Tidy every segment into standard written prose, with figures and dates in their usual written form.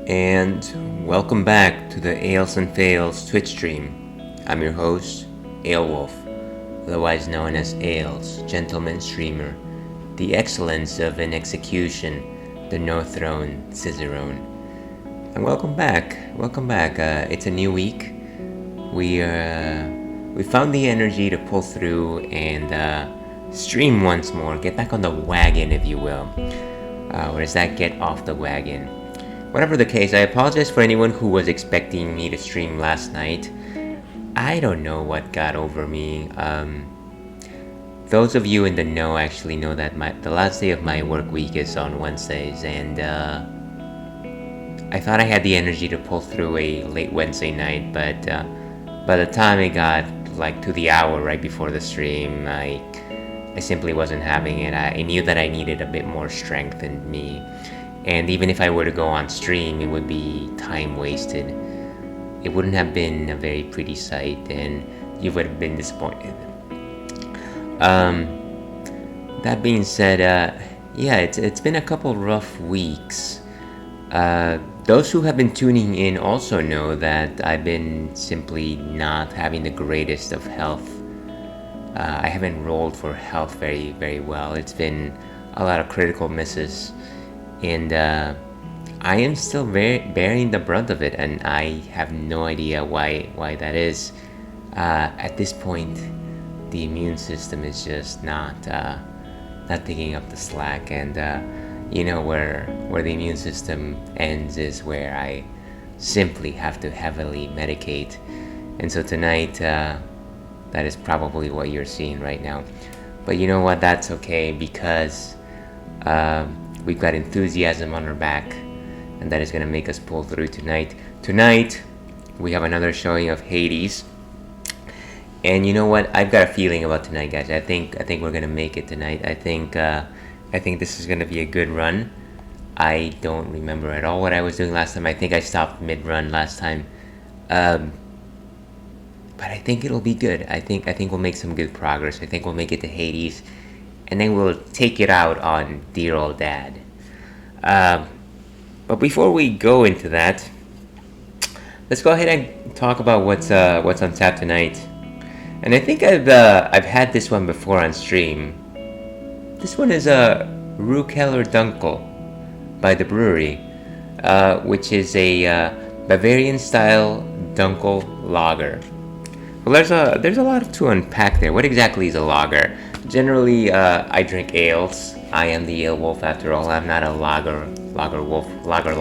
And welcome back to the Ales and Fails Twitch stream. I'm your host, Alewolf, otherwise known as Ales, gentleman streamer, the excellence of an execution, the no throne Cicerone. And welcome back. It's a new week. We found the energy to pull through and stream once more, get back on the wagon, if you will. Or does that get off the wagon? Whatever the case, I apologize for anyone who was expecting me to stream last night. I don't know what got over me. Those of you in the know actually know that the last day of my work week is on Wednesdays, and I thought I had the energy to pull through a late Wednesday night, but by the time it got to the hour right before the stream, I simply wasn't having it. I knew that I needed a bit more strength in me. And even if I were to go on stream, it would be time wasted. It wouldn't have been a very pretty sight, and you would have been disappointed. That being said, it's been a couple rough weeks. Those who have been tuning in also know that I've been simply not having the greatest of health. I haven't rolled for health very, very well. It's been a lot of critical misses. And I am still bearing the brunt of it, and I have no idea why that is. At this point, the immune system is just not picking up the slack, and where the immune system ends is where I simply have to heavily medicate. And so tonight, that is probably what you're seeing right now. But you know what? That's okay, because we've got enthusiasm on our back, and that is going to make us pull through tonight. Tonight, we have another showing of Hades. And you know what? I've got a feeling about tonight, guys. I think we're going to make it tonight. I think this is going to be a good run. I don't remember at all what I was doing last time. I think I stopped mid-run last time. But I think it'll be good. I think we'll make some good progress. I think we'll make it to Hades, and then we'll take it out on dear old dad. But before we go into that, let's go ahead and talk about what's on tap tonight. And I think I've had this one before on stream. This one is a Rukeller Dunkel by the brewery, which is a Bavarian-style Dunkel lager. Well, there's a lot to unpack there. What exactly is a lager? Generally, I drink ales. I am the ale wolf after all. I'm not a lager wolf, lager,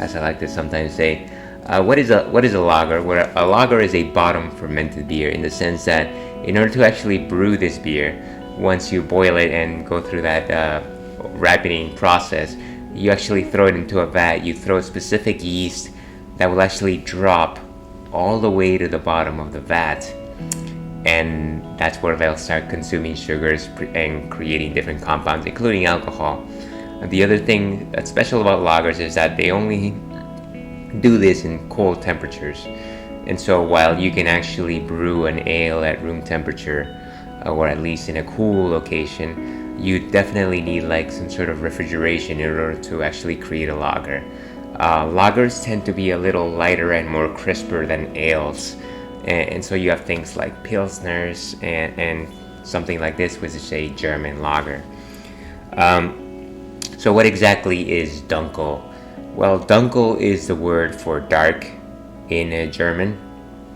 as I like to sometimes say. What is a lager? Well, a lager is a bottom fermented beer, in the sense that in order to actually brew this beer, once you boil it and go through that ripening process, you actually throw it into a vat. You throw a specific yeast that will actually drop all the way to the bottom of the vat, and that's where they'll start consuming sugars and creating different compounds, including alcohol. The other thing that's special about lagers is that they only do this in cold temperatures. And so while you can actually brew an ale at room temperature, or at least in a cool location, you definitely need some sort of refrigeration in order to actually create a lager. Lagers tend to be a little lighter and more crisper than ales, and so you have things like pilsners and something like this, which is a German lager. So what exactly is Dunkel? Well, Dunkel is the word for dark in German,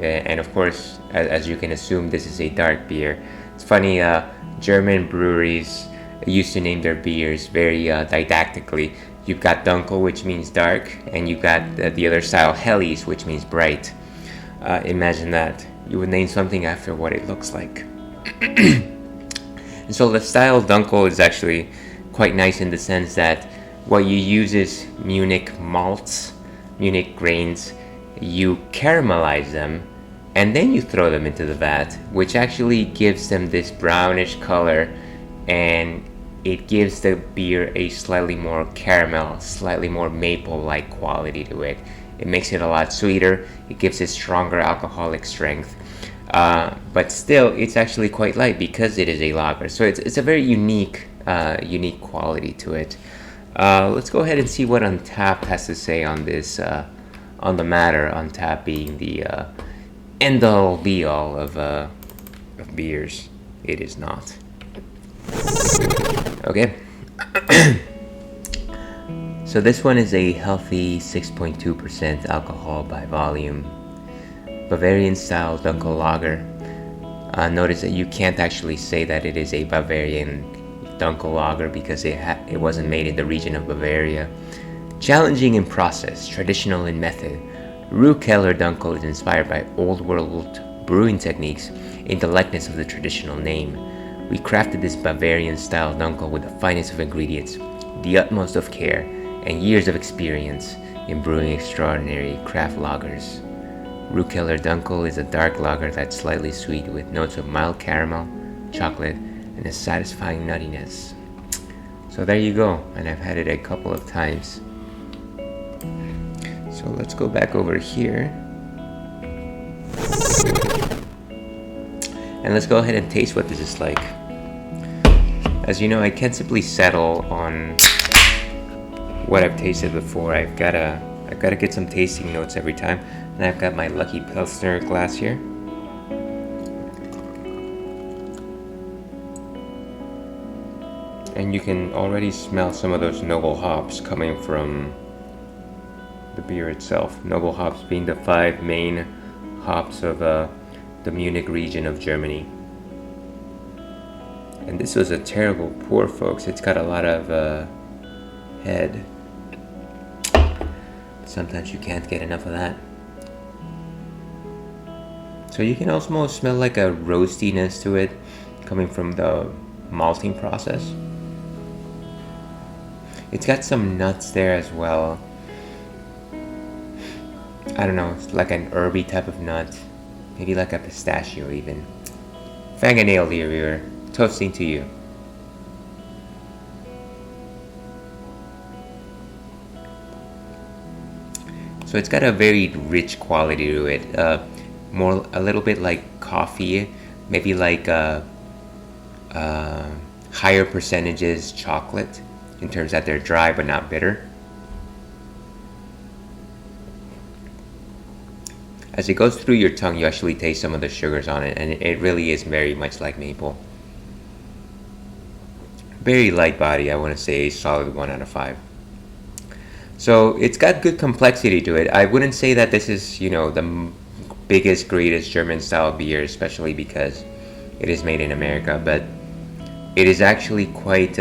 and of course, as you can assume, this is a dark beer. It's funny, German breweries used to name their beers very didactically. You've got Dunkel, which means dark, and you've got the other style, Helles, which means bright. Imagine that. You would name something after what it looks like. And so the style Dunkel is actually quite nice in the sense that what you use is Munich malts, Munich grains. You caramelize them, and then you throw them into the vat, which actually gives them this brownish color, and it gives the beer a slightly more caramel, slightly more maple-like quality to it. It makes it a lot sweeter. It gives it stronger alcoholic strength. But still, it's actually quite light because it is a lager. So it's a very unique quality to it. Let's go ahead and see what Untapped has to say on this, on the matter. Untapped being the end-all be-all of beers. It is not. Okay. So this one is a healthy 6.2% alcohol by volume, Bavarian-style Dunkel Lager. Notice that you can't actually say that it is a Bavarian Dunkel Lager because it wasn't made in the region of Bavaria. Challenging in process, traditional in method, Ruhkeller Dunkel is inspired by old world brewing techniques in the likeness of the traditional name. We crafted this Bavarian-style Dunkel with the finest of ingredients, the utmost of care, and years of experience in brewing extraordinary craft lagers. Ruhkeller Dunkel is a dark lager that's slightly sweet with notes of mild caramel, chocolate, and a satisfying nuttiness. So there you go, and I've had it a couple of times. So let's go back over here. And let's go ahead and taste what this is like. As you know, I can't simply settle on what I've tasted before. I've gotta get some tasting notes every time. And I've got my Lucky Pilsner glass here. And you can already smell some of those noble hops coming from the beer itself. Noble hops being the 5 main hops of the Munich region of Germany. And this was a terrible pour, folks. It's got a lot of head. Sometimes you can't get enough of that. So you can almost smell like a roastiness to it coming from the malting process. It's got some nuts there as well. I don't know, it's like an herby type of nut. Maybe like a pistachio even. Fanganale here, toasting to you. So it's got a very rich quality to it. A little bit like coffee, maybe like higher percentages chocolate in terms that they're dry but not bitter. As it goes through your tongue, you actually taste some of the sugars on it, and it really is very much like maple. Very light body, I want to say a solid 1 out of 5. So it's got good complexity to it. I wouldn't say that this is, the biggest, greatest German style beer, especially because it is made in America, but it is actually quite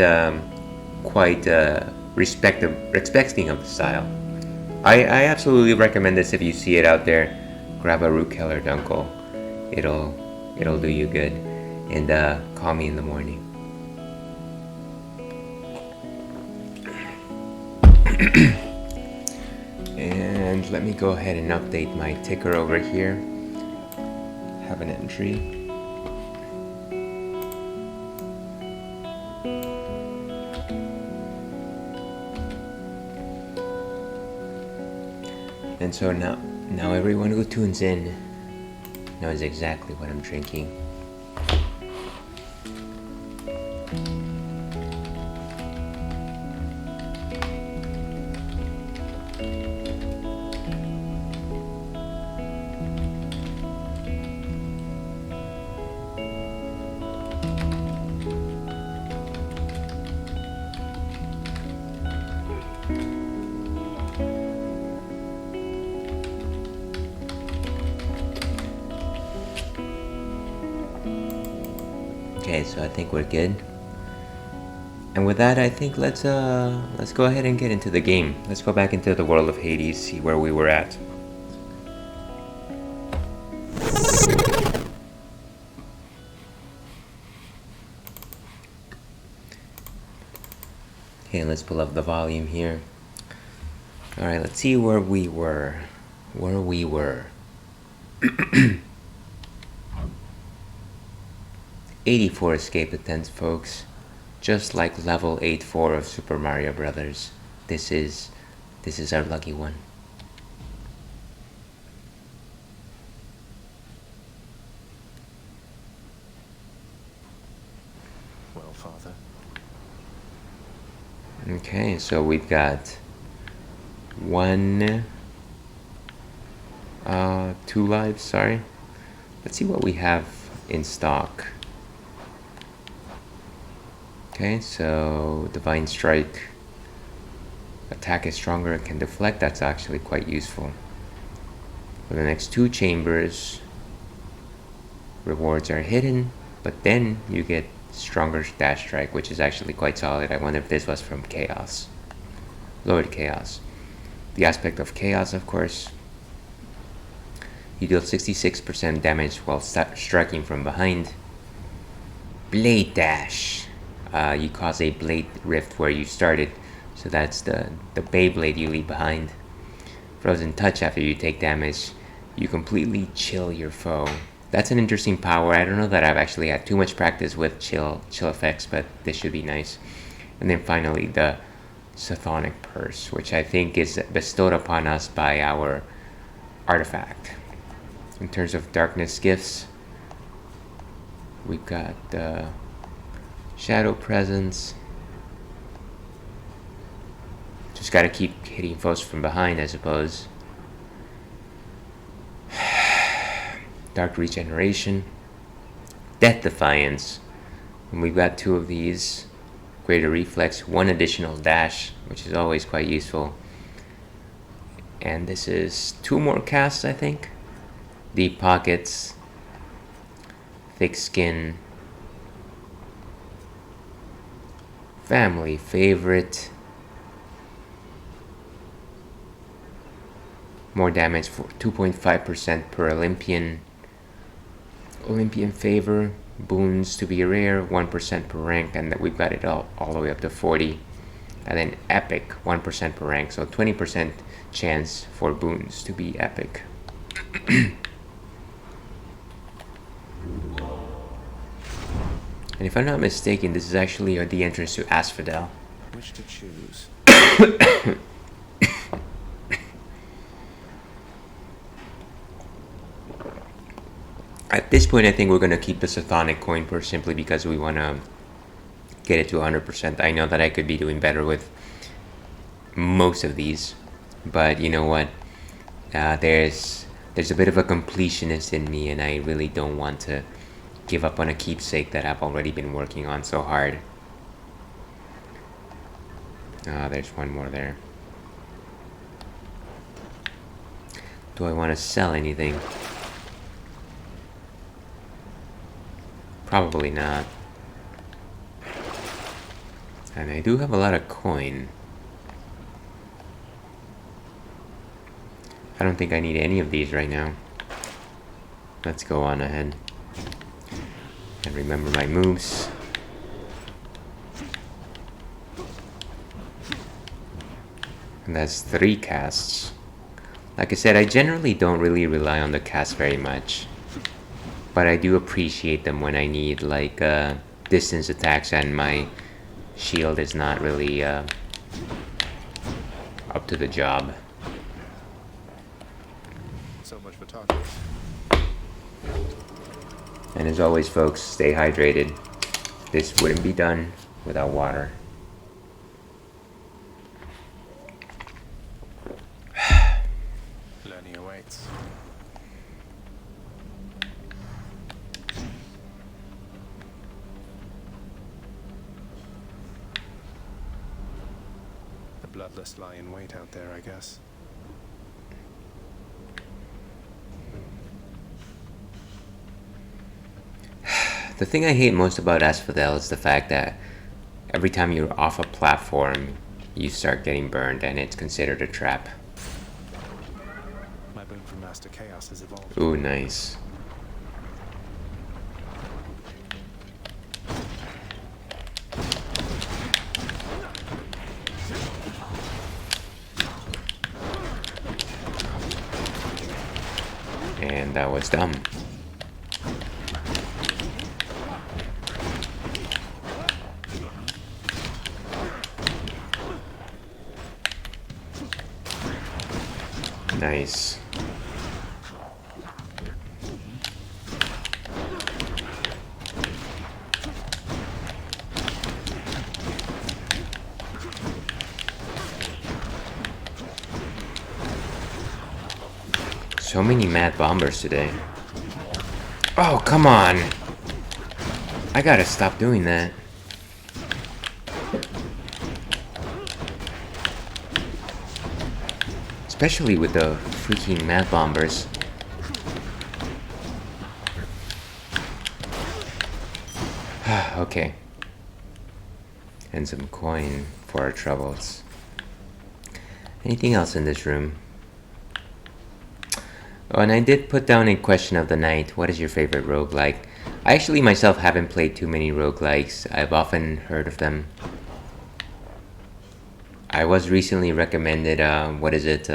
respecting of the style. I absolutely recommend this if you see it out there. Grab a Ruhkeller Dunkel. It'll do you good. And call me in the morning. And let me go ahead and update my ticker over here. Have an entry. And so now everyone who tunes in knows exactly what I'm drinking. Okay, so I think we're good. And with that, I think let's go ahead and get into the game. Let's go back into the world of Hades, see where we were at. Okay, let's pull up the volume here. Alright, let's see where we were. 84 escape attempts, folks. Just like level 84 of Super Mario Brothers. This is our lucky one. Well, Father. Okay, so we've got one, two lives, sorry. Let's see what we have in stock. Okay, so Divine Strike. Attack is stronger and can deflect. That's actually quite useful. For the next two chambers, rewards are hidden, but then you get stronger dash strike, which is actually quite solid. I wonder if this was from Chaos. Lord Chaos. The aspect of Chaos, of course. You deal 66% damage while striking from behind. Blade Dash. You cause a blade rift where you started. So that's the Beyblade you leave behind. Frozen Touch. After you take damage, you completely chill your foe. That's an interesting power. I don't know that I've actually had too much practice with chill effects, but this should be nice. And then finally the Chthonic Purse, which I think is bestowed upon us by our artifact. In terms of darkness gifts, we've got the Shadow Presence. Just gotta keep hitting foes from behind, I suppose. Dark Regeneration. Death Defiance. And we've got two of these. Greater Reflex, one additional dash, which is always quite useful. And this is two more casts, I think. Deep Pockets. Thick Skin. Family Favorite. More damage for 2.5% per Olympian. Olympian Favor. Boons to be rare, 1% per rank, and that we've got it all the way up to 40. And then Epic, 1% per rank, so 20% chance for boons to be epic. And if I'm not mistaken, this is actually the entrance to Asphodel. Which to choose? At this point, I think we're going to keep the Chthonic coin purse simply because we want to get it to 100%. I know that I could be doing better with most of these, but you know what? There's a bit of a completionist in me, and I really don't want to give up on a keepsake that I've already been working on so hard. There's one more there. Do I want to sell anything? Probably not. And I do have a lot of coin. I don't think I need any of these right now. Let's go on ahead. And remember my moves. And that's 3 casts. Like I said, I generally don't really rely on the cast very much. But I do appreciate them when I need like distance attacks and my shield is not really up to the job. So much for talking. And as always, folks, stay hydrated. This wouldn't be done without water. Learning awaits. The bloodless lie in wait out there, I guess. The thing I hate most about Asphodel is the fact that every time you're off a platform, you start getting burned and it's considered a trap. My boon from Master Chaos has evolved. Ooh, nice. And that was dumb. Nice. So many mad bombers today. Oh, come on! I gotta stop doing that. Especially with the freaking mad bombers. Okay. And some coin for our troubles. Anything else in this room? Oh, and I did put down a question of the night. What is your favorite roguelike? I actually myself haven't played too many roguelikes. I've often heard of them. I was recently recommended, what is it?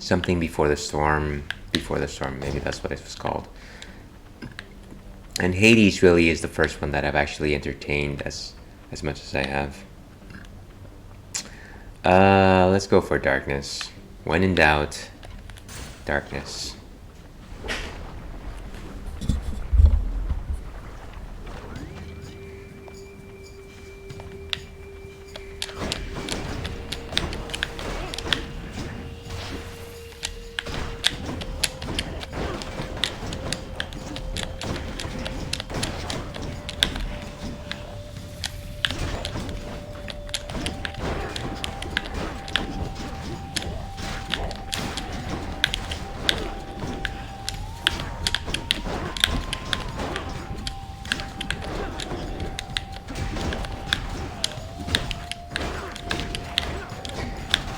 Something Before the Storm. Before the Storm, maybe that's what it was called. And Hades really is the first one that I've actually entertained as much as I have. Let's go for Darkness. When in doubt, Darkness.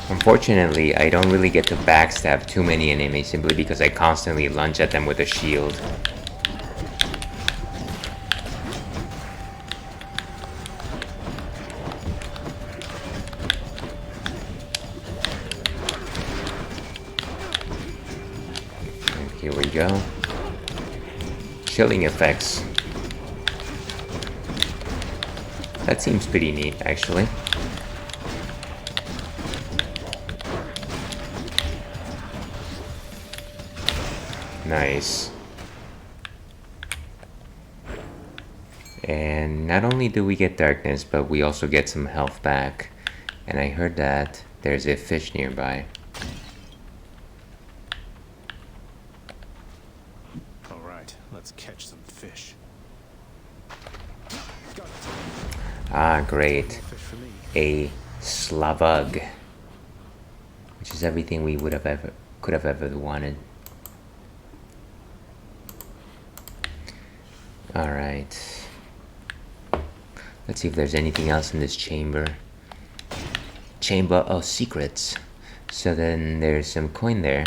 Unfortunately, I don't really get to backstab too many enemies simply because I constantly lunge at them with a shield. And here we go. Chilling effects. That seems pretty neat, actually. Nice. And not only do we get darkness, but we also get some health back. And I heard that there's a fish nearby. Alright, let's catch some fish. Ah, great. Fish for me. A slavug. Which is everything we could have ever wanted. Alright. Let's see if there's anything else in this chamber. Chamber of Secrets. So then there's some coin there.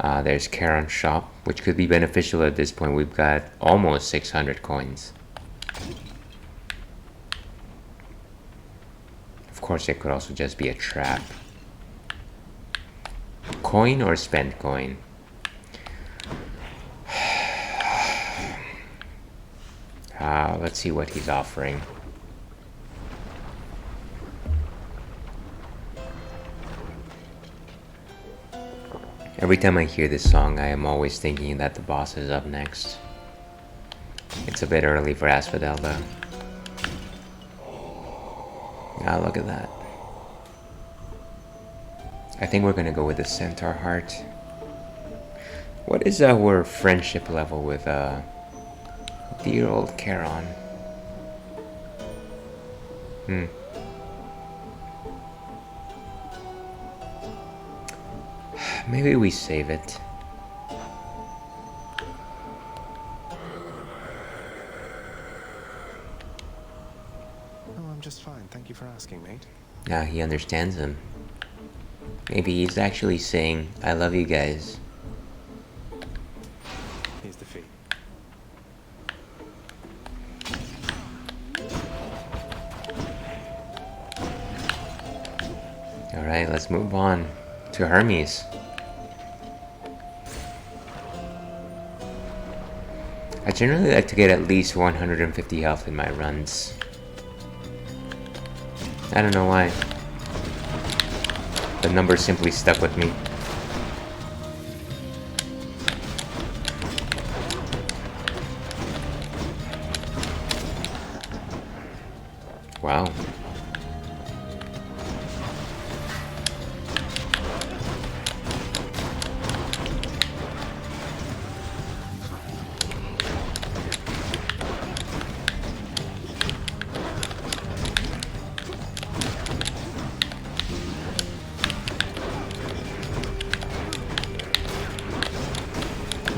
There's Charon's shop, which could be beneficial at this point. We've got almost 600 coins. Of course, it could also just be a trap. Coin or spent coin? Let's see what he's offering. Every time I hear this song, I am always thinking that the boss is up next. It's a bit early for Asphodel, though. Ah, look at that. I think we're gonna go with the Centaur Heart. What is our friendship level with, dear old Charon? Maybe we save it. Oh, I'm just fine. Thank you for asking, mate. Now he understands him. Maybe he's actually saying, I love you guys. Here's the fee. Alright, let's move on to Hermes. I generally like to get at least 150 health in my runs. I don't know why. The number simply stuck with me. Wow.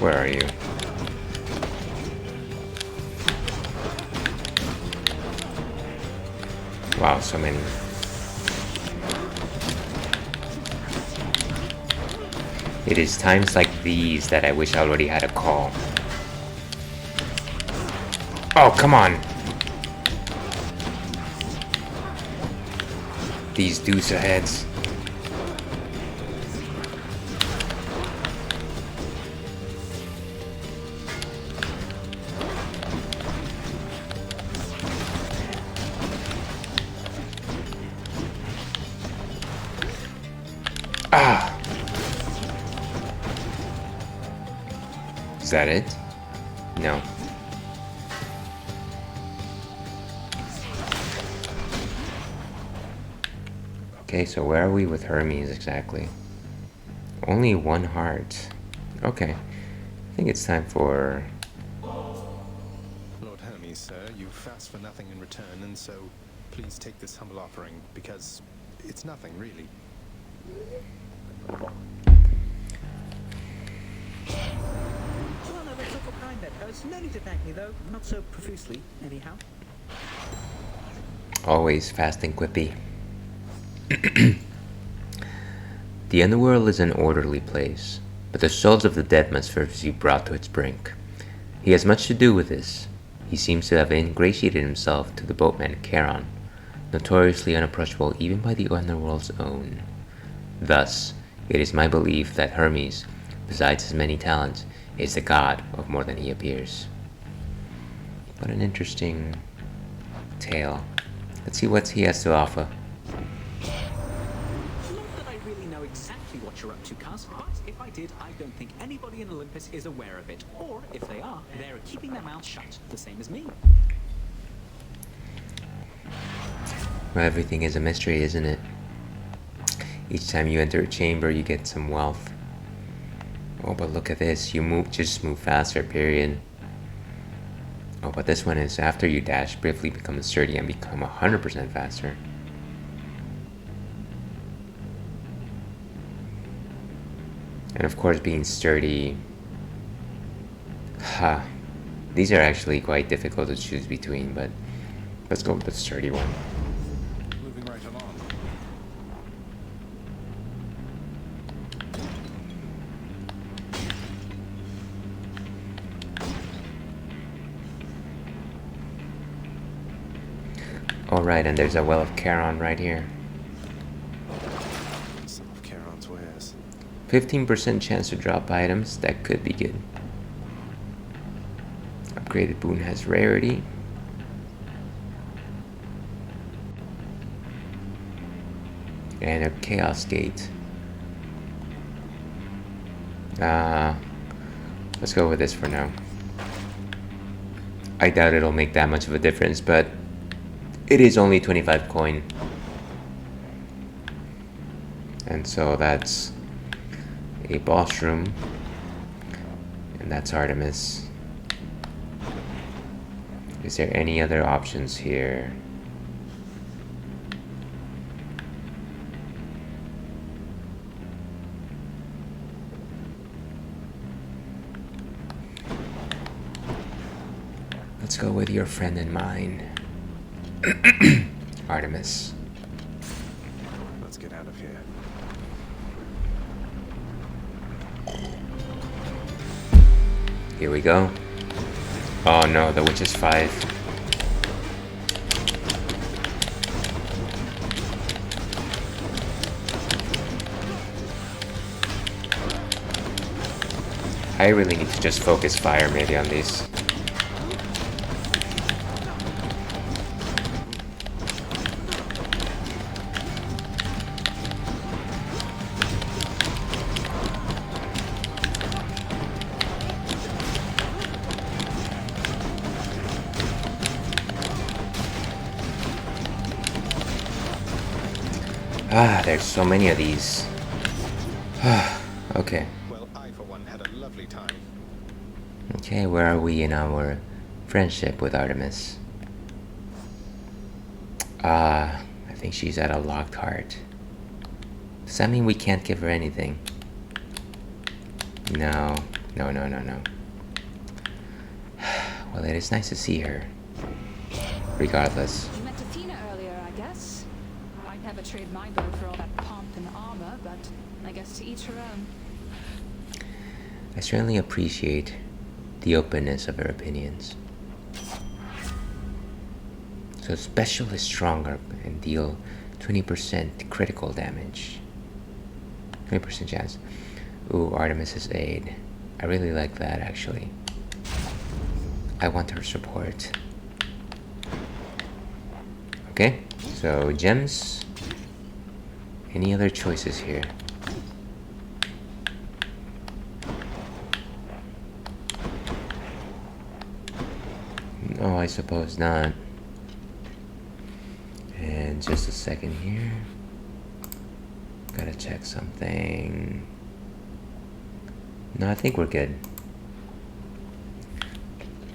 Where are you? Wow, so many. It is times like these that I wish I already had a call. Oh, come on! These deuce heads. Ah! Is that it? No. Okay, so where are we with Hermes exactly? Only one heart. Okay. I think it's time for... Lord Hermes, sir, you've asked for nothing in return, and so please take this humble offering, because it's nothing, really. Well, no, that's awful kind then. No need to thank me, though. Not so profusely, anyhow. Always fast and quippy. The underworld is an orderly place, but the souls of the dead must first be brought to its brink. He has much to do with this. He seems to have ingratiated himself to the boatman Charon, notoriously unapproachable even by the underworld's own. Thus, it is my belief that Hermes, besides his many talents, is the god of more than he appears. What an interesting tale. Let's see what he has to offer. Not that I really know exactly what you're up to, Cuz, but if I did, I don't think anybody in Olympus is aware of it. Or, if they are, they're keeping their mouths shut, the same as me. Well, everything is a mystery, isn't it? Each time you enter a chamber, you get some wealth. Oh, but look at this. Just move faster, period. Oh, but this one is after you dash, briefly become sturdy and become 100% faster. And of course, being sturdy... These are actually quite difficult to choose between, but let's go with the sturdy one. Moving right along. Alright, and there's a well of Charon right here. Some of Charon's wares. 15% chance to drop items, that could be good. Upgraded boon has rarity. And a chaos gate. Let's go with this for now. I doubt it'll make that much of a difference, but it is only 25 coin. And so that's a boss room. And that's Artemis. Is there any other options here? Let's go with your friend and mine. Artemis. Let's get out of here. Here we go. Oh no, the witch is 5. I really need to just focus fire maybe on these. There's so many of these. Okay. Well, I, for one, had a lovely time. Okay, where are we in our friendship with Artemis? I think she's at a locked heart. Does that mean we can't give her anything? No. No, no, no, no. Well, it is nice to see her. Regardless. You met Athena earlier, I guess. I'd never trade my bow for all that pomp and armor, but I guess to each her own. I certainly appreciate the openness of her opinions. So special is stronger and deal 20% critical damage. 20% chance. Ooh, Artemis's aid. I really like that, actually. I want her support. Okay, so gems. Any other choices here? No, I suppose not. And just a second here. Gotta check something. No, I think we're good.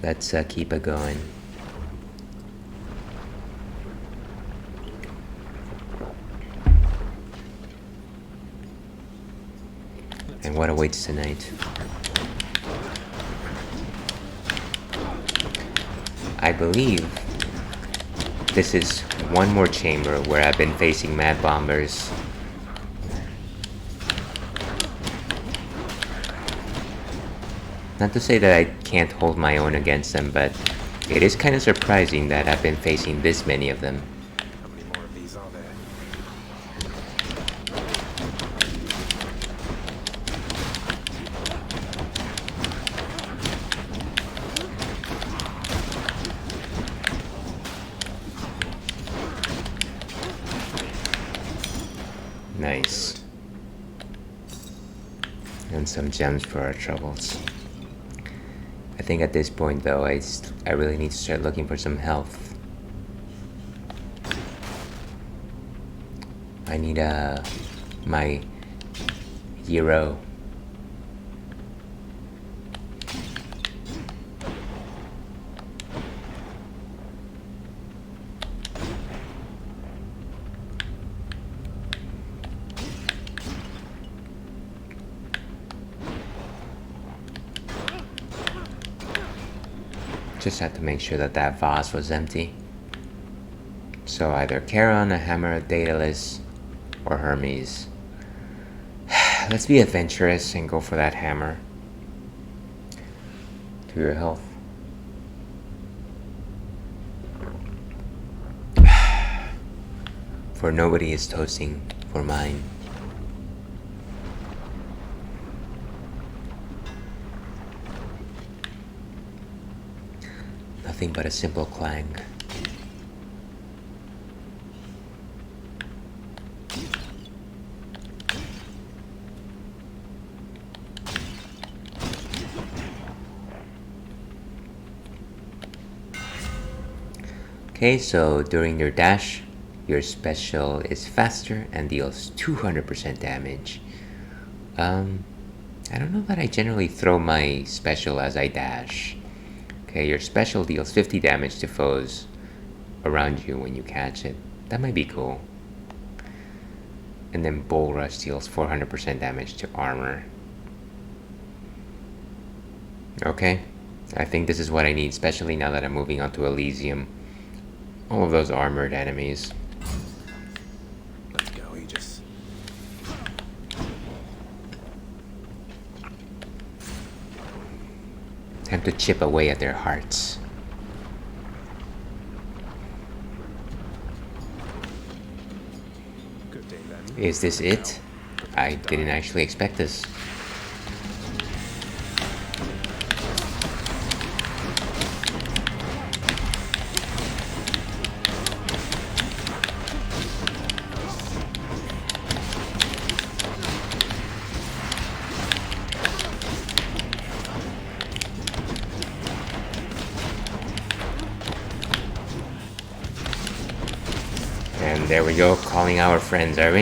Let's keep it going. And what awaits tonight? I believe this is one more chamber where I've been facing mad bombers. Not to say that I can't hold my own against them, but it is kind of surprising that I've been facing this many of them. How many more of these are there? Nice. And some gems for our troubles. I think at this point though, I really need to start looking for some health. I need my hero. Just had to make sure that that vase was empty. So either Charon, a hammer, a Daedalus, or Hermes. Let's be adventurous and go for that hammer. To your health. For nobody is toasting for mine. Nothing but a simple clang. Okay, so during your dash, your special is faster and deals 200% damage. I don't know that I generally throw my special as I dash. Okay, your special deals 50 damage to foes around you when you catch it. That might be cool. And then Bull Rush deals 400% damage to armor. Okay, I think this is what I need, especially now that I'm moving on to Elysium. All of those armored enemies. Let's go, Aegis. Time to chip away at their hearts. Good day, then. Is this it? I didn't actually expect this. And there we go, calling our friends, are we?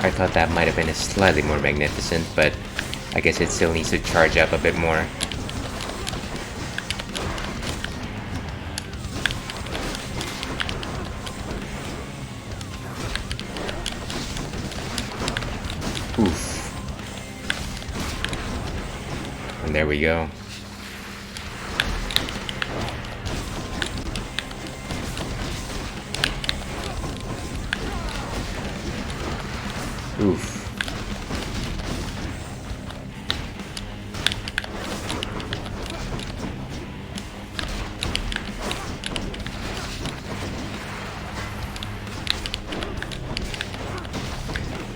I thought that might have been a slightly more magnificent, but I guess it still needs to charge up a bit more. Oof. And there we go. Oof.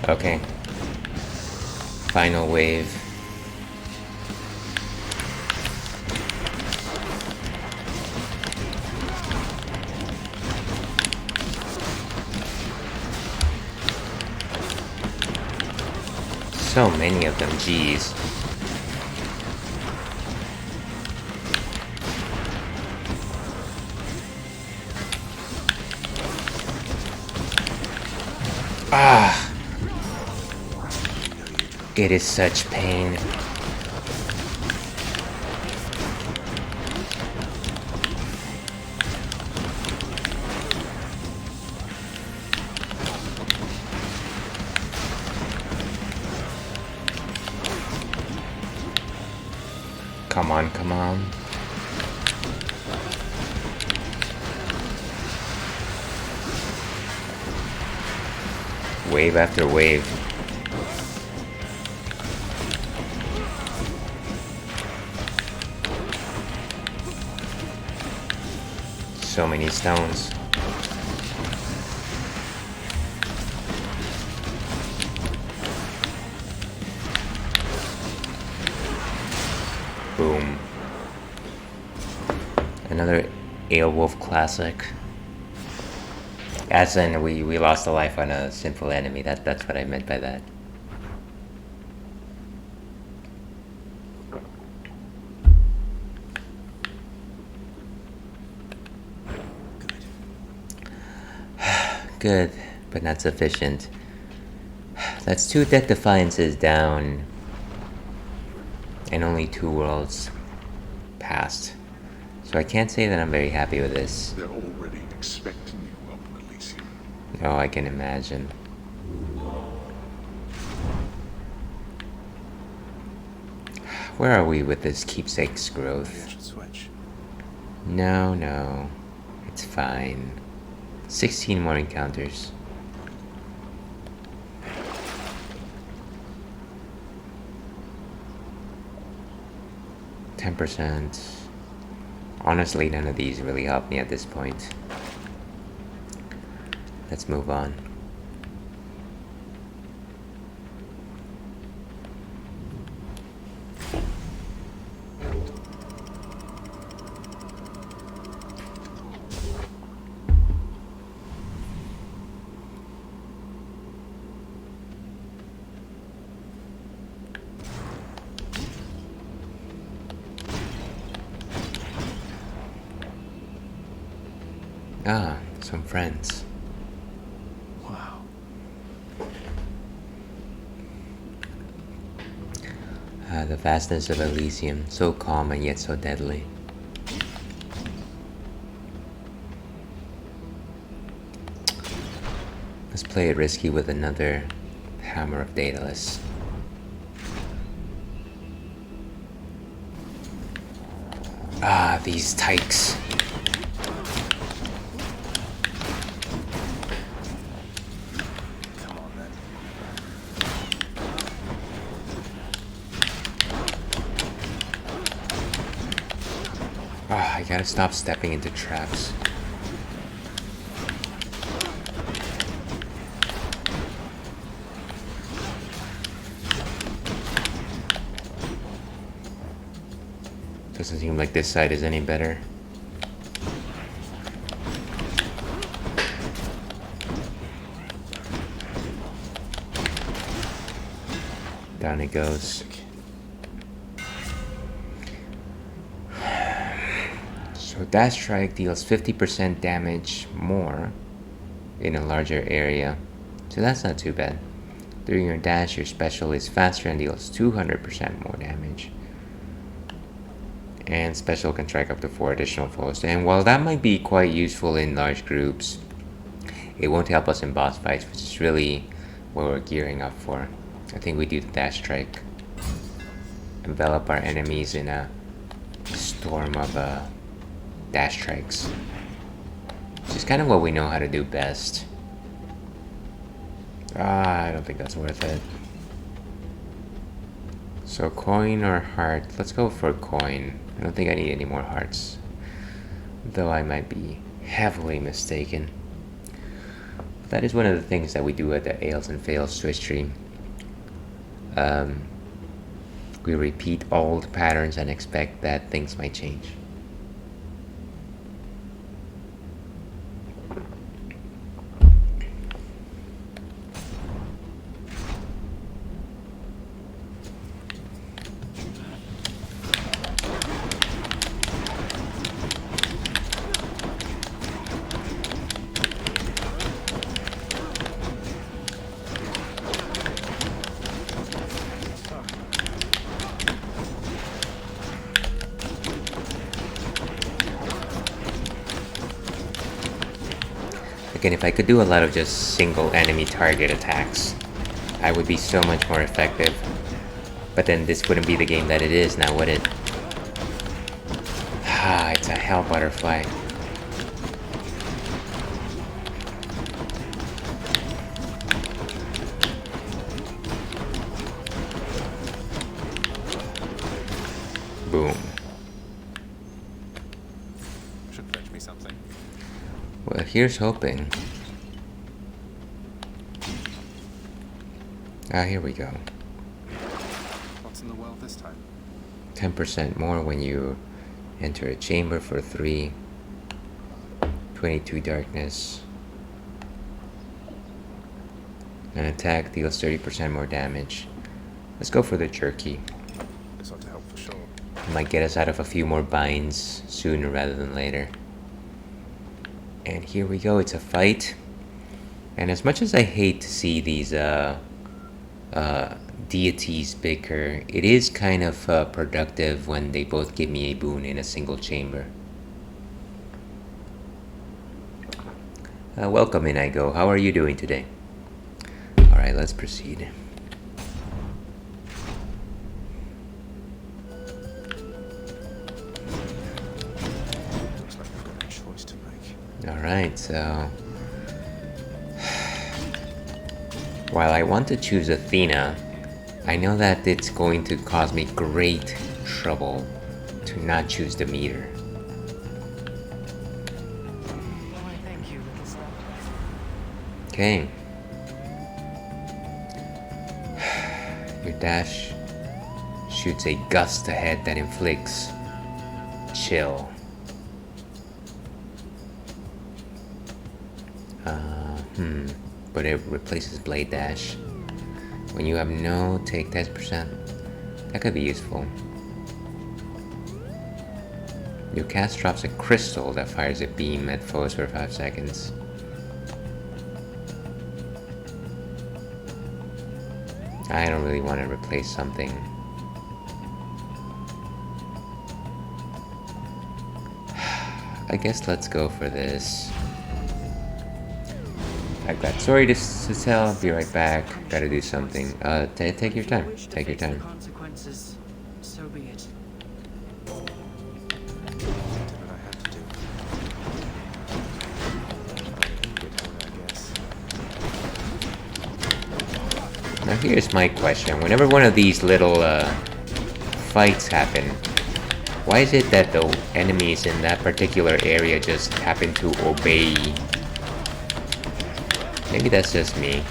Okay. Final wave. So many of them, geez. Ah! It is such pain. Come on, come on. Wave after wave. So many stones. Boom. Another Aelwolf classic. As in, we lost a life on a simple enemy. That's what I meant by that. Good, but not sufficient. That's 2 Death Defiances down. And only 2 worlds passed. So I can't say that I'm very happy with this. They're already expecting you up, Elysium. Oh, I can imagine. Where are we with this keepsakes growth? Switch. No. It's fine. 16 more encounters. %. Honestly, none of these really help me at this point. Let's move on. Ah, some friends. Wow. The vastness of Elysium, so calm and yet so deadly. Let's play it risky with another Hammer of Daedalus. Ah, these tykes. Come on then. Ah, I gotta stop stepping into traps. Doesn't seem like this side is any better. Down it goes. So Dash Strike deals 50% damage more in a larger area. So that's not too bad. During your dash, your special is faster and deals 200% more damage. And special can strike up to 4 additional foes. And while that might be quite useful in large groups, it won't help us in boss fights, which is really what we're gearing up for. I think we do the dash strike. Envelop our enemies in a storm of dash strikes. Which is kind of what we know how to do best. I don't think that's worth it. So coin or heart? Let's go for coin. I don't think I need any more hearts. Though I might be heavily mistaken. That is one of the things that we do at the Ales and Fails Twitch stream. We repeat old patterns and expect that things might change. Again, if I could do a lot of just single enemy target attacks, I would be so much more effective. But then this wouldn't be the game that it is now, would it? Ah, it's a hell butterfly. Boom. Should fetch me something. Well, here's hoping. Ah, here we go. What's in the well this time? 10% more when you enter a chamber for 3. 22 darkness. An attack deals 30% more damage. Let's go for the jerky. This ought to help for sure. Might get us out of a few more binds sooner rather than later. And here we go, it's a fight. And as much as I hate to see these deities bicker, it is kind of productive when they both give me a boon in a single chamber. Welcome Inigo, how are you doing today? Alright, let's proceed. Looks like we've got a choice to make. Alright, so... while I want to choose Athena, I know that it's going to cause me great trouble to not choose Demeter. Why, thank you, little sir. Okay. Your dash shoots a gust ahead that inflicts chill. But it replaces blade dash. When you have no take 10%, that could be useful. Your cast drops a crystal that fires a beam at foes for 5 seconds. I don't really want to replace something. I guess let's go for this. I've got story to tell. Be right back. Gotta do something. Take your time. Take your time. Consequences, so be it. Did what I had to do. I get her, I guess. Now here's my question. Whenever one of these little fights happen, why is it that the enemies in that particular area just happen to obey? Maybe that's just me.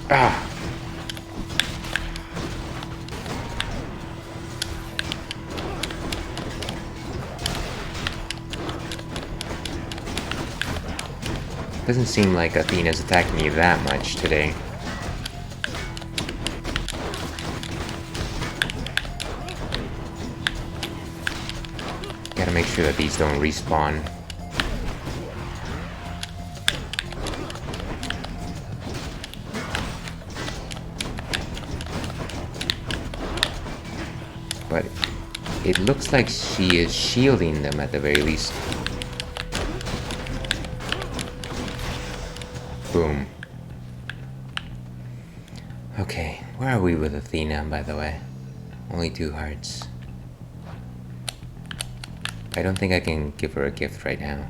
Ah! Doesn't seem like Athena's attacking me that much today. Gotta make sure that these don't respawn. But It looks like she is shielding them at the very least. Boom. Okay, where are we with Athena, by the way? Only 2 hearts. I don't think I can give her a gift right now.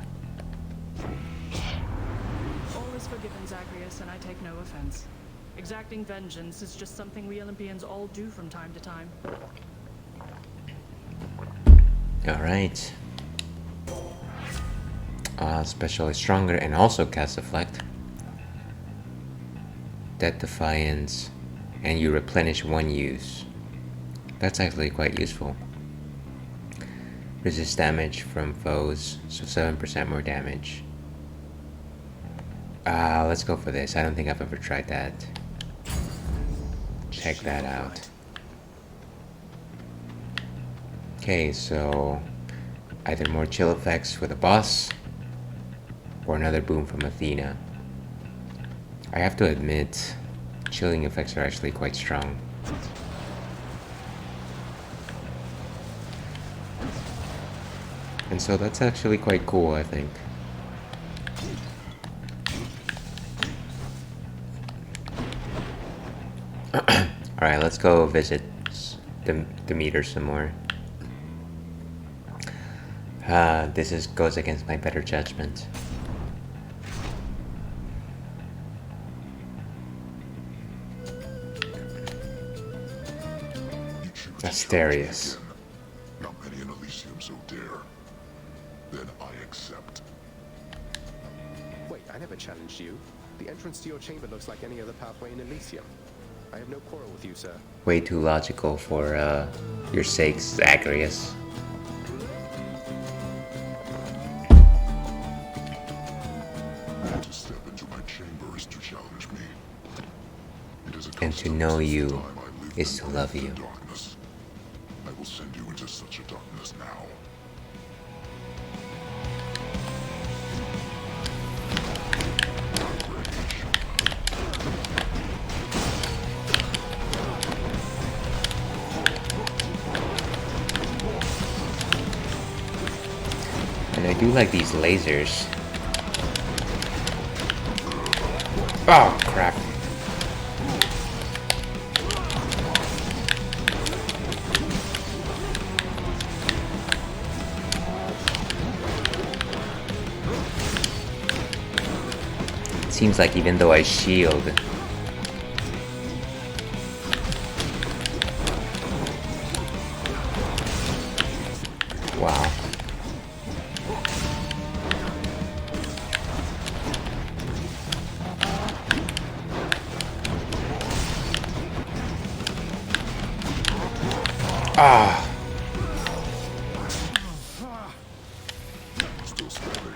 All is forgiven, Zagreus, and I take no offense. Exacting vengeance is just something we Olympians all do from time to time. Alright. Special is stronger and also cast Deflect. Death Defiance. And you replenish 1 use. That's actually quite useful. Resist damage from foes, so 7% more damage. Let's go for this. I don't think I've ever tried that. Check that out. Okay, so either more chill effects for the boss, or another boom from Athena. I have to admit, chilling effects are actually quite strong. And so that's actually quite cool, I think. Alright, let's go visit Demeter some more. This goes against my better judgment. Asterius. Not many in Elysium so dare. Then I accept. Wait, I never challenged you. The entrance to your chamber looks like any other pathway in Elysium. I have no quarrel with you, sir. Way too logical for your sakes, Zagreus. To step into my chamber is to challenge me. It is a And to custom know since the you time I lived is to in love the you. darkness. I will send you into such a darkness now. And I do like these lasers. Oh, crap. It seems like even though I shield, wow. Ah. Still standing.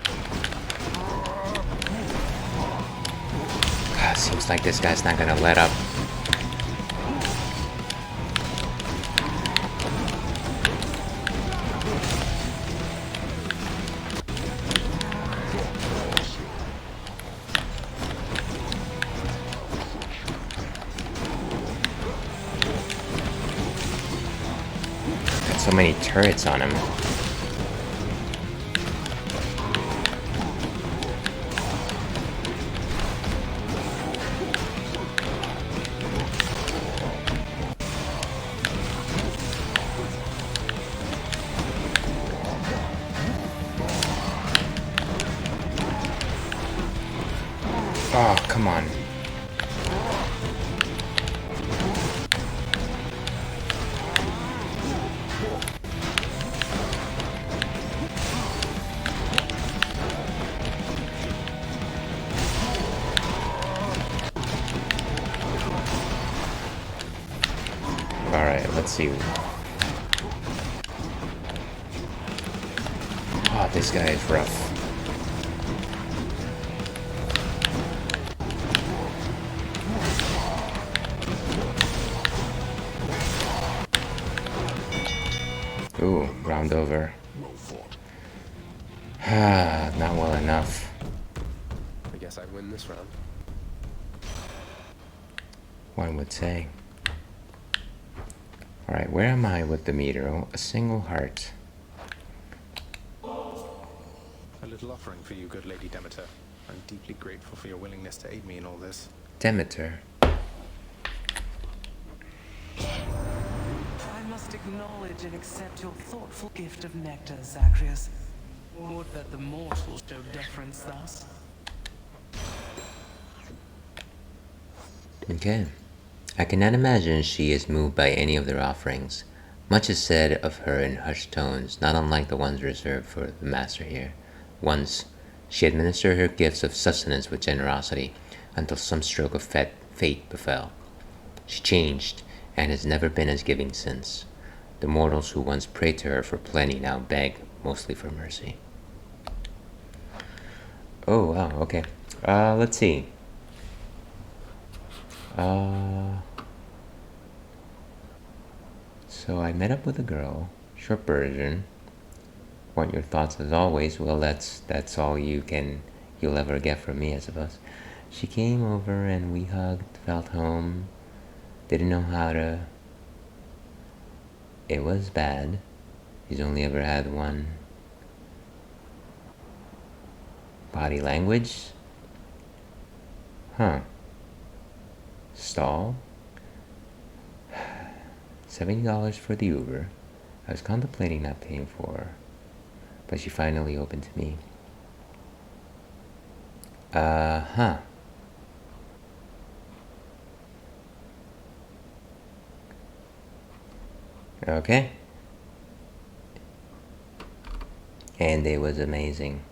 Seems like this guy's not gonna let up. Got so many turrets on him. Oh, come on. Alright, let's see. Oh, this guy is rough. Ooh, round over. Well fought. Not well enough. I guess I win this round. One would say. Alright, where am I with the meter? Oh, a single heart. A little offering for you, good Lady Demeter. I'm deeply grateful for your willingness to aid me in all this. Demeter. I must acknowledge and accept your thoughtful gift of nectar, Zagreus. Would that the mortals show deference thus. Okay. I cannot imagine she is moved by any of their offerings. Much is said of her in hushed tones, not unlike the ones reserved for the master here. Once, she administered her gifts of sustenance with generosity, until some stroke of fate befell. She changed, and has never been as giving since. The mortals who once prayed to her for plenty now beg, mostly for mercy. Oh, wow, okay. Let's see. So I met up with a girl. Short version. Want your thoughts as always? Well, that's all you'll ever get from me, I suppose. She came over and we hugged, felt home. Didn't know how to. It was bad. She's only ever had one. Body language? Huh. Stall? $70 for the Uber. I was contemplating not paying for her, but she finally opened to me. Huh. Okay. And it was amazing.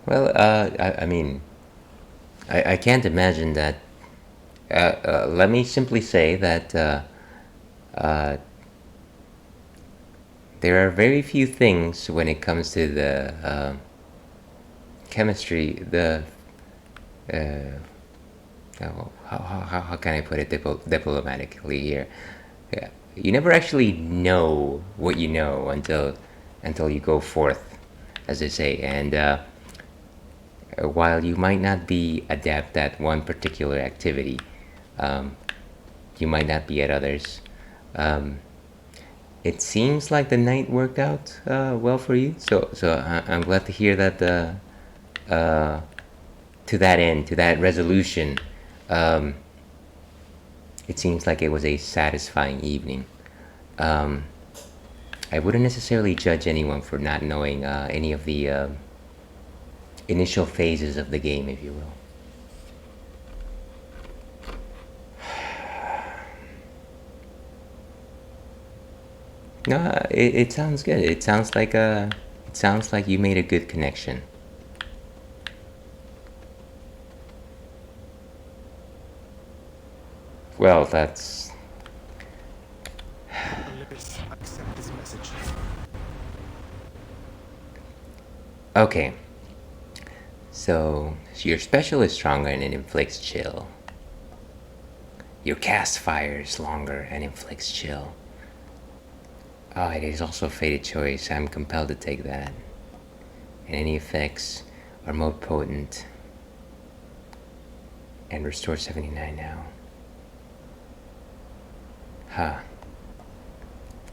Well, I mean, I can't imagine that. Let me simply say that there are very few things when it comes to the chemistry, the how can I put it diplomatically here? Yeah. You never actually know what you know until you go forth, as they say. And while you might not be adept at one particular activity, you might not be at others. It seems like the night worked out well for you. So I'm glad to hear that. To that end, to that resolution, it seems like it was a satisfying evening. I wouldn't necessarily judge anyone for not knowing any of the initial phases of the game, if you will. No, it sounds good. It sounds like you made a good connection. Well, that's... Olympus, accept this message. Okay. So, your special is stronger and it inflicts chill. Your cast fires longer and inflicts chill. Oh, it is also a fated choice. I'm compelled to take that. And any effects are more potent. And restore 79 now. Huh.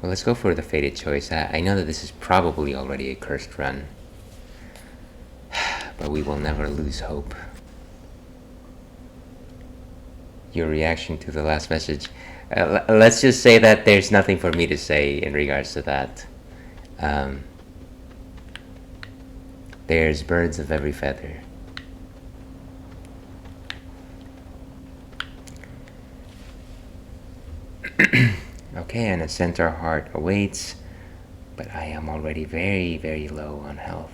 Well, let's go for the fated choice. I know that this is probably already a cursed run. But we will never lose hope. Your reaction to the last message. Let's just say that there's nothing for me to say in regards to that. There's birds of every feather. Okay, and a centaur heart awaits, but I am already very, very low on health.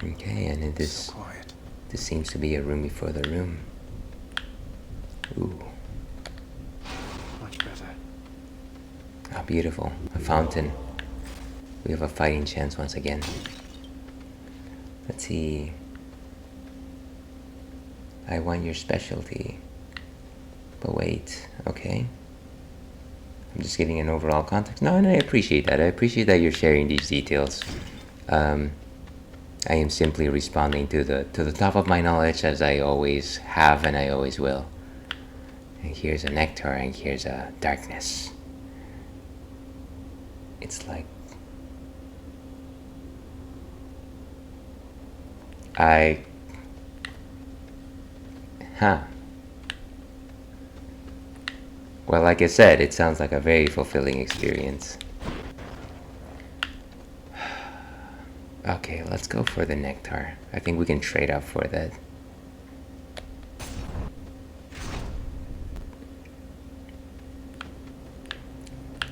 Okay, and this So quiet. this seems to be a room before the room. Ooh. Much better. How beautiful. A fountain. We have a fighting chance once again. Let's see. I want your specialty. But wait, okay. I'm just getting an overall context. No, and I appreciate that. I appreciate that you're sharing these details. I am simply responding to the top of my knowledge, as I always have and I always will. And here's a nectar, and here's a darkness. It's like Well, like I said, it sounds like a very fulfilling experience. Okay, let's go for the nectar. I think we can trade up for that.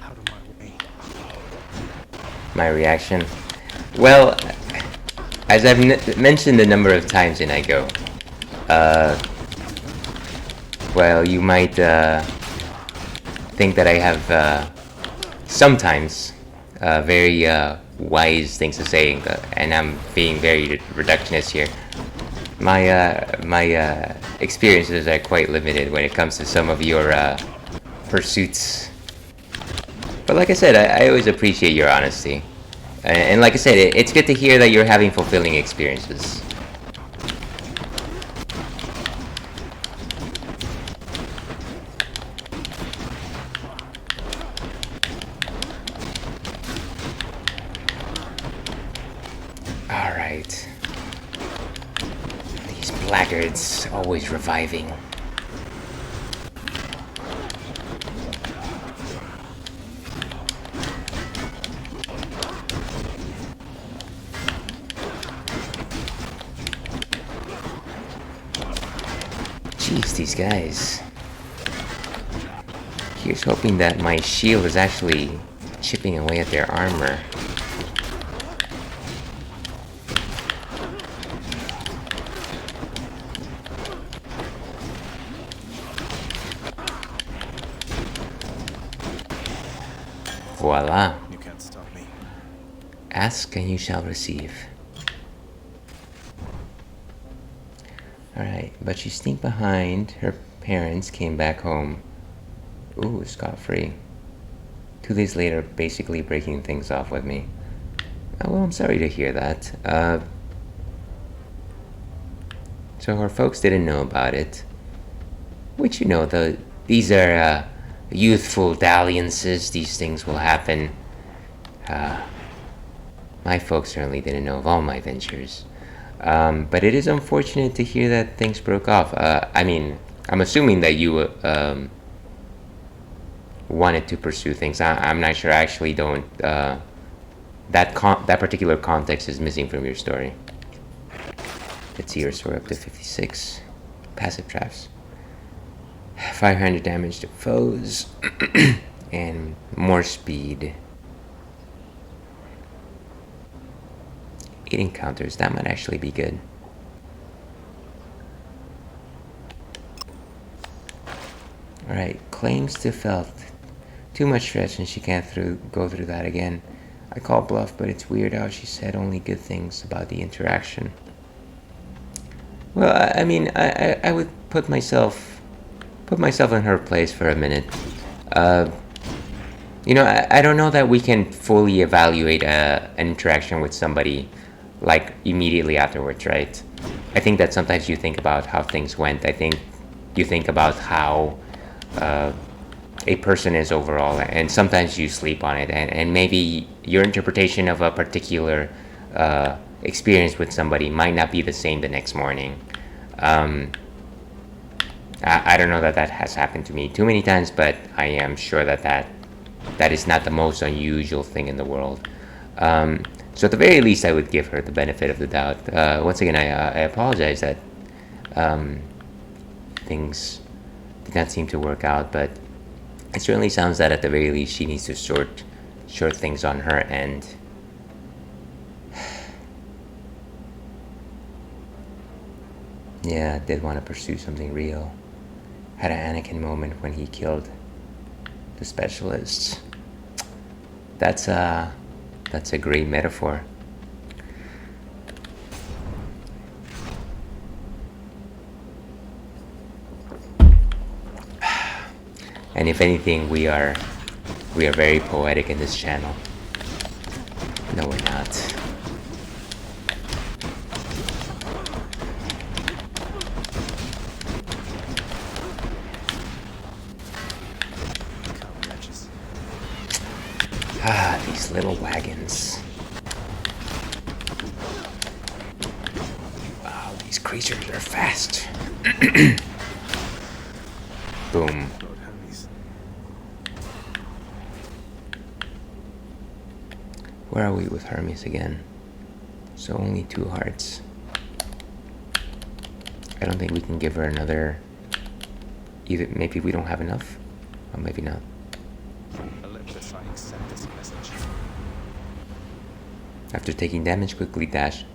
Out of my way. My reaction? Well, as I've mentioned a number of times in I Go, well, you might think that I have sometimes very wise things to say, and I'm being very reductionist here. My experiences are quite limited when it comes to some of your pursuits. But like I said, I always appreciate your honesty. And like I said, it's good to hear that you're having fulfilling experiences. Alright. These blackguards always reviving. Jeez, these guys. Here's hoping that my shield is actually chipping away at their armor. Voila. You can't stop me. Ask and you shall receive. Alright, but she sneaked behind. Her parents came back home. Ooh, scot-free. 2 days later, basically breaking things off with me. Oh, well, I'm sorry to hear that. So her folks didn't know about it. Which, you know, these are youthful dalliances. These things will happen. My folks certainly didn't know of all my ventures. But it is unfortunate to hear that things broke off. I mean, I'm assuming that you wanted to pursue things. I'm not sure. I actually don't. That particular context is missing from your story. Let's see, your score up to 56. Passive traps. 500 damage to foes. And more speed. 8 encounters. That might actually be good. Alright, claims to felt too much stress and she can't go through that again. I call bluff, but it's weird how she said only good things about the interaction. Well, I mean, I would put myself in her place for a minute. You know, I don't know that we can fully evaluate an interaction with somebody like immediately afterwards, right? I think that sometimes you think about how things went. I think you think about how a person is overall, and sometimes you sleep on it, and maybe your interpretation of a particular experience with somebody might not be the same the next morning. I don't know that has happened to me too many times, but I am sure that is not the most unusual thing in the world. So at the very least, I would give her the benefit of the doubt. Once again, I apologize that things did not seem to work out, but it certainly sounds that at the very least she needs to sort things on her end. Yeah, did want to pursue something real. Had an Anakin moment when he killed the specialists. That's a great metaphor. And if anything, we are We are very poetic in this channel. No, we're not. Come, wretches. Ah, these little wagons. Wow, these creatures are fast. Boom. Lord Hermes. Where are we with Hermes again? So only 2 hearts. I don't think we can give her another... Either maybe we don't have enough, or maybe not. Olympus, I accept this message. After taking damage, quickly dash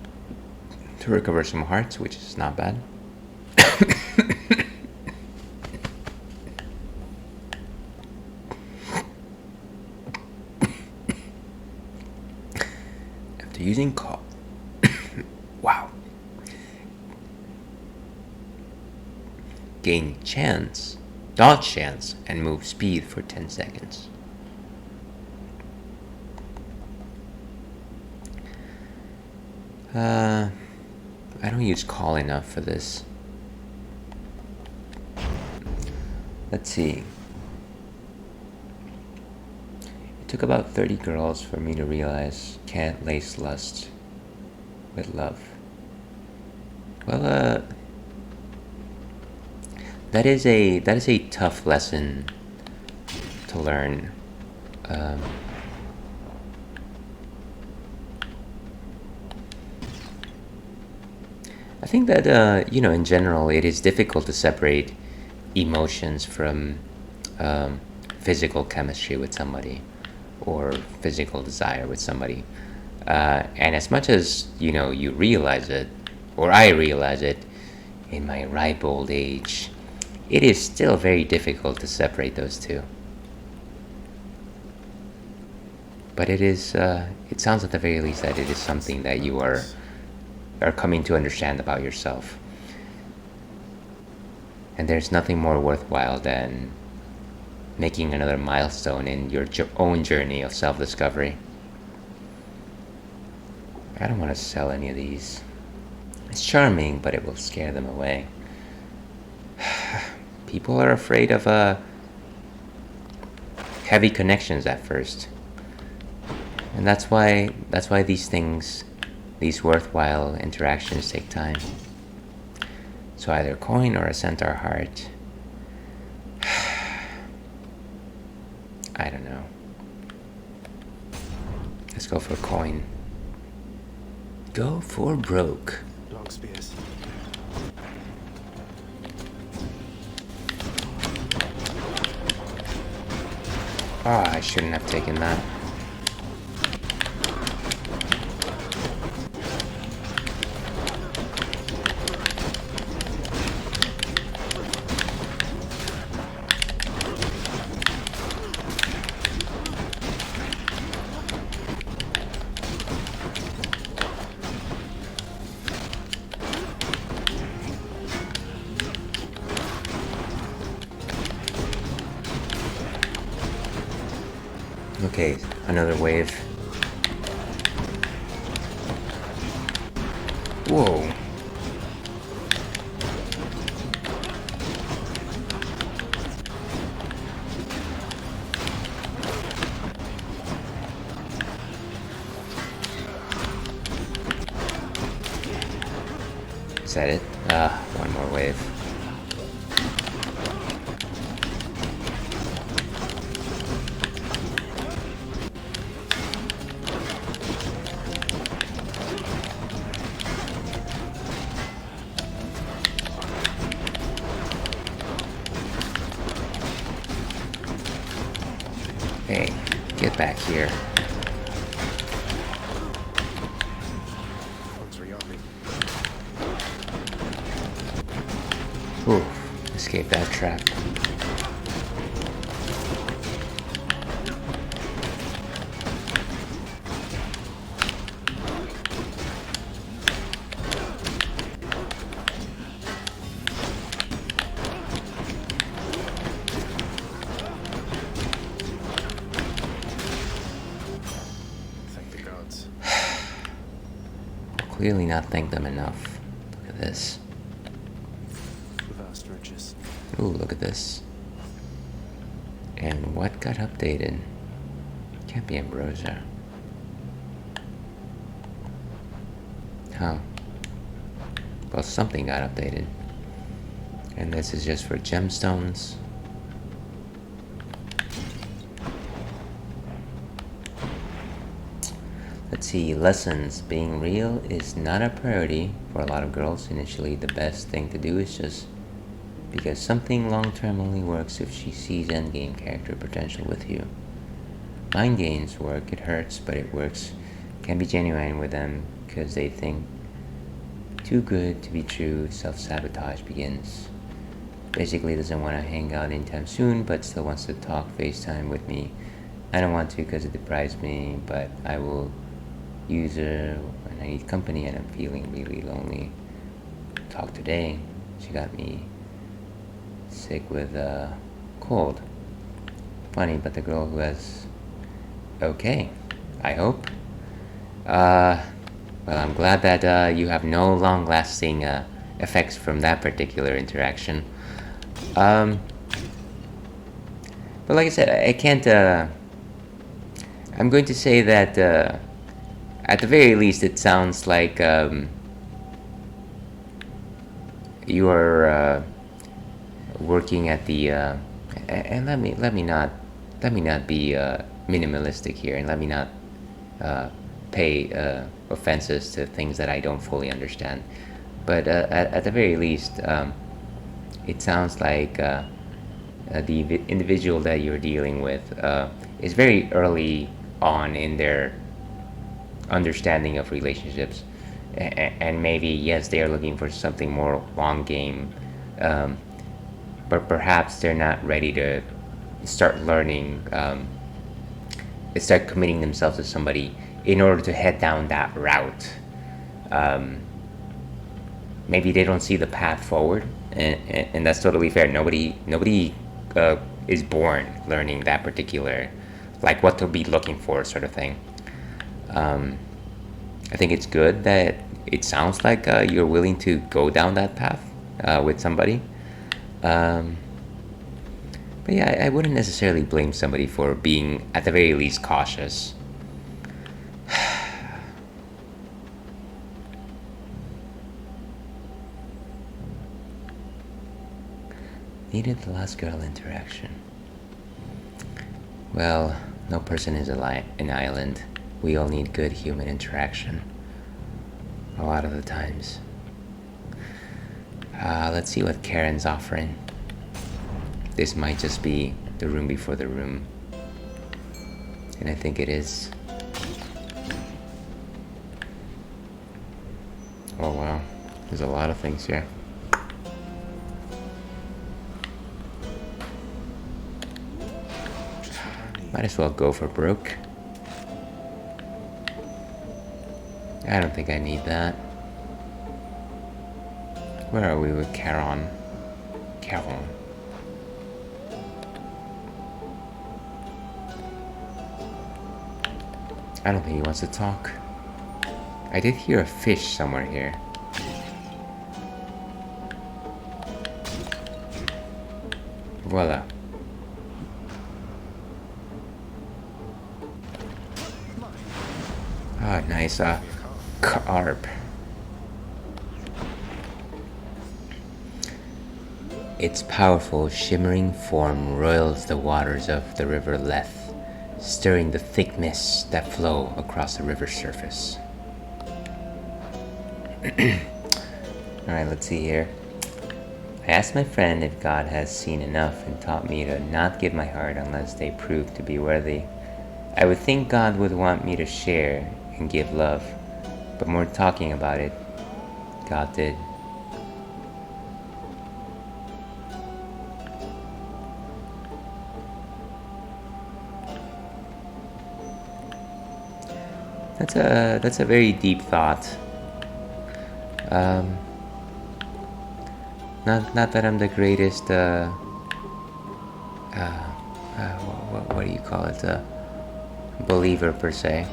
to recover some hearts, which is not bad. After using call. Wow. Gain chance, dodge chance, and move speed for 10 seconds. I don't use call enough for this. Let's see. It took about 30 girls for me to realize can't lace lust with love. Well, that is a tough lesson to learn. I think that you know, in general, it is difficult to separate emotions from physical chemistry with somebody or physical desire with somebody. And as much as, you know, you realize it, or I realize it in my ripe old age, it is still very difficult to separate those two. But it is, it sounds at the very least that it is something that you are coming to understand about yourself. And there's nothing more worthwhile than making another milestone in your own journey of self-discovery. I don't want to sell any of these. It's charming, but it will scare them away. People are afraid of heavy connections at first. And that's why these things, these worthwhile interactions take time. So either coin or a centaur heart. I don't know. Let's go for coin. Go for broke. Long spears. Oh, I shouldn't have taken that. Okay, another wave. Whoa. Is that it? One more wave. Hey, get back here. Ooh, escape that trap. clearly not thanked them enough. Look at this. Vast riches. Ooh, look at this. And what got updated? Can't be Ambrosia. Huh. Well, something got updated. And this is just for gemstones. Let's see, lessons. Being real is not a priority for a lot of girls. Initially, the best thing to do is just because something long-term only works if she sees endgame character potential with you. Mind games work, it hurts, but it works. Can be genuine with them because they think too good to be true. Self-sabotage begins. Basically doesn't want to hang out anytime soon, but still wants to talk FaceTime with me. I don't want to because it deprives me, but I will use her when I need company and I'm feeling really lonely. Talk today. She got me sick with a cold. Funny, but the girl who has okay, I hope. Well, I'm glad that you have no long-lasting effects from that particular interaction. But like I said, I can't. I'm going to say that at the very least, it sounds like you are working at the. And let me not be minimalistic here, and let me not pay offenses to things that I don't fully understand. But at the very least, it sounds like the individual that you're dealing with is very early on in their understanding of relationships, and maybe yes, they are looking for something more long game, but perhaps they're not ready to start learning, start committing themselves to somebody in order to head down that route. Maybe they don't see the path forward, and that's totally fair. Nobody is born learning that particular, like what to be looking for sort of thing. I think it's good that it sounds like you're willing to go down that path with somebody. But yeah, I wouldn't necessarily blame somebody for being, at the very least, cautious. Needed the last girl interaction. Well, no person is an island. We all need good human interaction. A lot of the times. Let's see what Karen's offering. This might just be the room before the room. And I think it is. Oh wow, there's a lot of things here. Might as well go for broke. I don't think I need that. Where are we with Charon? Charon. I don't think he wants to talk. I did hear a fish somewhere here. Voila. Ah, nice, carp. Its powerful, shimmering form roils the waters of the river Leth, stirring the thick mists that flow across the river's surface. Alright, let's see here. I asked my friend if God has seen enough and taught me to not give my heart unless they prove to be worthy. I would think God would want me to share and give love, but more talking about it, God did. That's a very deep thought. Not that I'm the greatest what do you call it, believer per se,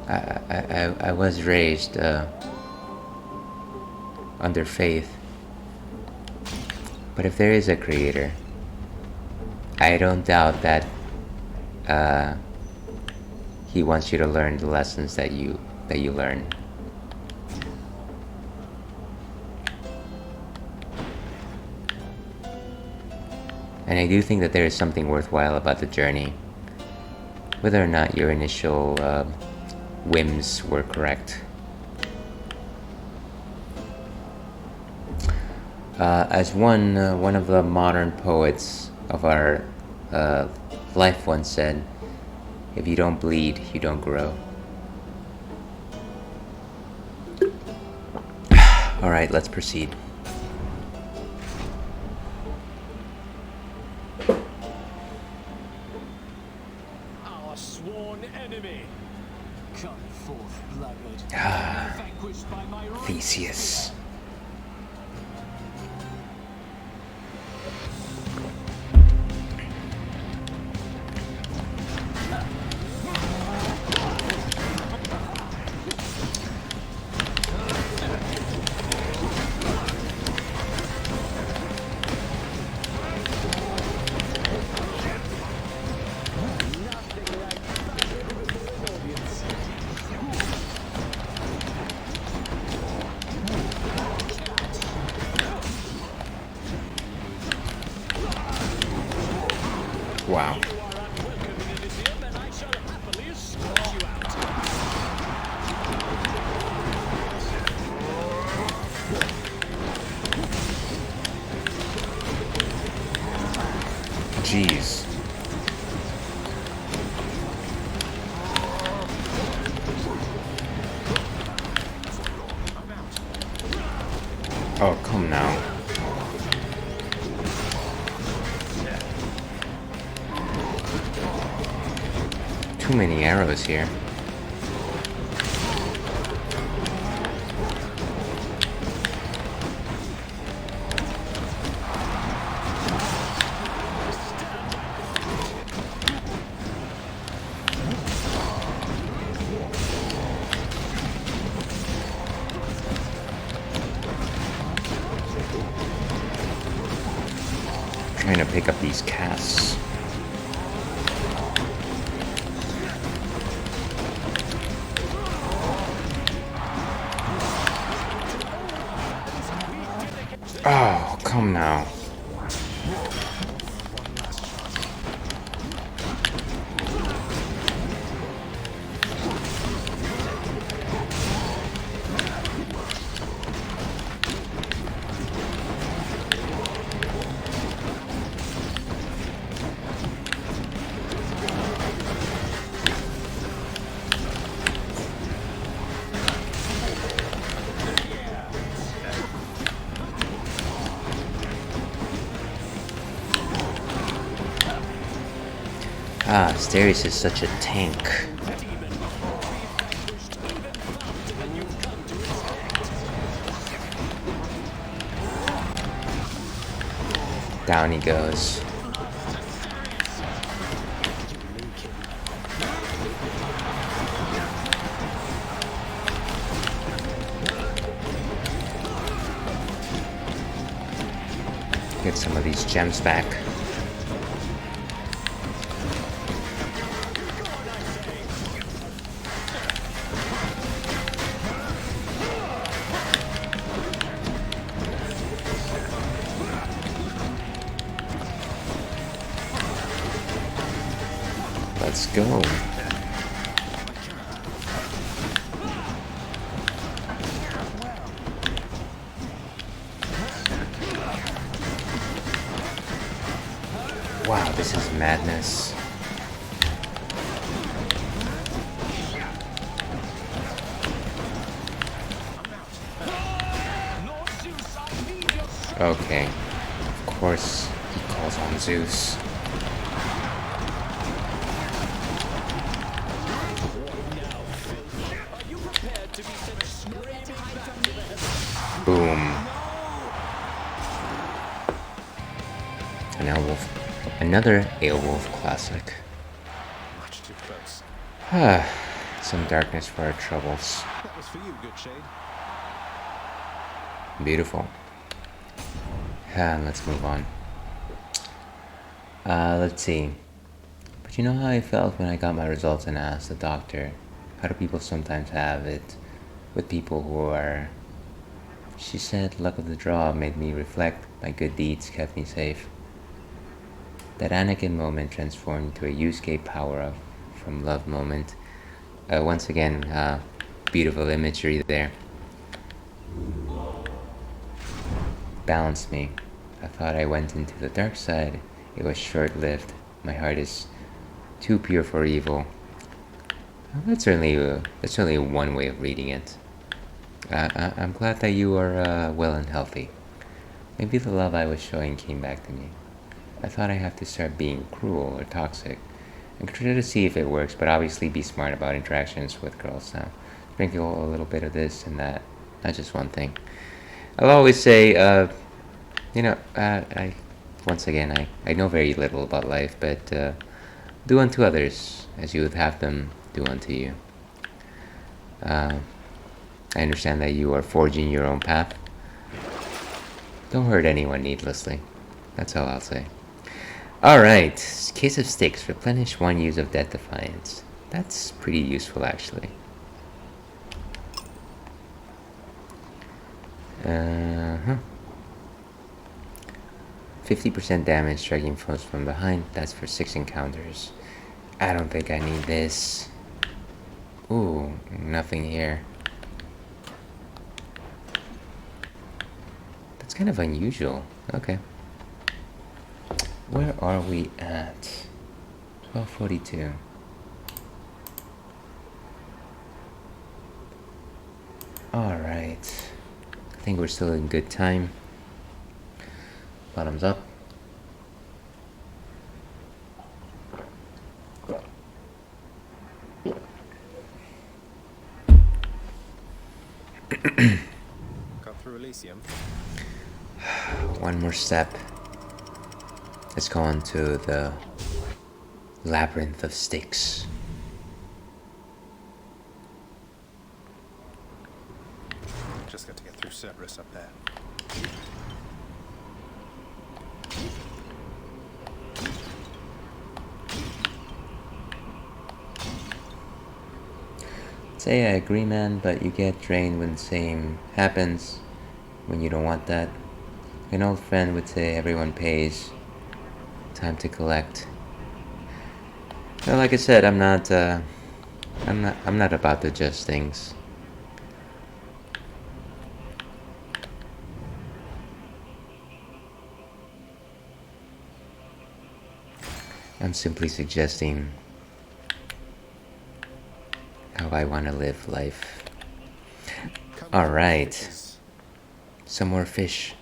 I was raised under faith. But if there is a creator, I don't doubt that he wants you to learn the lessons that you learn. And I do think that there is something worthwhile about the journey, whether or not your initial whims were correct. As one of the modern poets of our life once said, if you don't bleed, you don't grow. Alright, let's proceed. Our sworn enemy. Come forth, blackguard. Vanquished by my right. Theseus. Wow. You are unwelcome in Elysium, and I shall happily escort you out. Jeez. Oh, come now. Too many arrows here. Trying to pick up these casts. Oh, come now. Ah, Asterius is such a tank. Down he goes. Get some of these gems back. Let's go. Wow, this is madness. Okay, of course he calls on Zeus. Boom. An Aelwolf, another Aelwolf classic. Much too close. some darkness for our troubles. That was for you, good shade. Beautiful. Let's move on. Let's see. But you know how I felt when I got my results and asked the doctor, how do people sometimes have it with people who are... She said luck of the draw made me reflect, my good deeds kept me safe. That Anakin moment transformed into a Yusuke power-up from love moment. Once again, beautiful imagery there. Balanced me. I thought I went into the dark side. It was short-lived. My heart is too pure for evil. Well, that's certainly one way of reading it. I'm glad that you are well and healthy. Maybe the love I was showing came back to me. I thought I have to start being cruel or toxic and try to see if it works, but obviously be smart about interactions with girls now. Sprinkle a little bit of this and that, not just one thing. I'll always say, once again, I know very little about life, but do unto others as you would have them do unto you. I understand that you are forging your own path. Don't hurt anyone needlessly. That's all I'll say. Alright, case of sticks. Replenish 1 use of Death Defiance. That's pretty useful, actually. 50% damage striking foes from behind. That's for 6 encounters. I don't think I need this. Ooh, nothing here. That's kind of unusual. Okay. Where are we at? 12:42. Alright. I think we're still in good time. Bottoms up. Cut through Elysium. One more step. Let's go on to the labyrinth of sticks. Just got to get through Cerberus up there. Say I agree, man, but you get drained when the same happens when you don't want that. An old friend would say everyone pays. Time to collect. Well, like I said, I'm not about to judge things. I'm simply suggesting how I want to live life. Alright. Some more fish.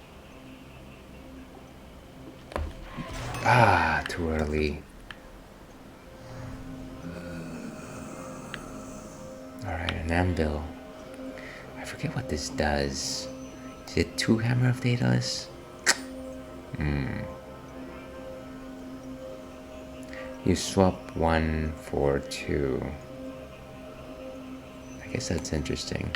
Ah, too early. Alright, an anvil. I forget what this does. Is it 2 Hammer of Daedalus? You swap 1 for 2. I guess that's interesting.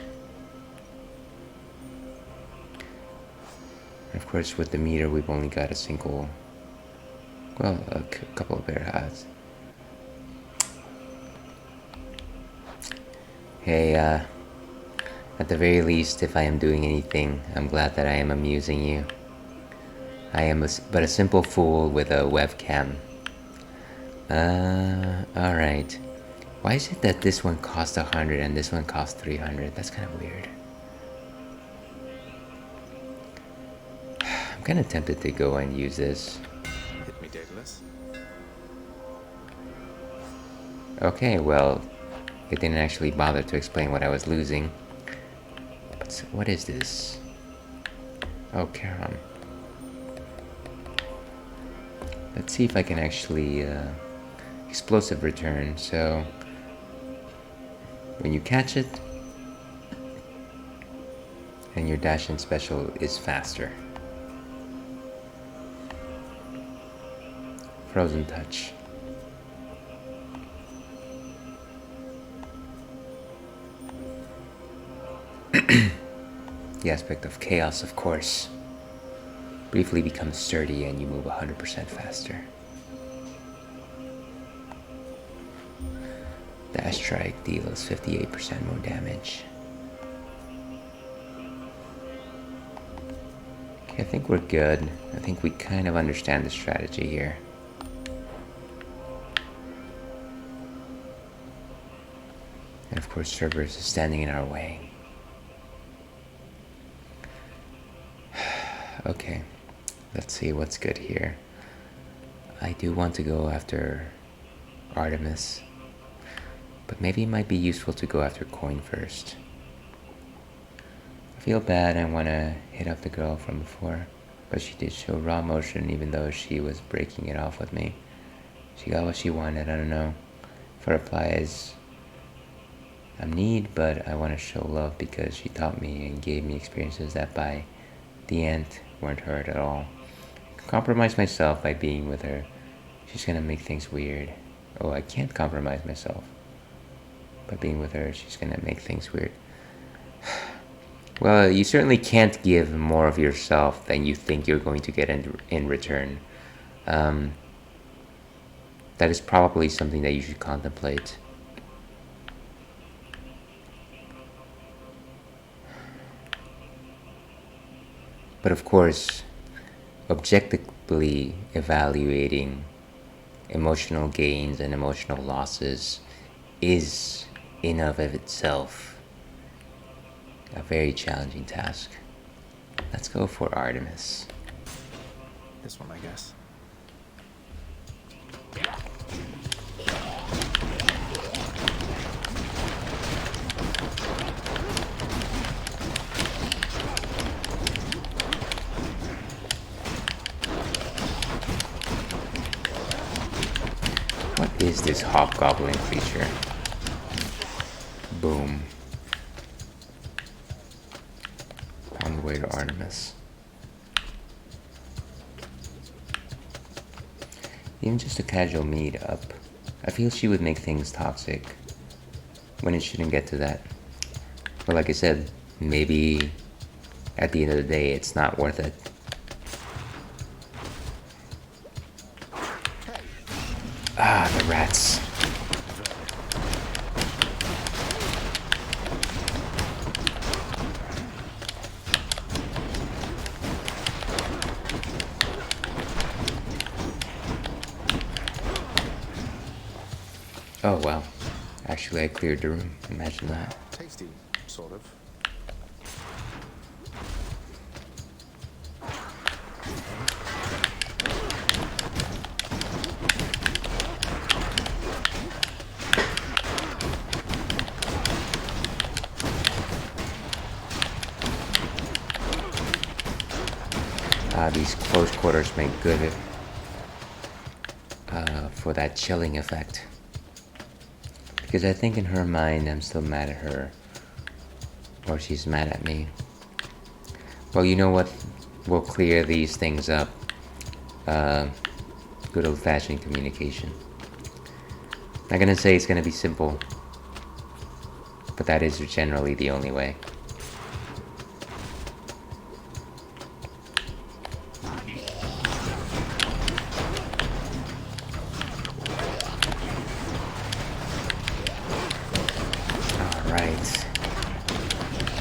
And of course, with the meter, we've only got a single, well, a couple of bear hats. Hey, at the very least, if I am doing anything, I'm glad that I am amusing you. I am but a simple fool with a webcam. Alright. Why is it that this one costs 100 and this one costs 300? That's kind of weird. I'm kind of tempted to go and use this. Hit me, Daedalus. Okay, well, it didn't actually bother to explain what I was losing. But what is this? Oh, Charon. Let's see if I can actually, explosive return, so when you catch it, and your dash in special is faster. Frozen touch. The aspect of chaos, of course, briefly becomes sturdy and you move 100% faster. Dash strike deals 58% more damage. Okay, I think we're good. I think we kind of understand the strategy here. And of course, Cerberus is standing in our way. Okay, let's see what's good here. I do want to go after Artemis, but maybe it might be useful to go after Coin first. I feel bad, I want to hit up the girl from before, but she did show raw emotion even though she was breaking it off with me. She got what she wanted, I don't know. If her reply is, I'm need, but I want to show love because she taught me and gave me experiences that by the end weren't hurt at all. Compromise myself by being with her. She's gonna make things weird. Oh, I can't compromise myself by being with her. She's gonna make things weird. Well, you certainly can't give more of yourself than you think you're going to get in return. That is probably something that you should contemplate. But of course, objectively evaluating emotional gains and emotional losses is, in of itself, a very challenging task. Let's go for Artemis. This one, I guess. What is this hobgoblin creature? Boom. On the way to Artemis. Even just a casual meet up, I feel she would make things toxic when it shouldn't get to that. But like I said, maybe at the end of the day it's not worth it. Ah, the rats. Oh wow. Actually, I cleared the room. Imagine that. Tasty, sort of. These close quarters make good for that chilling effect. Because I think in her mind I'm still mad at her, or she's mad at me. Well, you know what? We'll clear these things up. Good old-fashioned communication. Not gonna say it's gonna be simple, but that is generally the only way.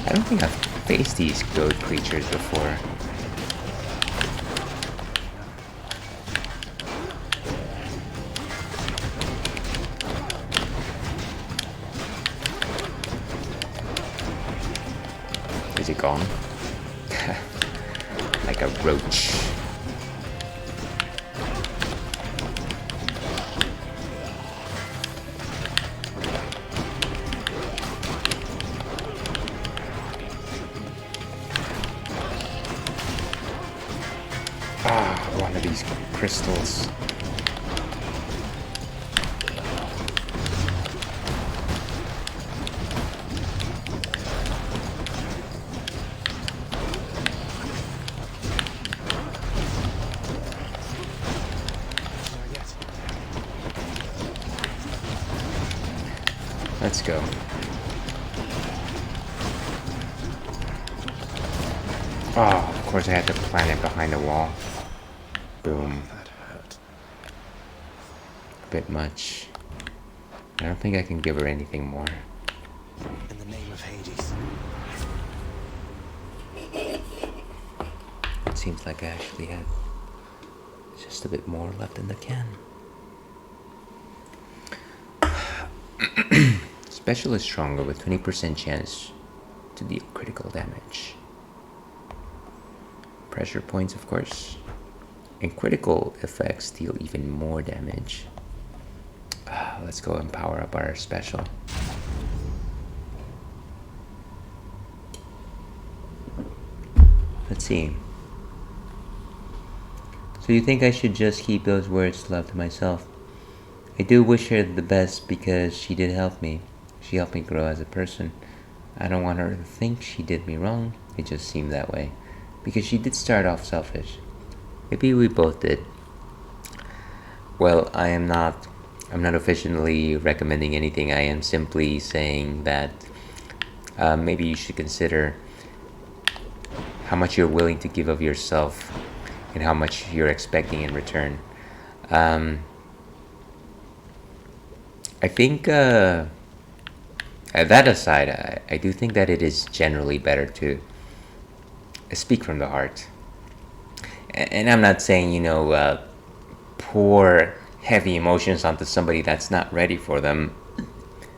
I don't think I've faced these goat creatures before. Is it gone? Like a roach. One of these crystals. Let's go. Oh, of course I had to plant it behind the wall. Boom. That hurt. A bit much. I don't think I can give her anything more. In the name of Hades. It seems like I actually had just a bit more left in the can. Special is stronger with 20% chance to deal critical damage. Pressure points, of course. And critical effects deal even more damage. Let's go and power up our special. Let's see. So you think I should just keep those words to love to myself? I do wish her the best because she did help me. She helped me grow as a person. I don't want her to think she did me wrong. It just seemed that way. Because she did start off selfish. Maybe we both did. Well, I'm not officially recommending anything. I am simply saying that maybe you should consider how much you're willing to give of yourself and how much you're expecting in return. I think, that aside, I do think that it is generally better to speak from the heart. And I'm not saying, pour heavy emotions onto somebody that's not ready for them.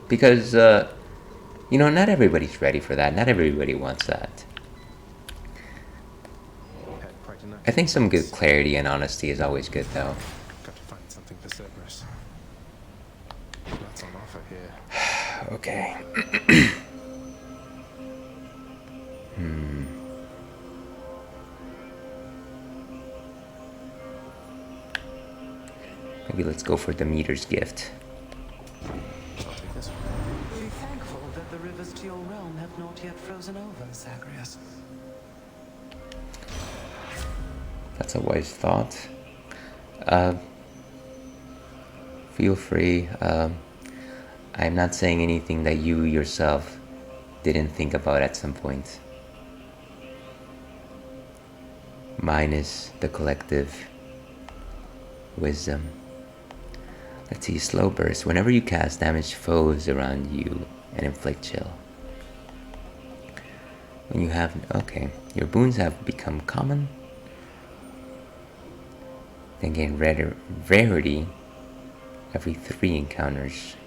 Because, not everybody's ready for that. Not everybody wants that. Had quite enough. I think some good clarity and honesty is always good, though. Got to find something for Cerberus. That's on offer here. Okay. Maybe let's go for Demeter's gift. I'll take this one. Be thankful that the rivers to your realm have not yet frozen over, Zagreus. That's a wise thought. Feel free. I'm not saying anything that you yourself didn't think about at some point. Mine is the collective wisdom. Let's see, slow burst. Whenever you cast, damage foes around you and inflict chill. When you have, okay, your boons have become common. Then gain rarity every 3 encounters.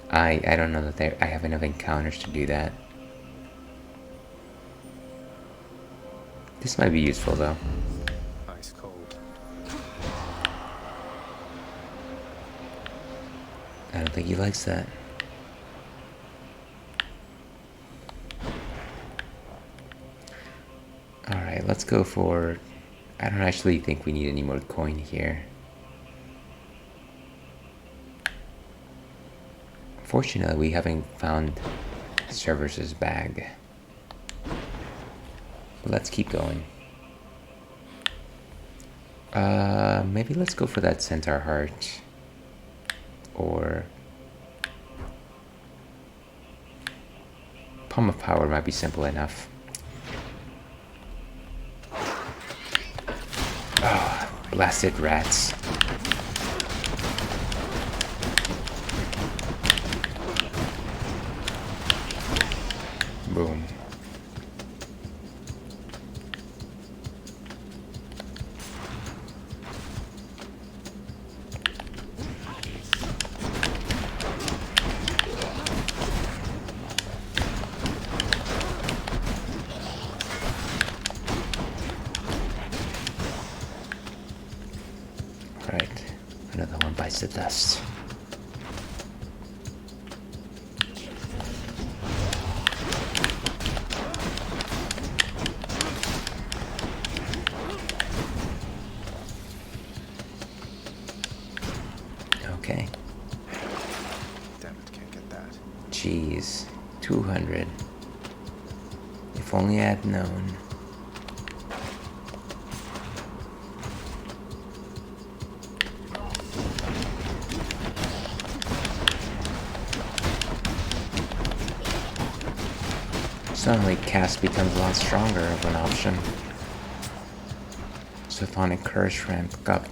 I don't know that I have enough encounters to do that. This might be useful though. Ice cold. I don't think he likes that. Alright, let's go for... I don't actually think we need any more coin here. Fortunately, we haven't found Cerberus's bag. But let's keep going. Maybe let's go for that centaur heart. Or... Palm of Power might be simple enough. Oh, blasted rats. Boom. Right, another one bites the dust. Okay. Damn it, can't get that. Jeez, 200. If only I had known. Suddenly cast becomes a lot stronger of an option. Sophonic Curse ramp up.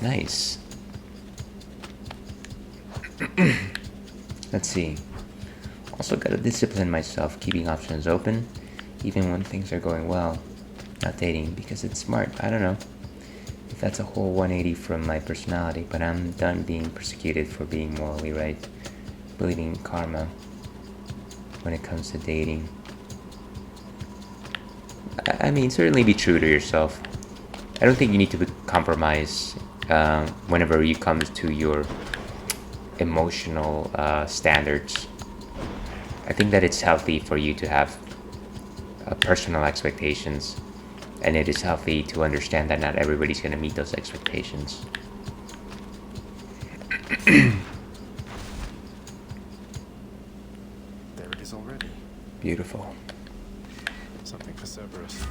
Nice. Let's see. Also gotta discipline myself, keeping options open, even when things are going well. Not dating, because it's smart. I don't know if that's a whole 180 from my personality, but I'm done being persecuted for being morally right. Believing in karma when it comes to dating. I mean, certainly be true to yourself. I don't think you need to compromise whenever you come to your emotional standards. I think that it's healthy for you to have personal expectations, and it is healthy to understand that not everybody's going to meet those expectations. There it is already. Beautiful. Something for Cerberus.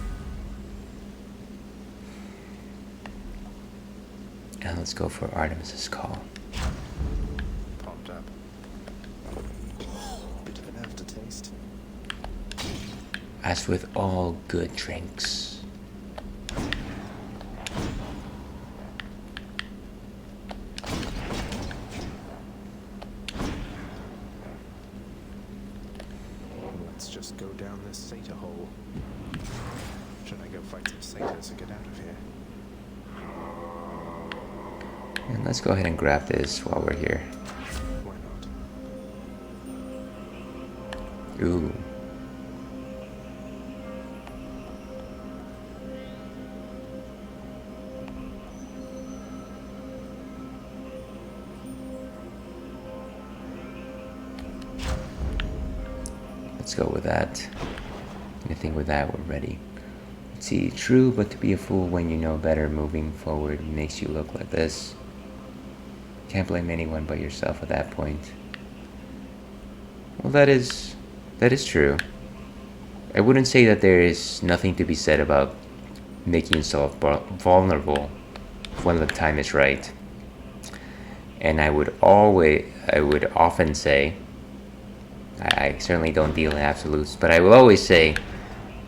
And let's go for Artemis's call. Popped up. Bit of an aftertaste. As with all good drinks. Let's just go down this satyr hole. Should I go fight some satyrs and get out of here? And let's go ahead and grab this while we're here. Why not? Ooh. Let's go with that. Anything with that, we're ready. Let's see, true, but to be a fool when you know better moving forward makes you look like this. Can't blame anyone but yourself at that point. Well, that is true. I wouldn't say that there is nothing to be said about making yourself vulnerable when the time is right. And I would often say, I certainly don't deal in absolutes, but I will always say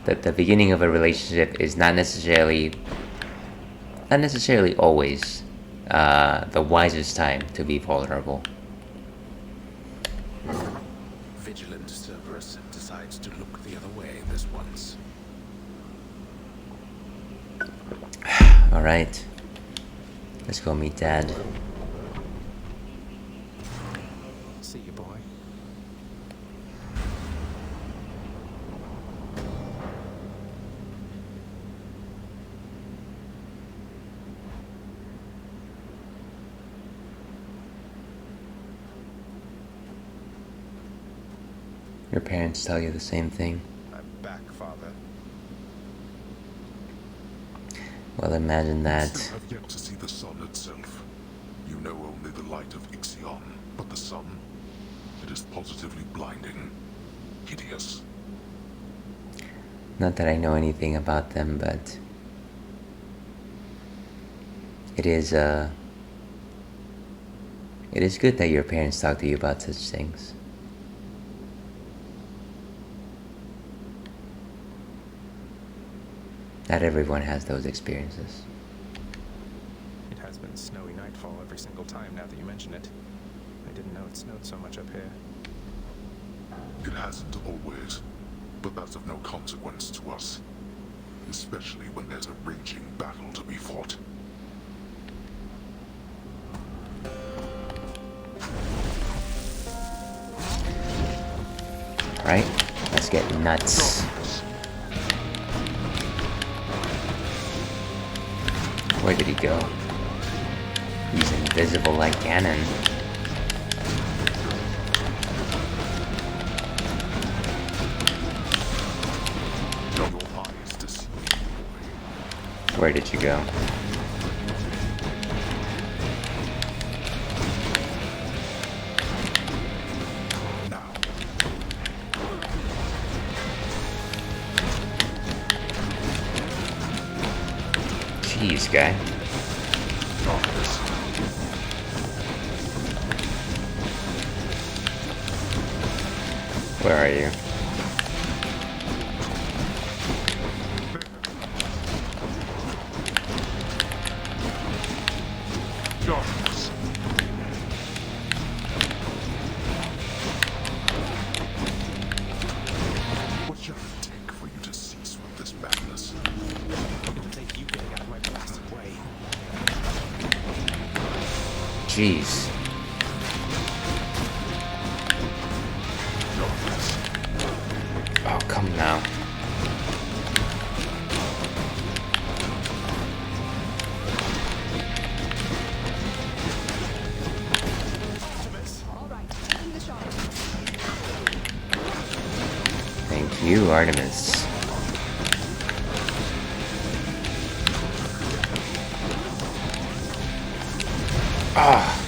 that the beginning of a relationship is not necessarily always the wisest time to be vulnerable. Vigilant Cerberus decides to look the other way this once. Alright. Let's go meet Dad. See you, boy. Your parents tell you the same thing. I'm back, Father. Well, imagine You that. have yet to see the sun itself. You know only the light of Ixion, but the sun, it is positively blinding, hideous. Not that I know anything about them, but it is good that your parents talk to you about such things. Not everyone has those experiences. It has been snowy nightfall every single time now that you mention it. I didn't know it snowed so much up here. It hasn't always, but that's of no consequence to us. Especially when there's a raging battle to be fought. Alright, let's get nuts. Where did he go? He's invisible like Ganon. Your eyes deceive you. Where did you go? Now, Jeez, guy. darkness. Where are you? jeez. Oh, come now. All right, taking the shot. Thank you, Artemis. Ah.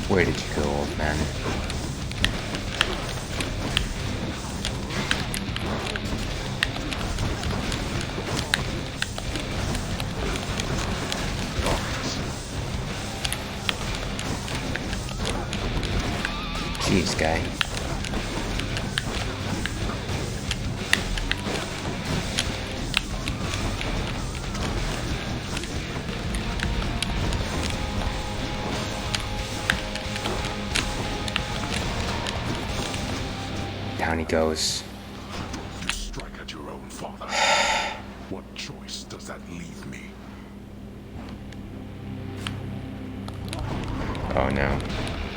Where did you go, old man? Jeez, guy. Down he goes. You strike at your own father. What choice does that leave me? Oh no.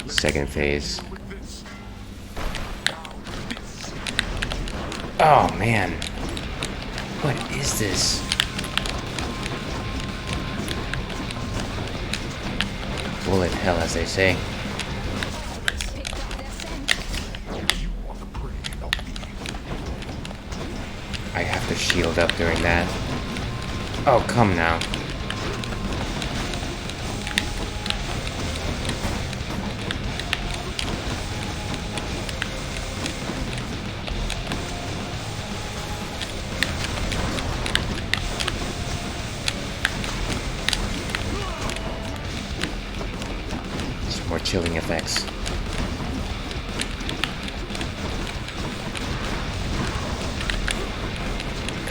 Second phase. With this, Oh man. What is this? Bullet hell, as they say. Picked up their scent. you are the prey, not me. I have to shield up during that. Oh, come now. Some more chilling effects.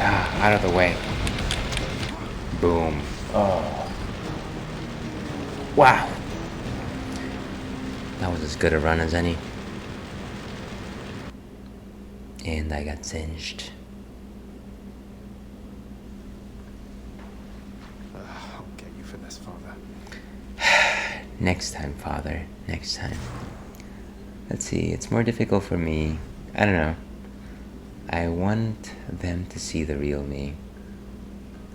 Ah, out of the way. Boom. Oh. Wow. That was as good a run as any. And I got singed. I'll get you for this, Father. Next time, Father. Next time. Let's see, it's more difficult for me. I don't know. I want them to see the real me.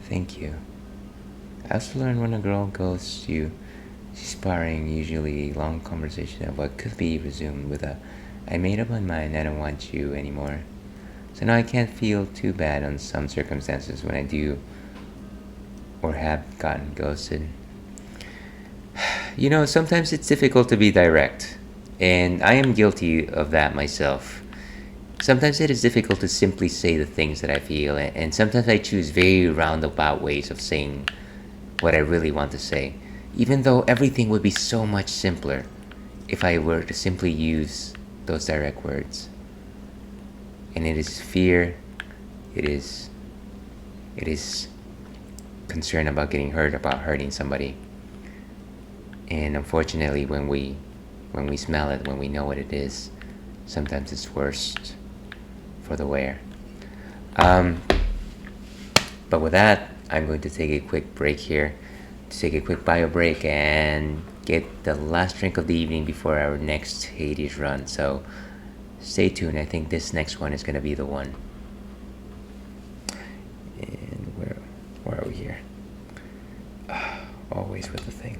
Thank you. I also learned when a girl goes to sparring, usually long conversation of what could be resumed with a I made up my mind, I don't want you anymore. So now I can't feel too bad on some circumstances when I do or have gotten ghosted. You know, sometimes it's difficult to be direct, and I am guilty of that myself. Sometimes it is difficult to simply say the things that I feel, and sometimes I choose very roundabout ways of saying what I really want to say, even though everything would be so much simpler if I were to simply use those direct words. And it is fear, it is concern about getting hurt, about hurting somebody. And unfortunately, when we smell it, when we know what it is, sometimes it's worst for the wearer. But with that, I'm going to take a quick break here, to take a quick bio break and get the last drink of the evening before our next Hades run. So stay tuned. I think this next one is going to be the one. And where are we here? Always with the thing.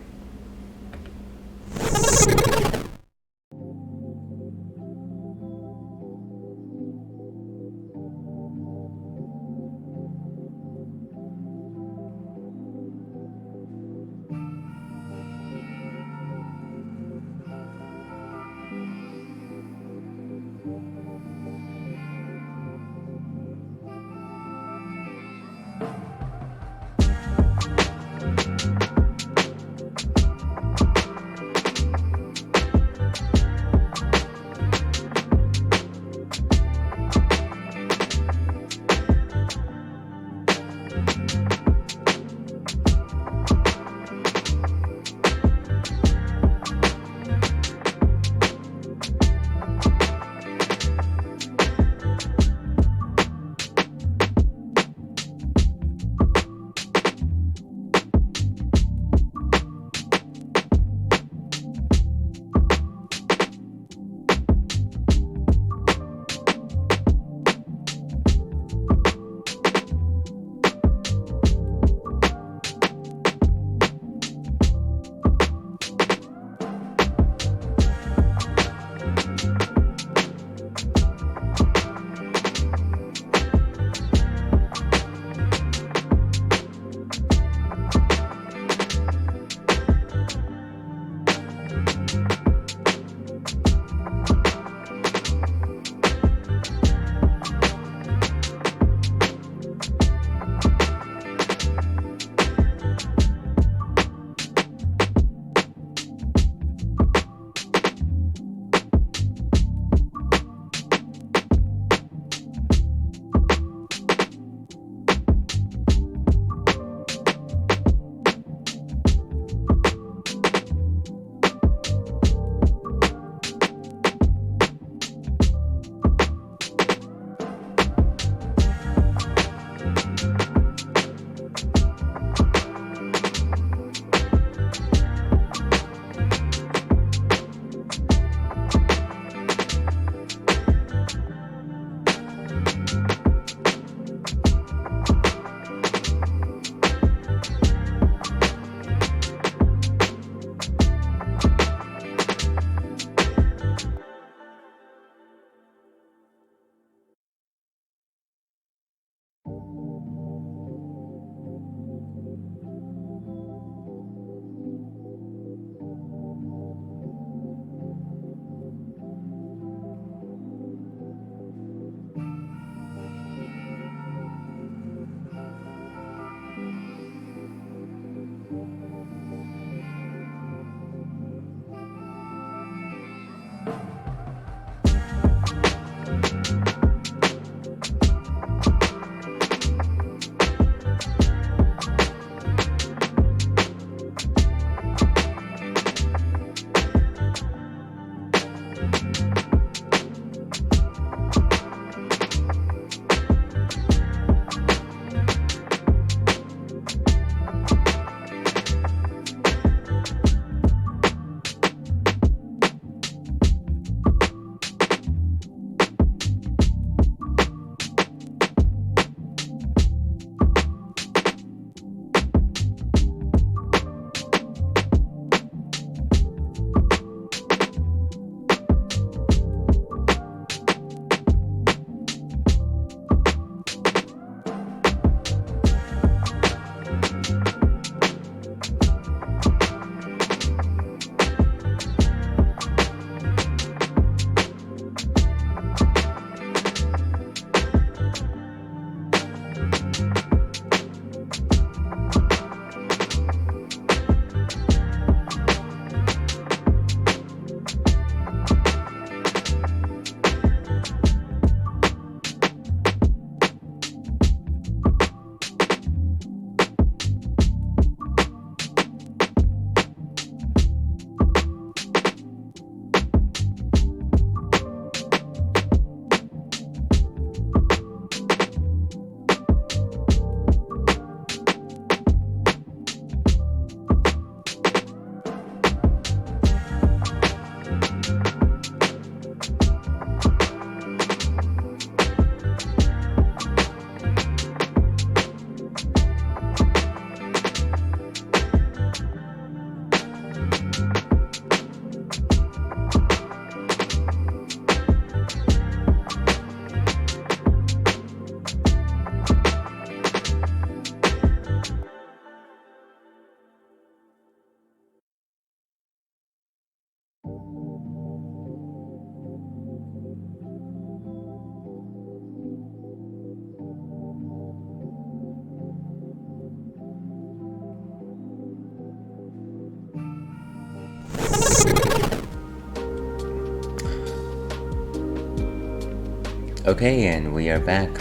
Okay, and we are back.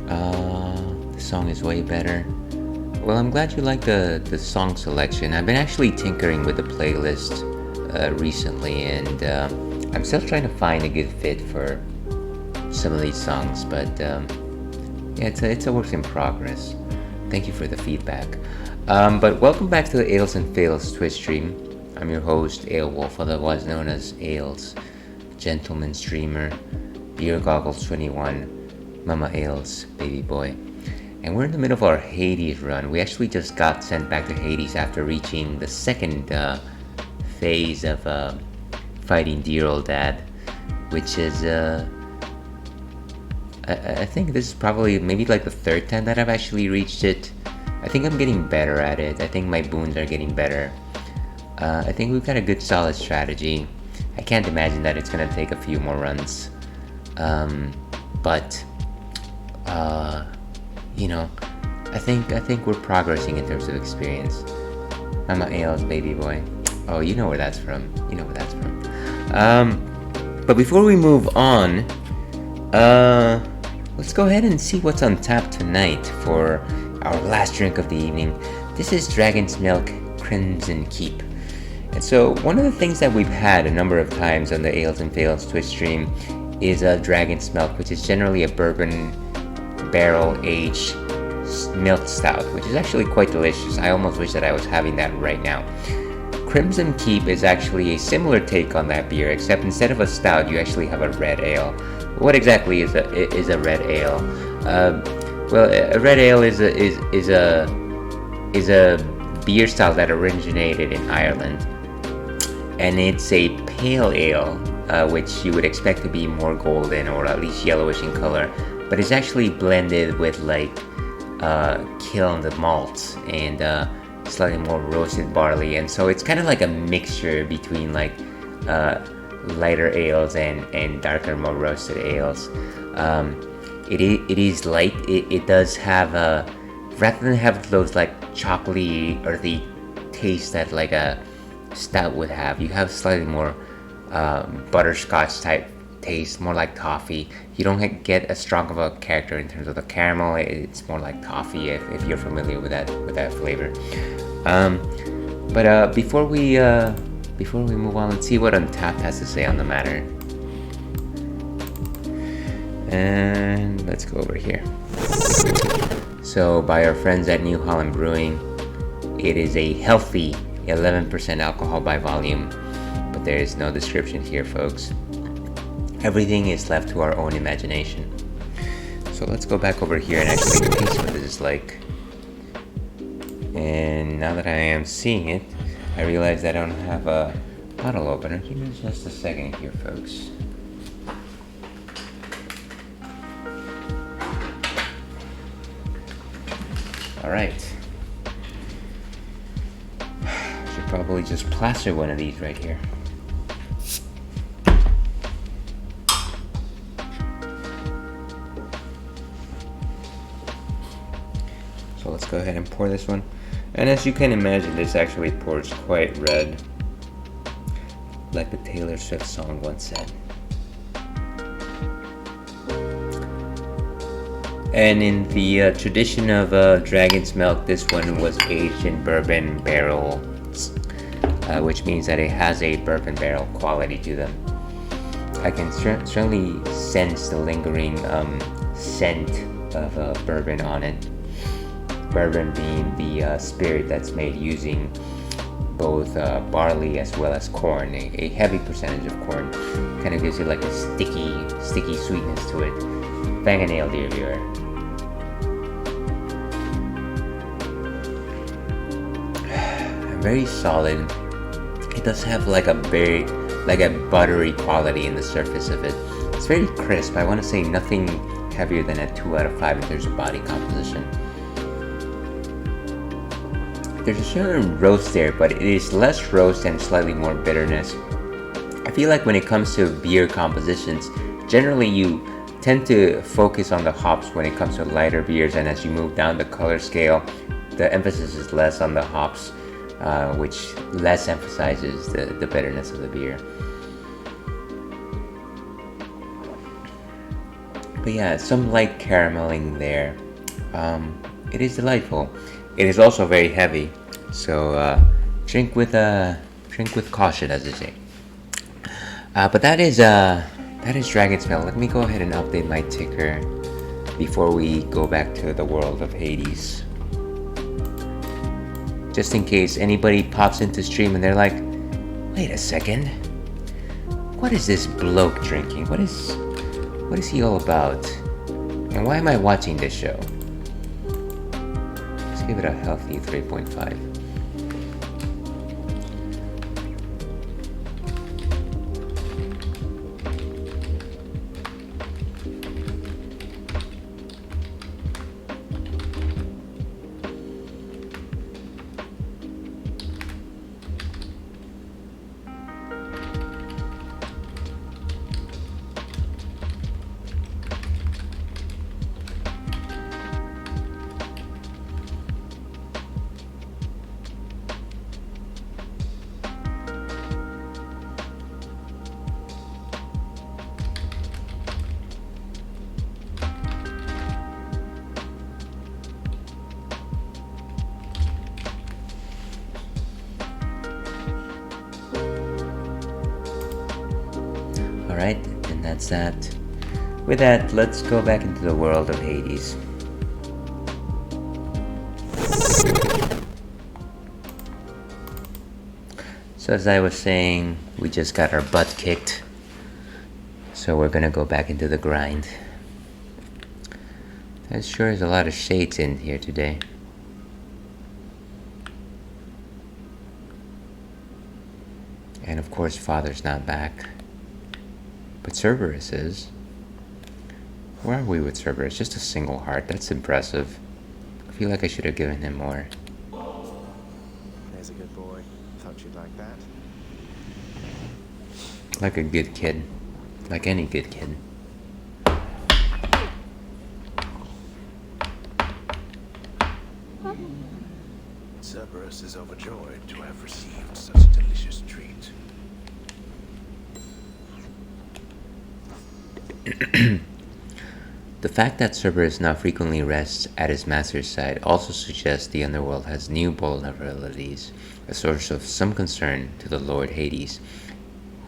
The song is way better. Well, I'm glad you like the song selection. I've been actually tinkering with the playlist recently, and I'm still trying to find a good fit for some of these songs, but yeah, it's a work in progress. Thank you for the feedback. But welcome back to the Ales and Fails Twitch stream. I'm your host, Ale Wolf, otherwise known as Ales, gentleman streamer, Beer Goggles 21, Mama Ales, baby boy. And we're in the middle of our Hades run. We actually just got sent back to Hades after reaching the second phase of fighting dear old dad, which is I think this is probably maybe like the third time that I've actually reached it. I think I'm getting better at it. I think my boons are getting better. I think we've got a good solid strategy. I can't imagine that it's gonna take a few more runs. But you know, I think we're progressing in terms of experience. Mama Ales, baby boy. Oh, you know where that's from. You know where that's from. But before we move on, let's go ahead and see what's on tap tonight for our last drink of the evening. This is Dragon's Milk Crimson Keep. And so one of the things that we've had a number of times on the Ales and Fails Twitch stream is a Dragon's Milk, which is generally a bourbon barrel aged milk stout, which is actually quite delicious. I almost wish that I was having that right now. Crimson Keep is actually a similar take on that beer, except instead of a stout, you actually have a red ale. What exactly is a red ale? Well, a red ale is a beer style that originated in Ireland, and it's a pale ale, which you would expect to be more golden or at least yellowish in color, but it's actually blended with like kilned malts and slightly more roasted barley, and so it's kind of like a mixture between like lighter ales and darker, more roasted ales. It is light. It does have rather than have those like chocolatey, earthy taste that like a stout would have, you have slightly more butterscotch type taste, more like toffee. You don't get as strong of a character in terms of the caramel. It's more like toffee if you're familiar with that flavor. But before we move on, let's see what Untapped has to say on the matter. And let's go over here. So by our friends at New Holland Brewing, it is a healthy 11% alcohol by volume, but there is no description here, folks. Everything is left to our own imagination. So let's go back over here and actually taste what this is like. And now that I am seeing it, I realize I don't have a bottle opener. Give me just a second here, folks. Alright. Should probably just plaster one of these right here. So let's go ahead and pour this one. And as you can imagine, this actually pours quite red, like the Taylor Swift song once said. And in the tradition of Dragon's Milk, this one was aged in bourbon barrels, which means that it has a bourbon barrel quality to them. I can certainly sense the lingering scent of bourbon on it. Bourbon being the spirit that's made using both barley as well as corn, a heavy percentage of corn. Kind of gives you like a sticky sweetness to it. Bang a nail, dear viewer. Very solid. It does have like a buttery quality in the surface of it. It's very crisp. I want to say nothing heavier than a 2 out of 5 in terms of body composition. There's a certain roast there, but it is less roast and slightly more bitterness. I feel like when it comes to beer compositions, generally you tend to focus on the hops when it comes to lighter beers, and as you move down the color scale, the emphasis is less on the hops, which less emphasizes the bitterness of the beer. But yeah, some light carameling there. It is delightful. It is also very heavy, so drink with caution, as they say. But that is Dragon's Milk. Let me go ahead and update my ticker before we go back to the world of Hades. Just in case anybody pops into stream and they're like, wait a second, what is this bloke drinking? What is he all about? And why am I watching this show? Let's give it a healthy 3.5. Alright, and that's that. With that, let's go back into the world of Hades. So as I was saying, we just got our butt kicked. So we're gonna go back into the grind. There sure is a lot of shades in here today. And of course, Father's not back. But Cerberus is. Where are we with Cerberus? Just a single heart. That's impressive. I feel like I should have given him more. There's a good boy. Thought you'd like that. Like a good kid. Like any good kid. Cerberus is overjoyed to have received such a delicious treat. The fact that Cerberus now frequently rests at his master's side also suggests the underworld has new vulnerabilities, a source of some concern to the Lord Hades,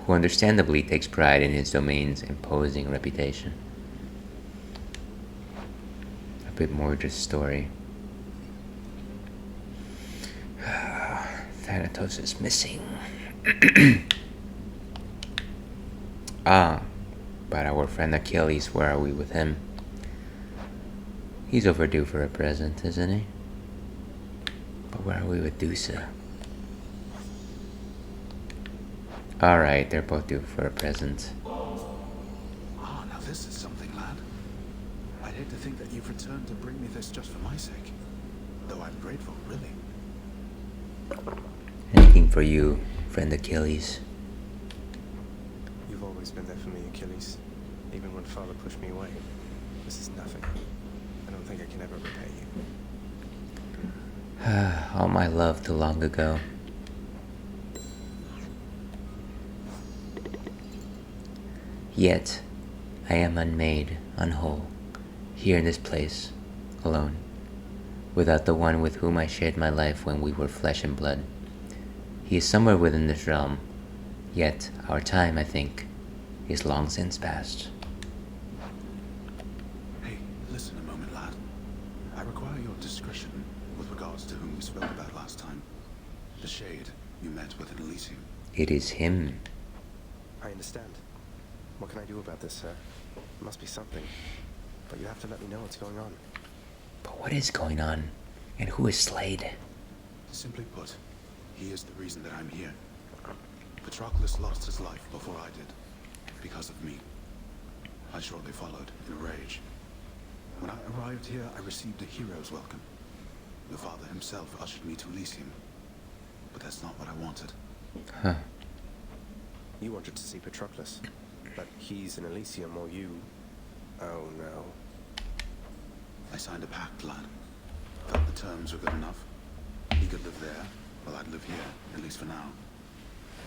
who understandably takes pride in his domain's imposing reputation. A bit more just story. Thanatos is missing. But our friend Achilles, where are we with him? He's overdue for a present, isn't he? But where are we with Dusa? Alright, they're both due for a present. Ah, now this is something, lad. I'd hate to think that you've returned to bring me this just for my sake. Though I'm grateful, really. Anything for you, friend Achilles. You've always been there for me, Achilles. Even when Father pushed me away. This is nothing. I don't think I can ever repay you. All my love too long ago. Yet, I am unmade, unwhole, here in this place, alone, without the one with whom I shared my life when we were flesh and blood. He is somewhere within this realm, yet our time, I think, is long since past. Hey, listen a moment, lad. I require your discretion with regards to whom we spoke about last time. The Shade you met with in Elysium. It is him. I understand. What can I do about this, sir? Must be something. But you have to let me know what's going on. But what is going on? And who is Slade? Simply put, he is the reason that I'm here. Patroclus lost his life before I did. Because of me. I shortly followed, in a rage. When I arrived here, I received a hero's welcome. The Father himself ushered me to Elysium. But that's not what I wanted. Huh. You wanted to see Patroclus. But he's in Elysium, or you... Oh, no. I signed a pact, lad. Felt the terms were good enough. He could live there, while I'd live here, at least for now.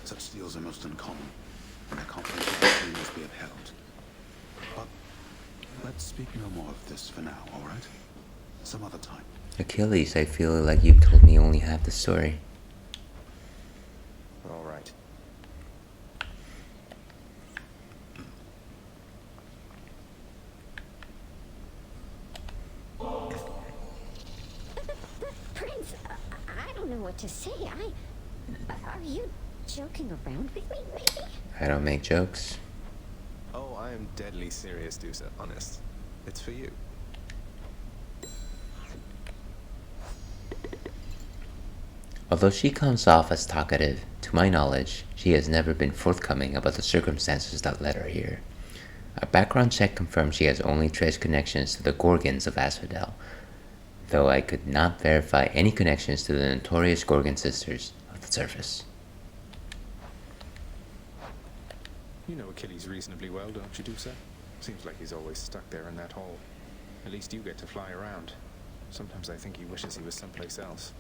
Such deals are most uncommon, and their confidentiality must be upheld. But Let's speak no more of this for now, alright? Some other time. Achilles, I feel like you've told me only half the story. All right. Prince, I don't know what to say. Are you joking around with me, maybe? I don't make jokes. Oh, I am deadly serious, Dusa. Honest. It's for you. Although she comes off as talkative, to my knowledge, she has never been forthcoming about the circumstances that led her here. A background check confirms she has only traced connections to the Gorgons of Asphodel, though I could not verify any connections to the notorious Gorgon sisters of the surface. You know Achilles reasonably well, don't you, Dusa? Seems like he's always stuck there in that hole. At least you get to fly around. Sometimes I think he wishes he was someplace else.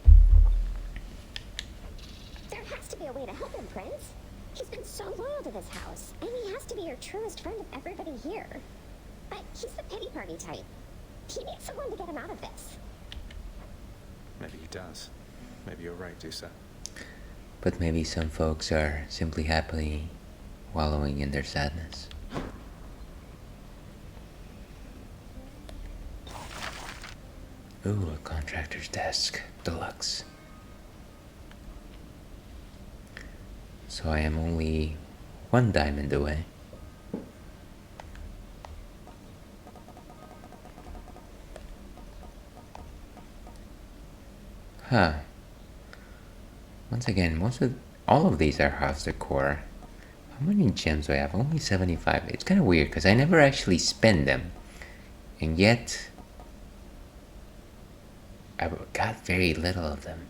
There has to be a way to help him, Prince. He's been so loyal to this house, and he has to be your truest friend of everybody here. But he's the pity party type. He needs someone to get him out of this. Maybe he does. Maybe you're right, Dusa. But maybe some folks are simply happily wallowing in their sadness. Ooh, a contractor's desk. Deluxe. So I am only 1 diamond away. Huh. Once again, all of these are house decor. How many gems do I have? Only 75. It's kind of weird because I never actually spend them. And yet, I got very little of them.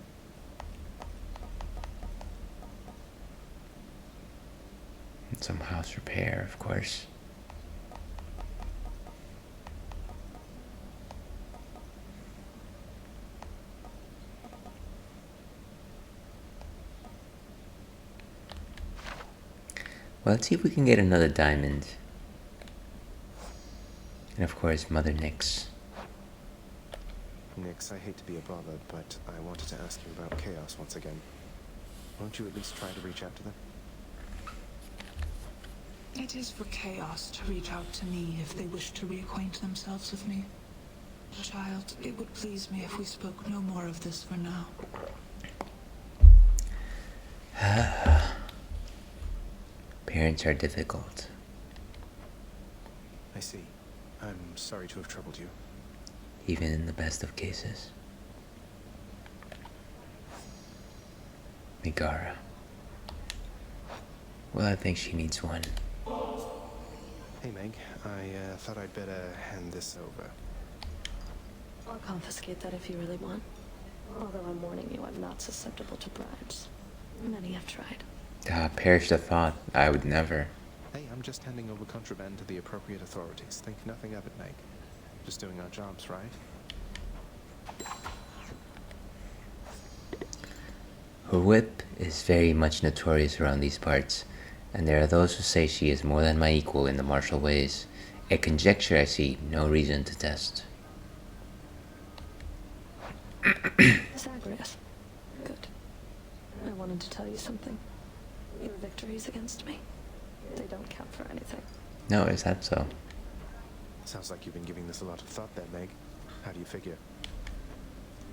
And some house repair, of course. Well, let's see if we can get another diamond. And of course, Mother Nyx. Nyx, I hate to be a bother, but I wanted to ask you about Chaos once again. Won't you at least try to reach out to them? It is for Chaos to reach out to me if they wish to reacquaint themselves with me. Child, it would please me if we spoke no more of this for now. Parents are difficult. I see. I'm sorry to have troubled you. Even in the best of cases. Megara. Well, I think she needs one. Hey, Meg. I thought I'd better hand this over. I'll confiscate that if you really want. Although I'm warning you, I'm not susceptible to bribes. Many have tried. Perish the thought. I would never. Hey, I'm just handing over contraband to the appropriate authorities. Think nothing of it, Meg. Just doing our jobs, right? Her whip is very much notorious around these parts, and there are those who say she is more than my equal in the martial ways, a conjecture I see no reason to test. Zagreus. Good. I wanted to tell you something. Your victories against me, they don't count for anything. No, is that so? Sounds like you've been giving this a lot of thought there, Meg. How do you figure?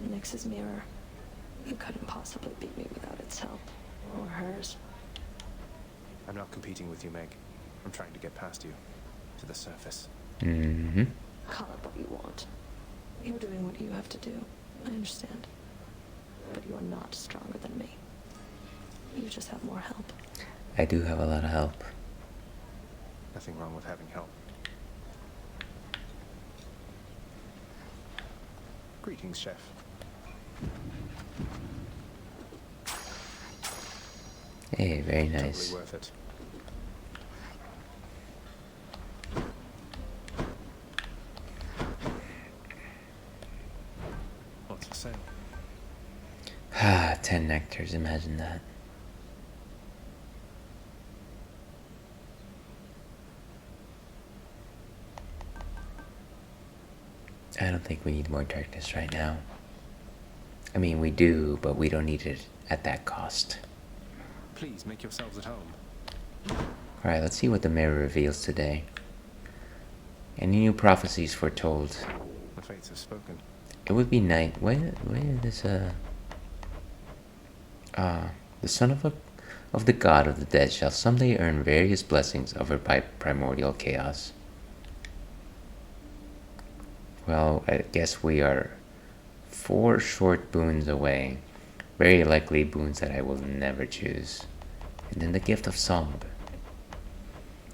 Nyx's mirror. You couldn't possibly beat me without its help. Or hers. I'm not competing with you, Meg. I'm trying to get past you. To the surface. Mm-hmm. Call it what you want. You're doing what you have to do. I understand. But you are not stronger than me. You just have more help. I do have a lot of help. Nothing wrong with having help. Greetings, Chef. Hey, very nice. Totally worth it. What's for sale? 10 nectars, imagine that. I don't think we need more darkness right now. I mean, we do, but we don't need it at that cost. Please make yourselves at home. Alright, let's see what the mirror reveals today. Any new prophecies foretold? The fates have spoken. It would be night. Where is the son of the god of the dead shall someday earn various blessings over by primordial chaos. Well, I guess we are 4 short boons away. Very likely boons that I will never choose. And then the gift of song.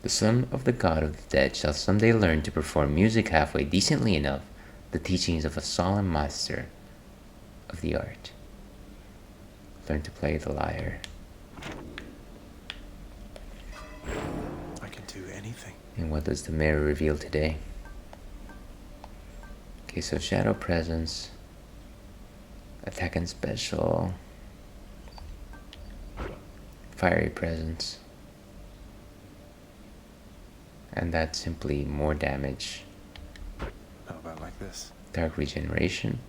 The son of the god of the dead shall someday learn to perform music halfway decently enough, the teachings of a solemn master of the art. Learn to play the lyre. I can do anything. And what does the mirror reveal today? Okay, so shadow presence, attack and special, fiery presence, and that's simply more damage. How about like this? Dark regeneration,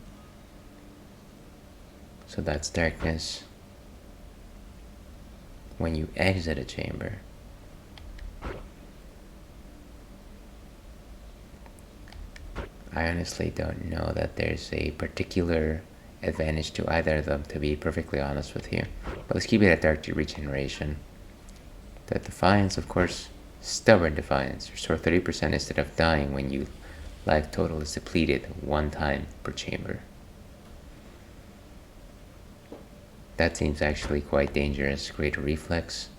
so that's darkness when you exit a chamber. I honestly don't know that there's a particular advantage to either of them, to be perfectly honest with you. But let's keep it at dark regeneration. The defiance, of course, stubborn defiance. Restore 30% instead of dying when you life total is depleted 1 time per chamber. That seems actually quite dangerous. Greater reflex.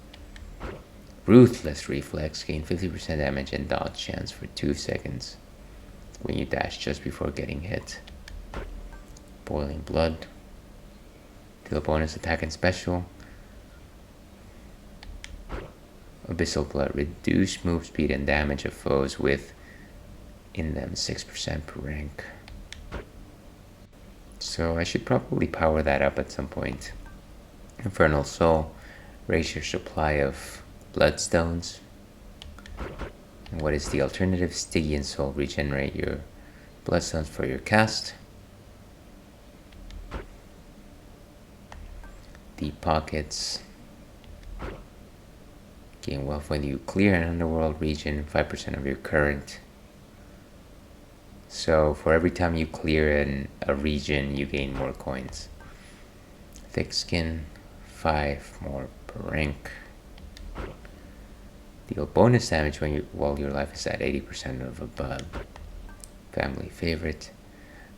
Ruthless reflex. Gain 50% damage and dodge chance for 2 seconds when you dash just before getting hit. Boiling blood. Deal bonus attack and special. Abyssal blood. Reduce move speed and damage of foes with in them 6% per rank. So I should probably power that up at some point. Infernal Soul. Raise your supply of bloodstones. And what is the alternative? Stygian Soul. Regenerate your bloodstones for your cast. Deep Pockets. Gain wealth when you clear an underworld region, 5% of your current. So for every time you clear a region, you gain more coins. Thick Skin, 5 more per rank. Deal bonus damage while your life is at 80% of above. Family Favorite.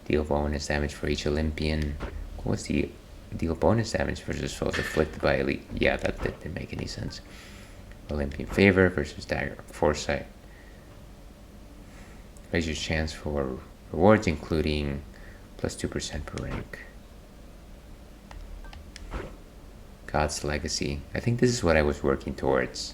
Deal bonus damage for each Olympian. What was the deal bonus damage versus foes afflicted by elite? Yeah, that didn't make any sense. Olympian Favor versus Dagger Foresight. Raise your chance for rewards, including plus 2% per rank. God's Legacy. I think this is what I was working towards.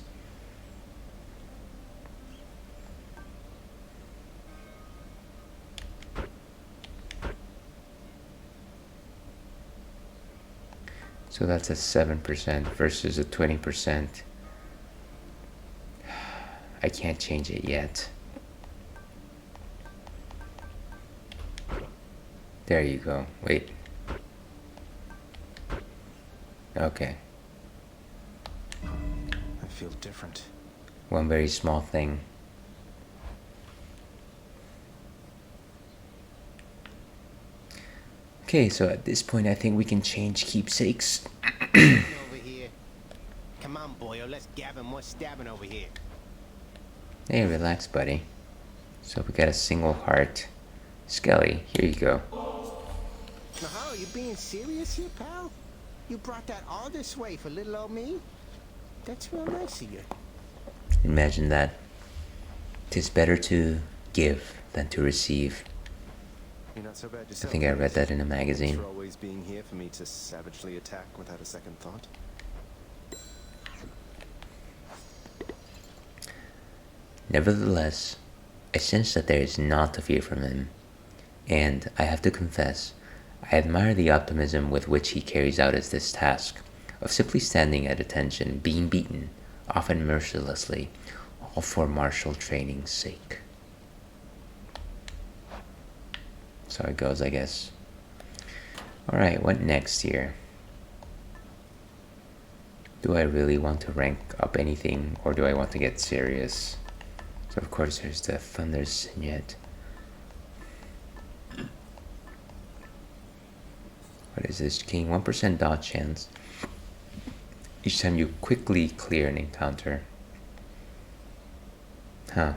So that's a 7% versus a 20%. I can't change it yet. There you go. Wait. Okay. I feel different. One very small thing. Okay, so at this point I think we can change keepsakes. Over here. Come on, boyo, let's gab more stabbing over here. Hey, relax, buddy. So we got a single heart. Skelly, here you go. Now, you being serious here, pal? You brought that all this way for little old me? That's real nice of you. Imagine that. 'Tis better to give than to receive. You're not so bad I yourself. think I read that in a magazine. Thanks for always being here for me to savagely attack without a second thought. Nevertheless, I sense that there is naught to fear from him, and I have to confess, I admire the optimism with which he carries out this task, of simply standing at attention, being beaten, often mercilessly, all for martial training's sake. So it goes, I guess. Alright, what next here? Do I really want to rank up anything, or do I want to get serious? So of course there's the Thunder Signet. What is this? Gain 1% dodge chance each time you quickly clear an encounter. Huh.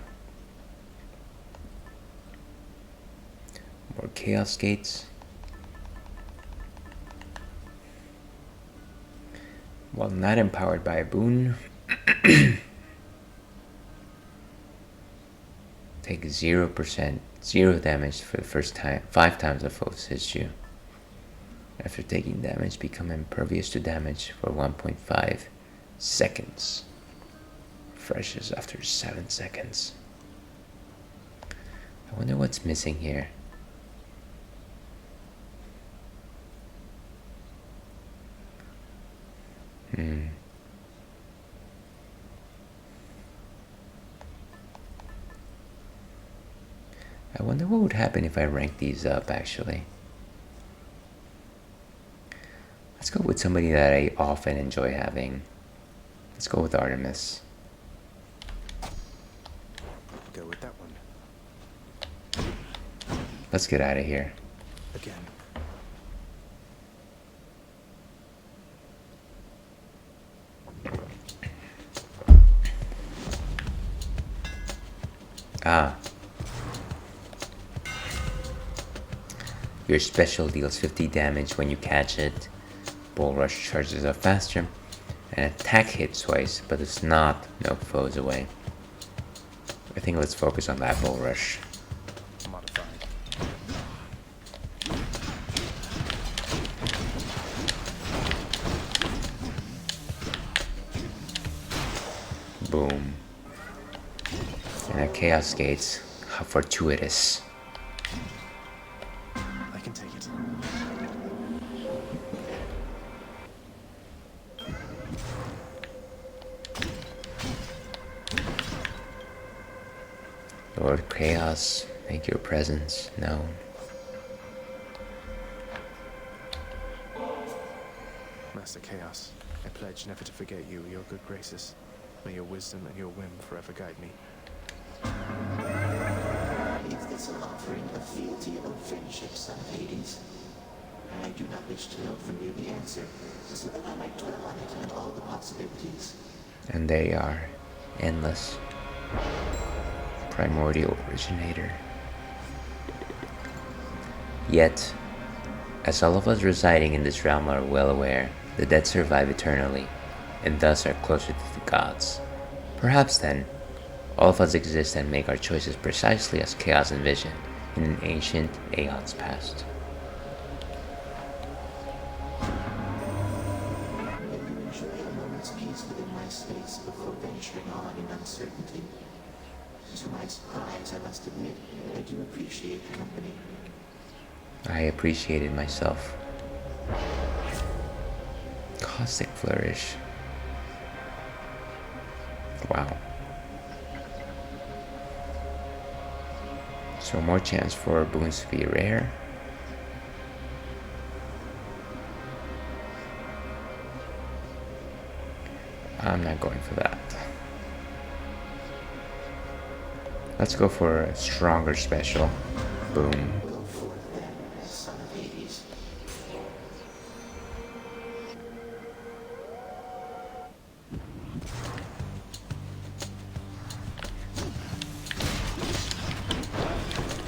More Chaos Gates. While not empowered by a boon, take 0%, 0 damage for the first time, 5 times the foes hits you. After taking damage, become impervious to damage for 1.5 seconds. Refreshes after 7 seconds. I wonder what's missing here. I wonder what would happen if I rank these up, actually. Let's go with somebody that I often enjoy having. Let's go with Artemis. Go with that one. Let's get out of here. Again. Ah. Your special deals 50 damage when you catch it. Bull Rush charges up faster. And attack hits twice, but does not knock foes away. I think let's focus on that Bull Rush. Modified. Boom. And our Chaos Gates, how fortuitous. I can take it. Lord Chaos, make your presence known. Master Chaos, I pledge never to forget you or your good graces. May your wisdom and your whim forever guide me. Is this an offering of fealty or friendship, son of Hades? I do not wish to know from you the answer, so that I might dwell on it and all the possibilities. And they are endless. Primordial originator. Yet, as all of us residing in this realm are well aware, the dead survive eternally, and thus are closer to the gods. Perhaps then, all of us exist and make our choices precisely as Chaos envisioned in an ancient aeons past. May you enjoy a moment's peace within my space before venturing on in uncertainty. To my surprise, I must admit, I do appreciate the company. I appreciated myself. Caustic Flourish. Wow. So more chance for boons to be rare. I'm not going for that. Let's go for a stronger special. Boom. Go forth then, son of Hades.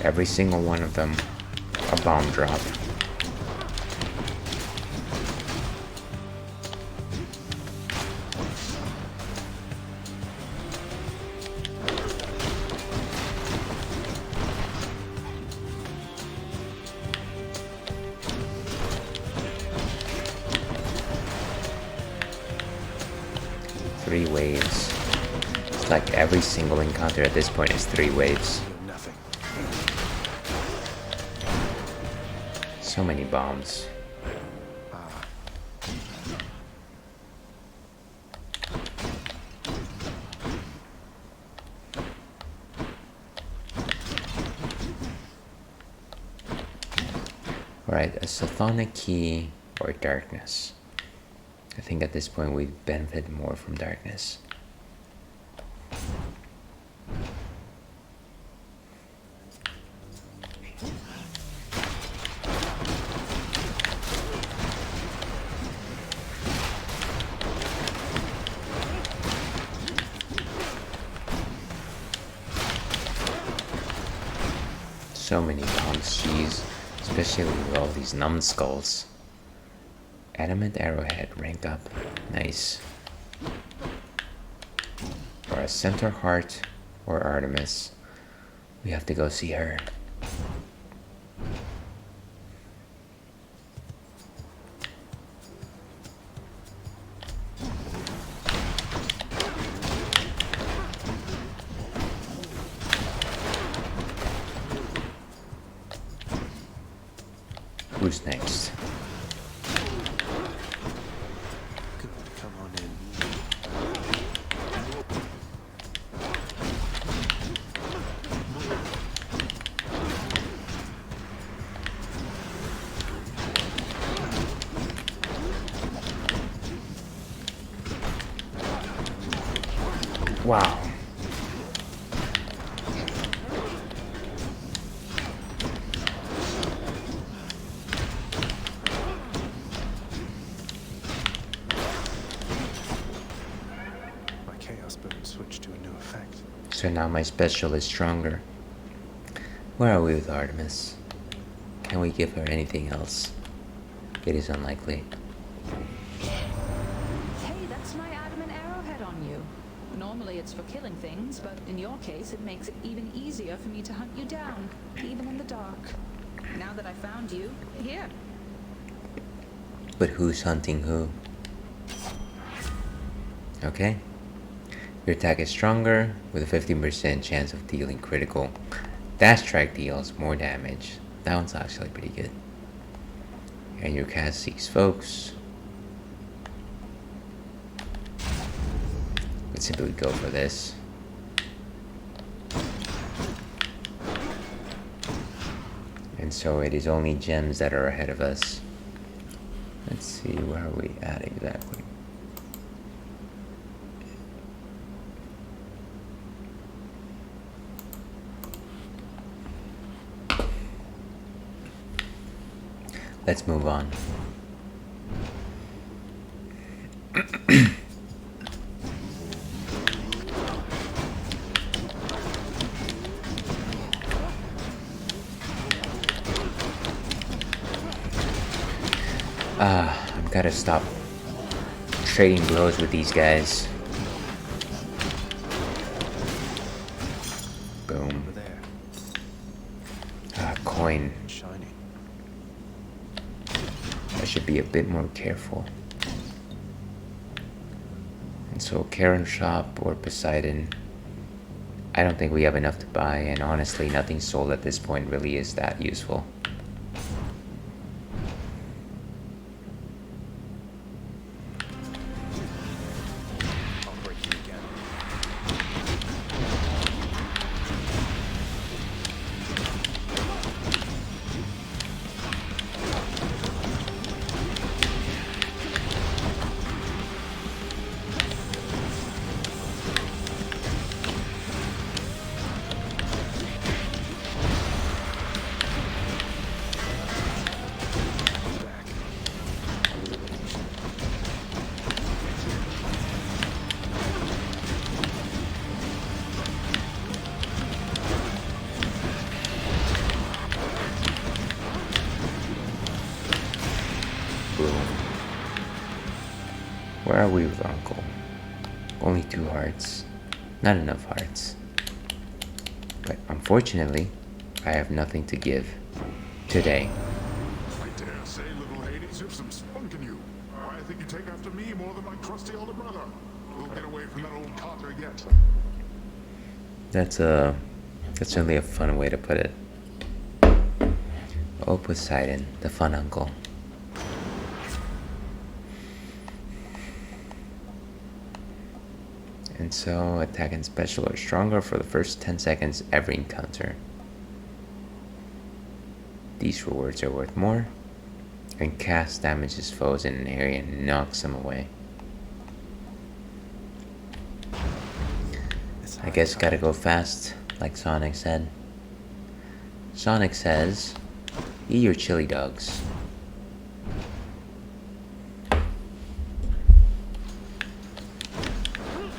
Every single one of them a bomb drop. Three waves. It's like every single encounter at this point is 3 waves. Nothing. So many bombs. Alright, a Sothonic key or darkness. I think at this point we benefit more from darkness. So many bombs, jeez. Especially with all these numbskulls. Adamant arrowhead, rank up. Nice. For a centaur heart or Artemis, we have to go see her. Who's next? Good, come on in. Wow. So now my special is stronger. Where are we with Artemis? Can we give her anything else? It is unlikely. Hey, that's my adamant arrowhead on you. Normally it's for killing things, but in your case it makes it even easier for me to hunt you down, even in the dark. Now that I found you, here. But who's hunting who? Okay. Your attack is stronger, with a 15% chance of dealing critical. Dash strike deals more damage. That one's actually pretty good. And your cast seeks folks. Let's simply go for this. And so it is only gems that are ahead of us. Let's see, where are we at exactly? Let's move on. I've gotta stop trading blows with these guys. Boom. Coin. I should be a bit more careful. And so Karen Shop or Poseidon, I don't think we have enough to buy, and honestly nothing sold at this point really is that useful. Where are we with Uncle? Only 2 hearts. Not enough hearts. But unfortunately, I have nothing to give today. I dare say, little Hades, you've some spunk in you. Why, I think you take after me more than my crusty older brother. We'll get away from that old Carter yet. That's certainly a fun way to put it. Oh, Poseidon, the fun uncle. And so, attack and special are stronger for the first 10 seconds every encounter. These rewards are worth more. And cast damages foes in an area and knocks them away. I guess gotta go fast, like Sonic said. Sonic says, eat your chili dogs.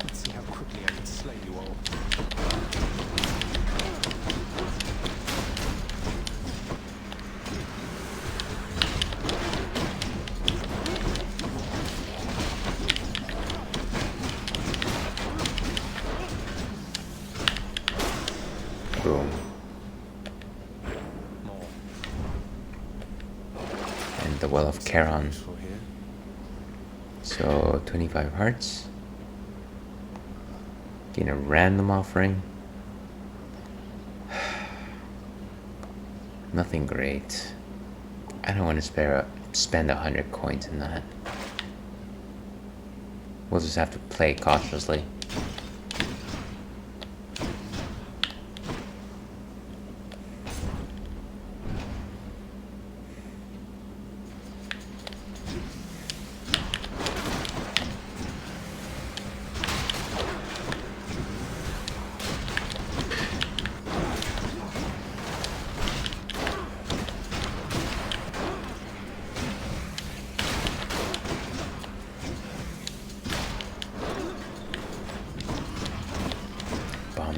Let's see how quickly I can slay you all. Boom. And the Well of Charon. So 25 hearts. Gain a random offering. Nothing great. I don't want to spend 100 coins in that. We'll just have to play cautiously.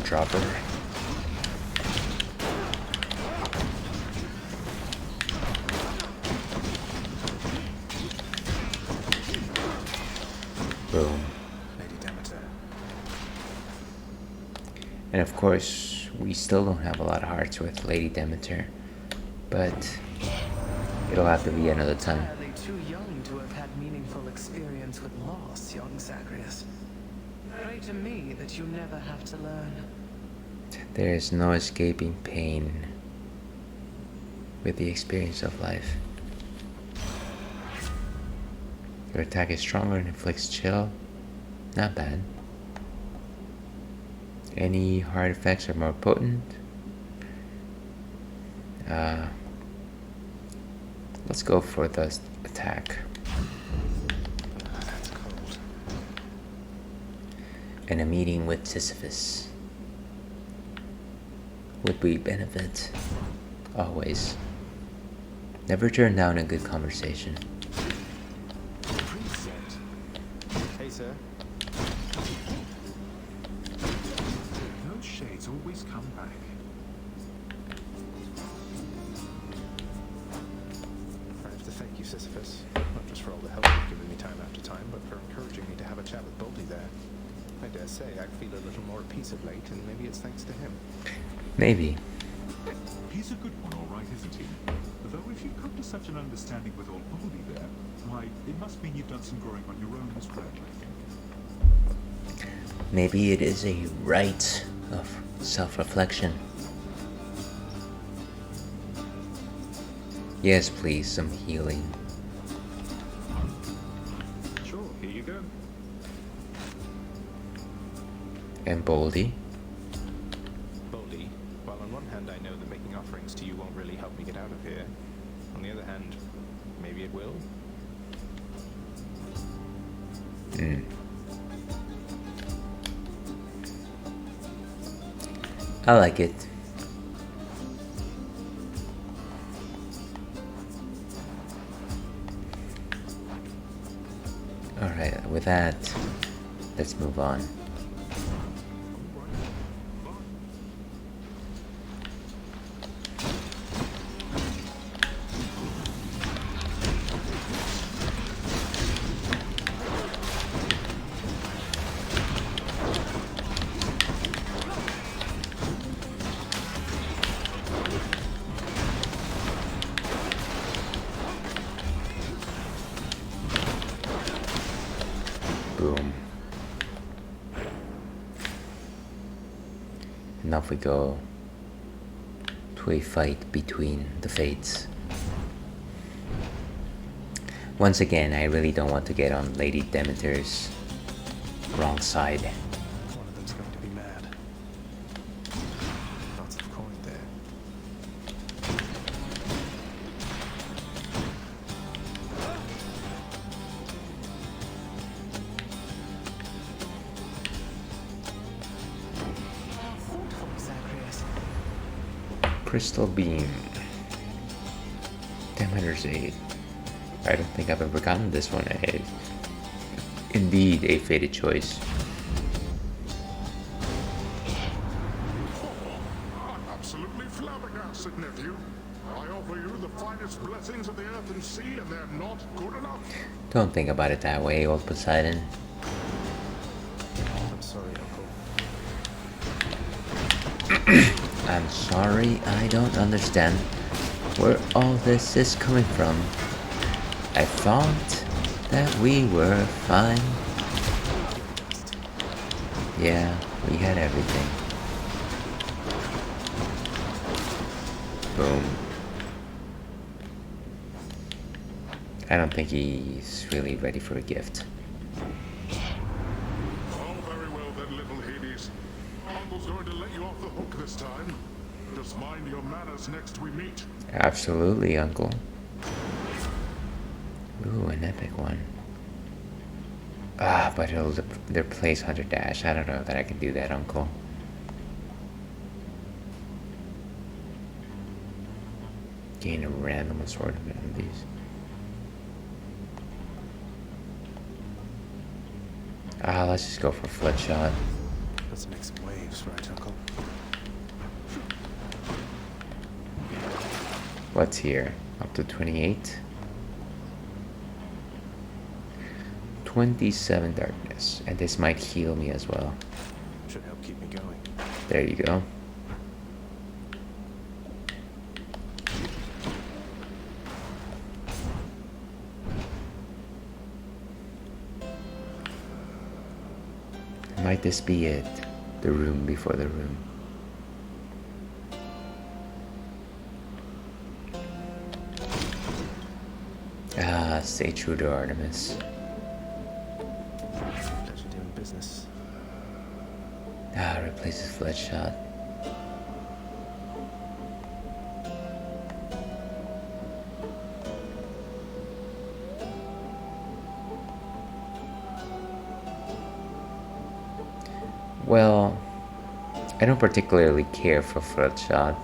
Dropper. Boom. Lady Demeter. And of course, we still don't have a lot of hearts with Lady Demeter, but it'll have to be another time. Entirely too young to have had meaningful experience with loss, young Zagreus. Pray to me that you never have to learn. There is no escaping pain with the experience of life. Your attack is stronger and inflicts chill. Not bad. Any hard effects are more potent. Let's go for the attack. That's cold. And a meeting with Sisyphus would we benefit? Always. Never turn down a good conversation. Hey, sir. Those shades always come back. I have to thank you, Sisyphus. Not just for all the help you've given me time after time, but for encouraging me to have a chat with Boldy there. I dare say I feel a little more at peace of late, and maybe it's thanks to him. Maybe. He's a good one, all right, isn't he? Though if you've come to such an understanding with old Baldy there, why, it must mean you've done some growing on your own as well, I think. Maybe it is a rite of self-reflection. Yes, please, some healing. Sure, here you go. And Boldy. Boldy, while on one hand I know that making offerings to you won't really help me get out of here, on the other hand, maybe it will? I like it. Alright, with that, let's move on. Boom. And off we go to a fight between the fates. Once again, I really don't want to get on Lady Demeter's wrong side. One of them's going to be mad. Lots of coin there. Crystal Beam. Diameter's 8. I don't think I've ever gotten this one. Indeed, a fated choice. I'm absolutely flabbergasted, nephew. I offer you the finest blessings of the earth and sea, and they're not good enough. Don't think about it that way, old Poseidon. I'm sorry, Uncle. I'm sorry, I don't understand where all this is coming from. I thought that we were fine. Yeah, we had everything. Boom. I don't think he's really ready for a gift. Oh, very well then, little Hades. Uncle's going to let you off the hook this time. Just mind your manners next we meet. Absolutely, Uncle. Ooh, an epic one. Ah, but it'll replace Hunter Dash. I don't know that I can do that, Uncle. Gain a random assortment of these. Ah, let's just go for Flood Shot. Let's make some waves, right, Uncle? What's here? Up to 28? 27 darkness. And this might heal me as well. Should help keep me going. There you go. Might this be it? The room before the room. Ah, stay true to Artemis. Pleasure doing business. Ah, replaces Flood Shot. Well, I don't particularly care for Flood Shot,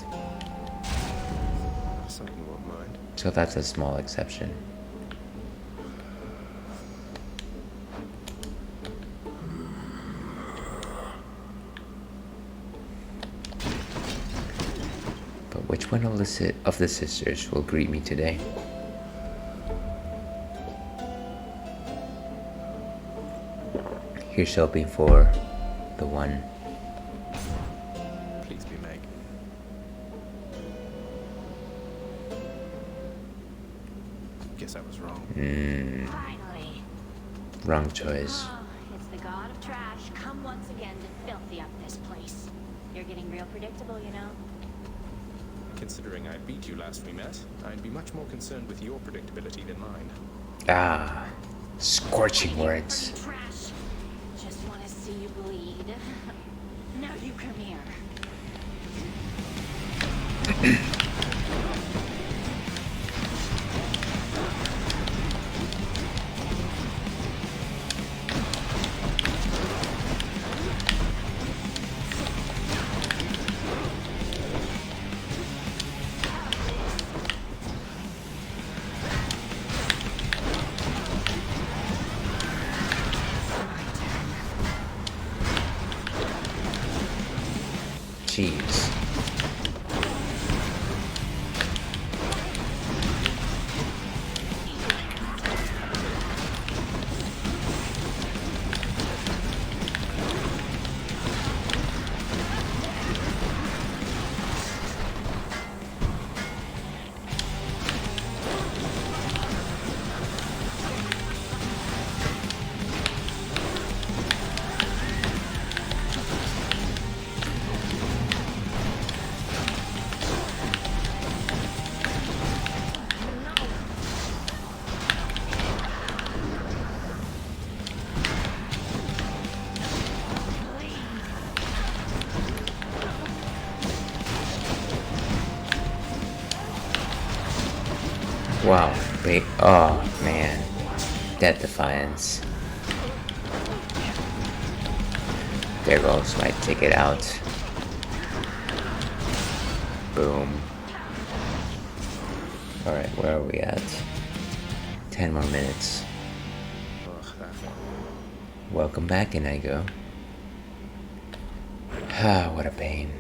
Something you won't mind. so that's a small exception. But which one of the sisters will greet me today? Here's hoping for the one. Please be Meg. Guess I was wrong. Finally. Wrong choice. Oh, it's the god of trash come once again to filthy up this place. You're getting real predictable, you know. Considering I beat you last we met, I'd be much more concerned with your predictability than mine. Ah, scorching words. Trash. Just want to see you bleed. Now you come here. Jeez. Wow, wait, oh man. Dead Defiance. There goes my ticket out. Boom. Alright, where are we at? 10 more minutes. Welcome back, Inigo. Ah, what a pain.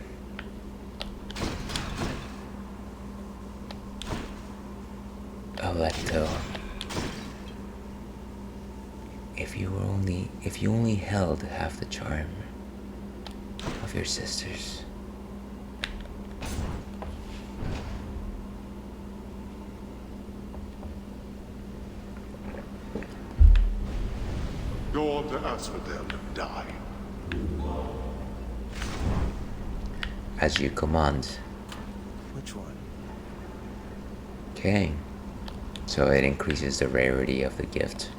Alecto. If you only held half the charm of your sisters. Go on to Asphodel and die. As you command. Which one? Okay. So it increases the rarity of the gift.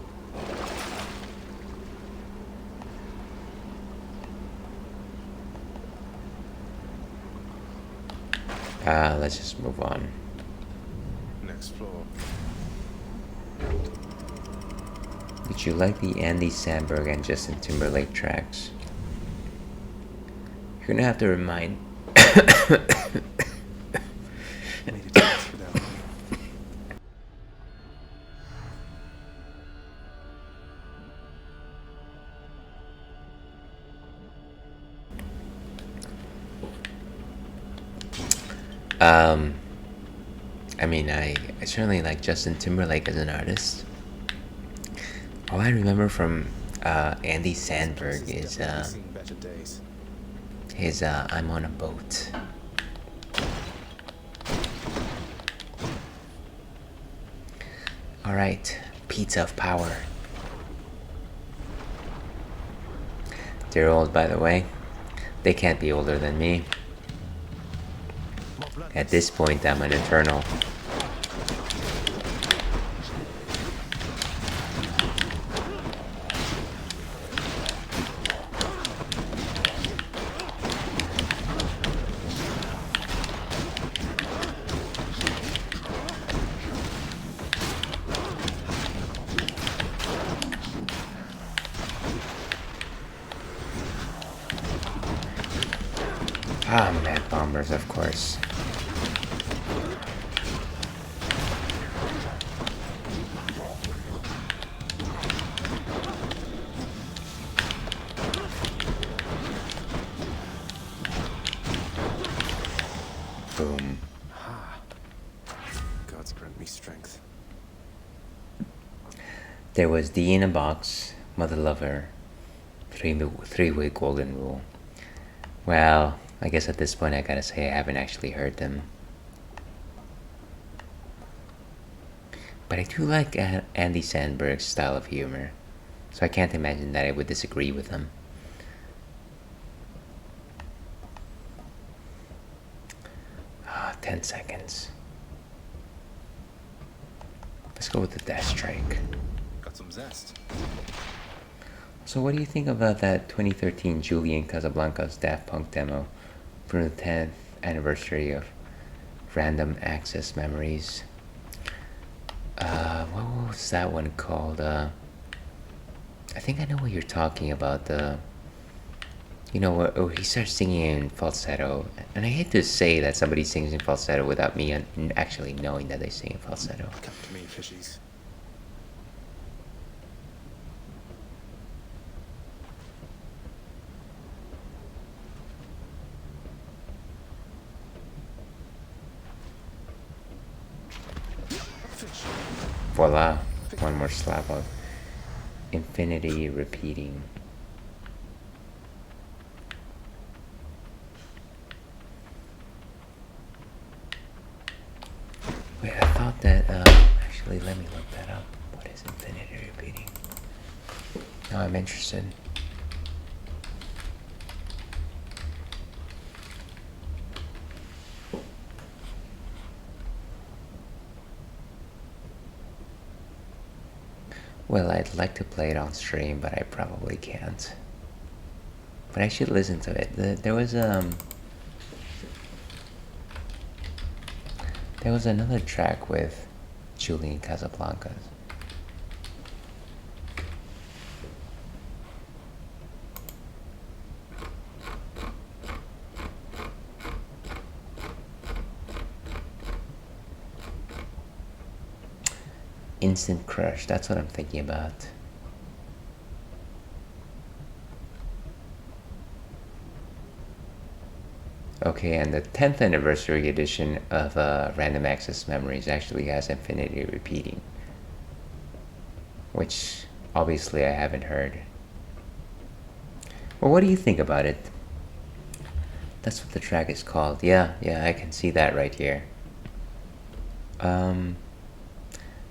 Let's just move on. Next floor. Did you like the Andy Samberg and Justin Timberlake tracks? You're gonna have to remind. I mean, I certainly like Justin Timberlake as an artist. All I remember from Andy Samberg is his I'm on a boat. Alright, Pizza of Power. They're old, by the way. They can't be older than me. At this point, I'm an eternal. Ah, Mad Bombers, of course. Boom. Gods grant me strength. There was D in a box, Mother Lover, three-way golden rule. Well, I guess at this point I gotta say I haven't actually heard them. But I do like Andy Samberg's style of humor, so I can't imagine that I would disagree with him. Ah, 10 seconds. Let's go with the Death Strike. Got some zest. So what do you think about that 2013 Julian Casablancas Daft Punk demo from the 10th anniversary of Random Access Memories? What was that one called? I think I know what you're talking about. You know what? Oh, he starts singing in falsetto, and I hate to say that somebody sings in falsetto without me actually knowing that they sing in falsetto. Come to me, fishies. Voila, one more slap of infinity repeating. Wait, I thought that, actually let me look that up. What is infinity repeating? Now I'm interested. Well, I'd like to play it on stream, but I probably can't. But I should listen to it. There was another track with Julian Casablancas. Instant Crush, that's what I'm thinking about. Okay, and the 10th anniversary edition of Random Access Memories actually has Infinity repeating, which obviously I haven't heard. Well, what do you think about it? That's what the track is called. Yeah, I can see that right here.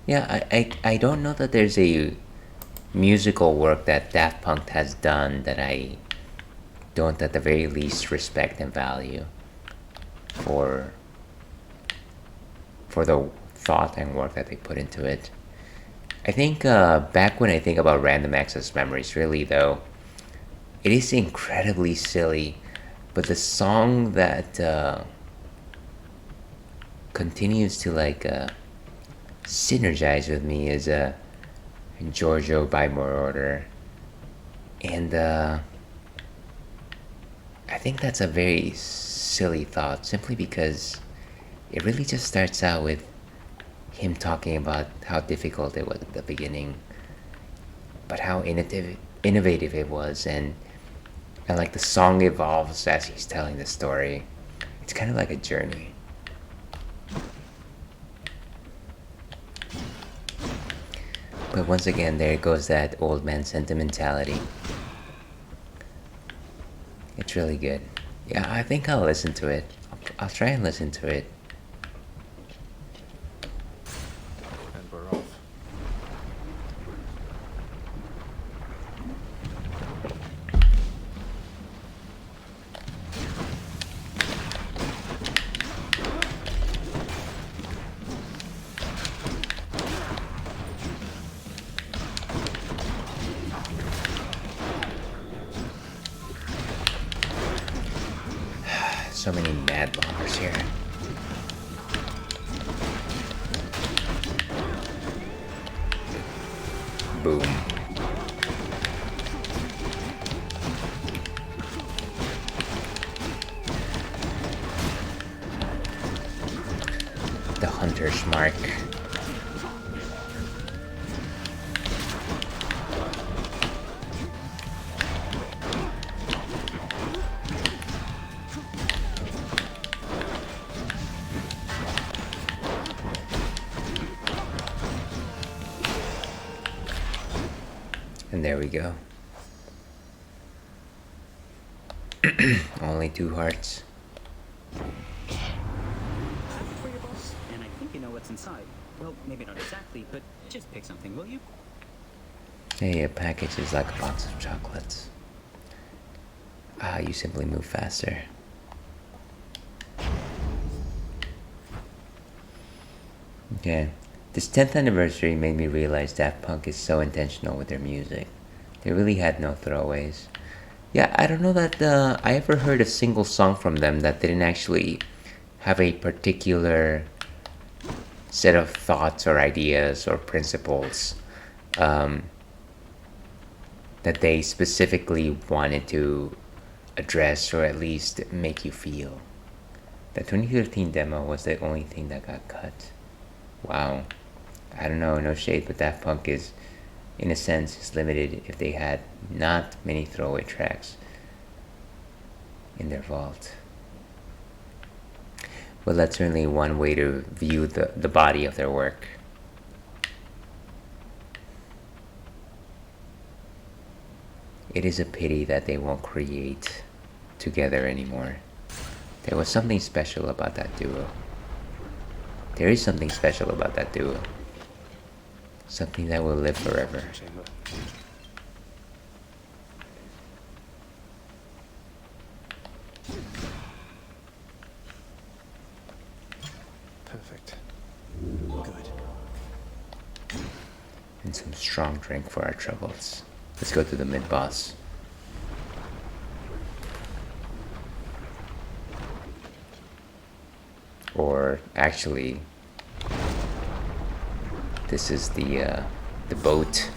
Yeah, I don't know that there's a musical work that Daft Punk has done that I don't at the very least respect and value for the thought and work that they put into it. I think back when I think about Random Access Memories, really though, it is incredibly silly, but the song that continues to like synergize with me is Giorgio by Moroder, and I think that's a very silly thought, simply because it really just starts out with him talking about how difficult it was at the beginning, but how innovative it was, and like the song evolves as he's telling the story. It's kind of like a journey. But once again, there goes that old man sentimentality. It's really good. Yeah, I think I'll listen to it. I'll try and listen to it. And we're off. So many mad bombers here. Boom. The hunter's mark. And there we go. Only 2 hearts. For your boss, and I think you know what's inside. Well, maybe not exactly, but just pick something, will you? Hey, a package is like a box of chocolates. You simply move faster. Okay. This 10th anniversary made me realize Daft Punk is so intentional with their music. They really had no throwaways. Yeah, I don't know that I ever heard a single song from them that didn't actually have a particular set of thoughts or ideas or principles that they specifically wanted to address or at least make you feel. The 2013 demo was the only thing that got cut. Wow. I don't know, no shade, but Daft Punk is, in a sense, is limited if they had not many throwaway tracks in their vault. Well, that's certainly one way to view the body of their work. It is a pity that they won't create together anymore. There was something special about that duo. There is something special about that duo. Something that will live forever. Perfect. Good. And some strong drink for our troubles. Let's go to the mid-boss. Or actually, this is the boat.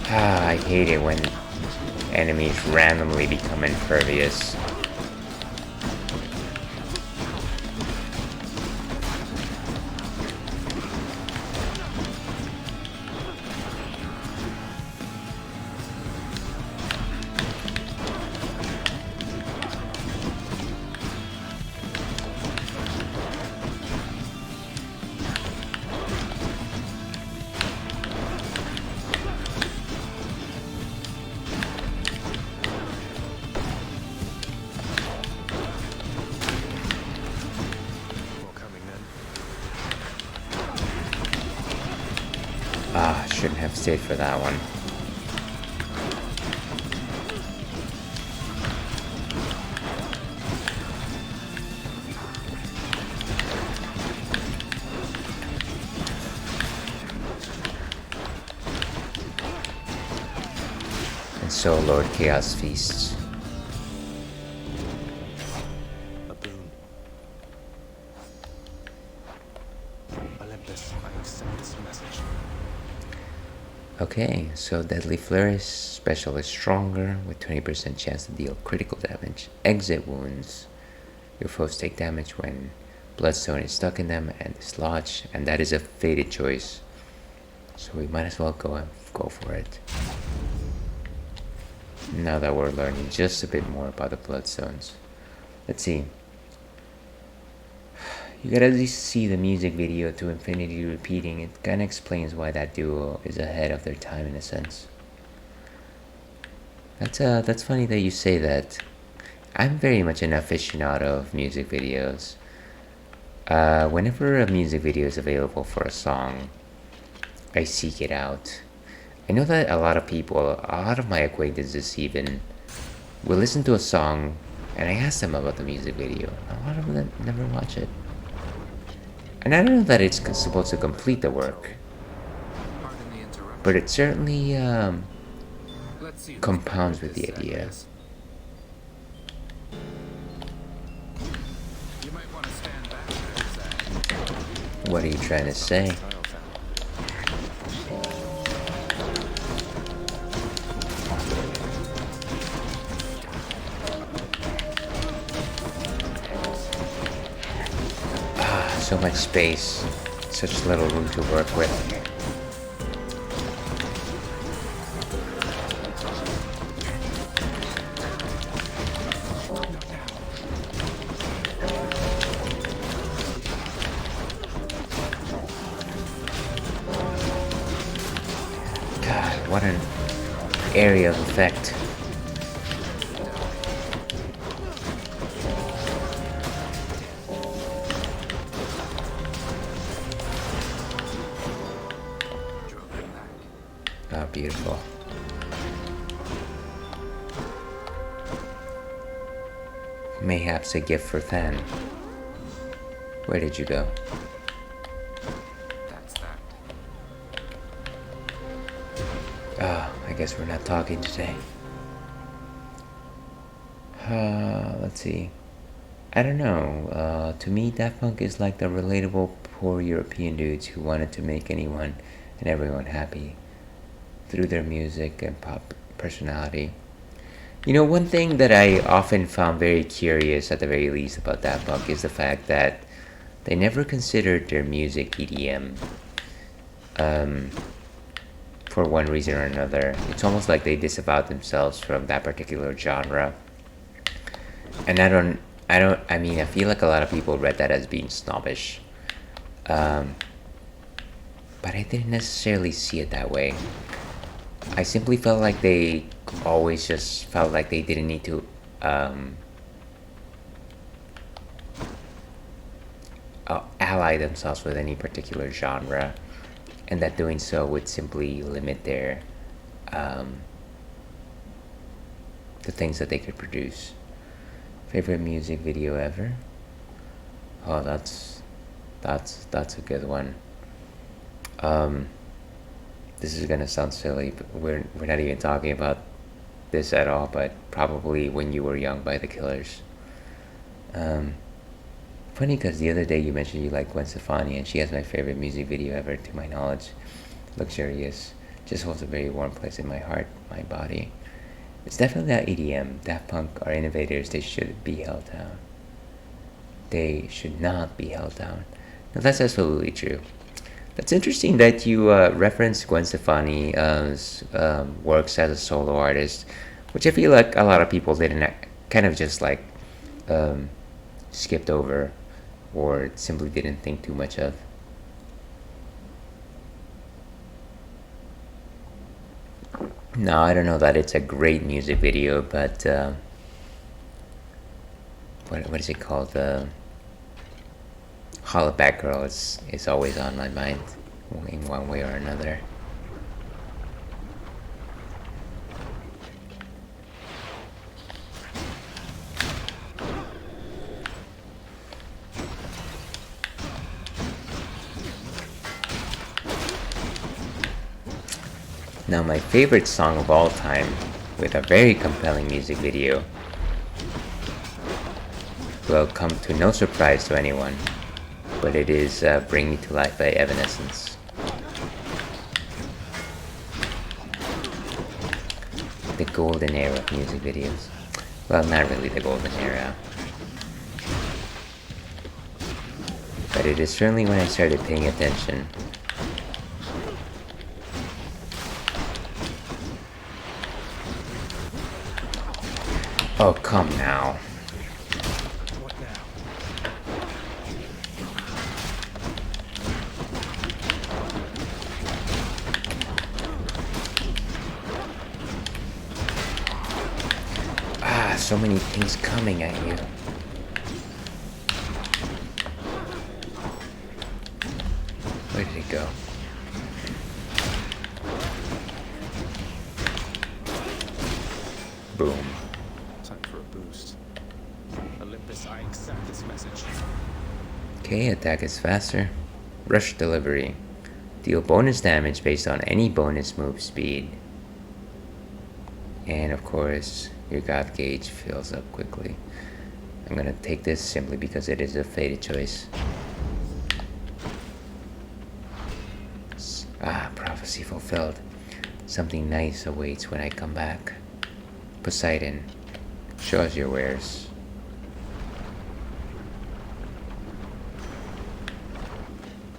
I hate it when enemies randomly become impervious. Ah, shouldn't have stayed for that one. And so Lord Chaos feasts. A boon. Olympus, I accept this message. Okay, so Deadly Flourish, special is stronger, with 20% chance to deal critical damage. Exit wounds. Your foes take damage when Bloodstone is stuck in them and dislodge, and that is a fated choice. So we might as well go for it. Now that we're learning just a bit more about the Bloodstones. Let's see. You gotta at least see the music video to Infinity repeating. It kinda explains why that duo is ahead of their time in a sense. That's funny that you say that. I'm very much an aficionado of music videos. Whenever a music video is available for a song, I seek it out. I know that a lot of people, a lot of my acquaintances even, will listen to a song and I ask them about the music video. A lot of them never watch it. And I don't know that it's supposed to complete the work, but it certainly compounds with the idea. What are you trying to say? So much space, such little room to work with. God, what an area of effect. Ah, beautiful. Mayhaps a gift for Fan. Where did you go? That's that. Ah, I guess we're not talking today. Let's see. I don't know. To me, Daft Punk is like the relatable poor European dudes who wanted to make anyone and everyone happy through their music and pop personality. You know, one thing that I often found very curious, at the very least, about Daft Punk is the fact that they never considered their music EDM. For one reason or another. It's almost like they disavowed themselves from that particular genre. And I mean, I feel like a lot of people read that as being snobbish. But I didn't necessarily see it that way. I simply felt like they always just felt like they didn't need to ally themselves with any particular genre, and that doing so would simply limit their the things that they could produce. Favorite music video ever? Oh, that's a good one. This is gonna sound silly, but we're not even talking about this at all, but probably When You Were Young by The Killers. Funny, because the other day you mentioned you like Gwen Stefani, and she has my favorite music video ever, to my knowledge. Luxurious. Just holds a very warm place in my heart, my body. It's definitely not EDM. Daft Punk are innovators. They should be held down. They should not be held down. Now, that's absolutely true. That's interesting that you referenced Gwen Stefani's works as a solo artist, which I feel like a lot of people didn't kind of just like skipped over or simply didn't think too much of. No, I don't know that it's a great music video, but what is it called? Hollaback Girl is always on my mind in one way or another. Now, my favorite song of all time, with a very compelling music video, will come to no surprise to anyone, but it is Bring Me to Life by Evanescence. The golden era of music videos. Well, not really the golden era, but it is certainly when I started paying attention. Oh, come now. What now? Ah, so many things coming at you. Where did it go? Boom. Time for a boost. Olympus, I accept this message. Okay, attack is faster. Rush delivery. Deal bonus damage based on any bonus move speed. And of course, your God gauge fills up quickly. I'm gonna take this simply because it is a fated choice. Ah, prophecy fulfilled. Something nice awaits when I come back. Poseidon, show us your wares.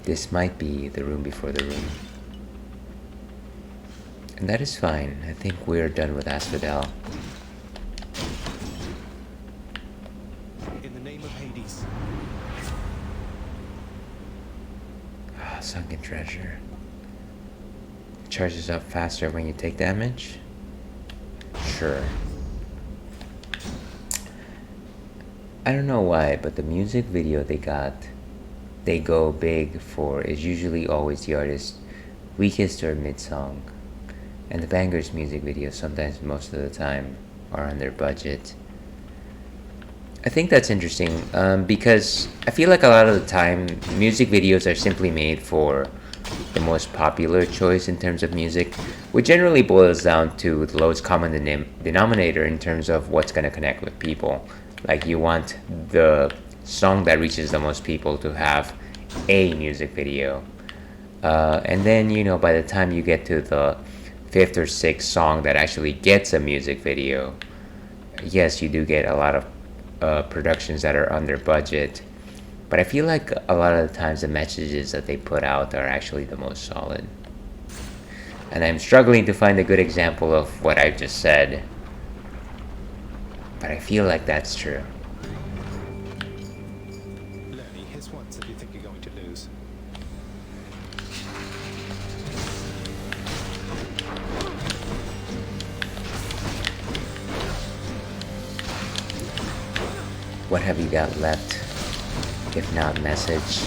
This might be the room before the room. And that is fine. I think we're done with Asphodel. In the name of Hades. Ah, sunken treasure. It charges up faster when you take damage? Sure. I don't know why, but the music video they go big for is usually always the artist's weakest or mid song. And the bangers music videos, sometimes most of the time, are on their budget. I think that's interesting because I feel like a lot of the time music videos are simply made for the most popular choice in terms of music, which generally boils down to the lowest common denominator in terms of what's going to connect with people. Like, you want the song that reaches the most people to have a music video. And then, you know, by the time you get to the 5th or 6th song that actually gets a music video, yes, you do get a lot of productions that are under budget. But I feel like a lot of the times the messages that they put out are actually the most solid. And I'm struggling to find a good example of what I just said. But I feel like that's true. Lenny, here's once if you think you're going to lose. What have you got left, if not message?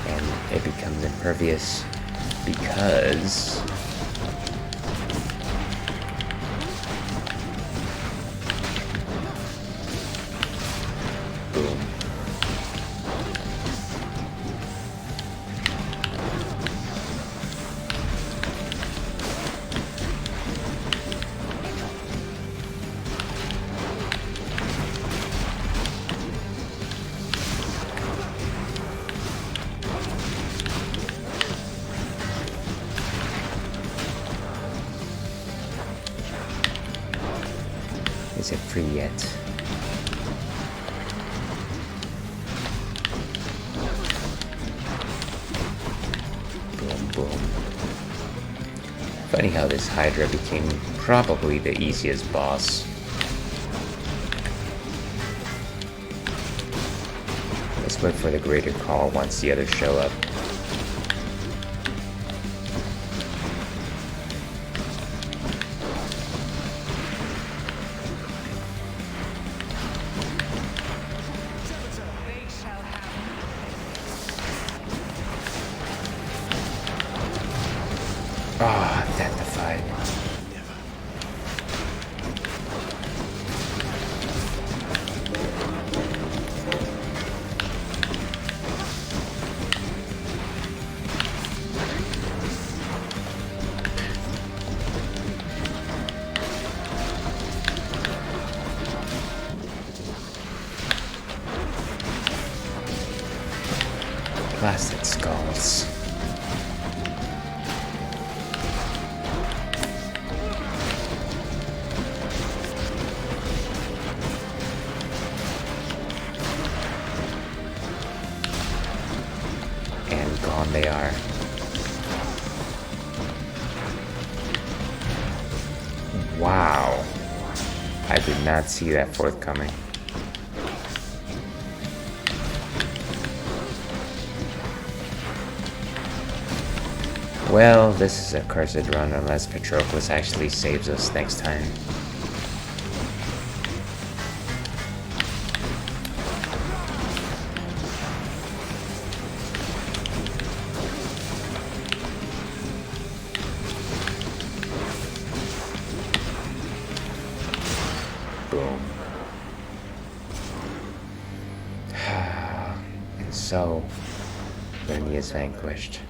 And it becomes impervious because boom. free yet. Boom, boom. Funny how this Hydra became probably the easiest boss. Let's wait for the greater call once the others show up. Ah, identified. Blasted skulls. And gone they are. Wow. I did not see that forthcoming. Well, this is a cursed run unless Patroclus actually saves us next time. Boom. And so, Bernie is vanquished.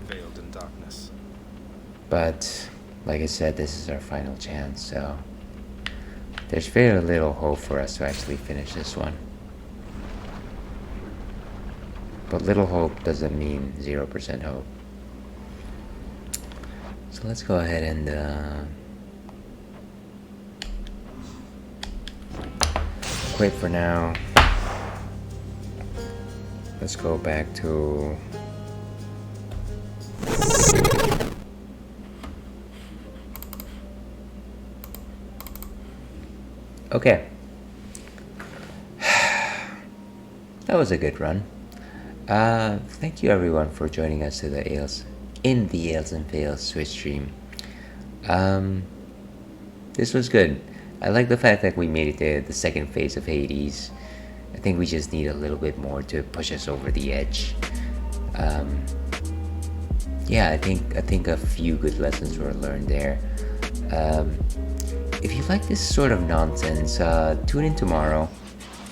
Veiled in darkness. But, like I said, this is our final chance, so there's very little hope for us to actually finish this one. But little hope doesn't mean 0% hope. So let's go ahead and quit for now. Let's go back to okay. That was a good run. Thank you everyone for joining us to the Ales and Fails Switch stream. This was good. I like the fact that we made it to the second phase of Hades. I think we just need a little bit more to push us over the edge. Yeah, I think a few good lessons were learned there. If you like this sort of nonsense, tune in tomorrow.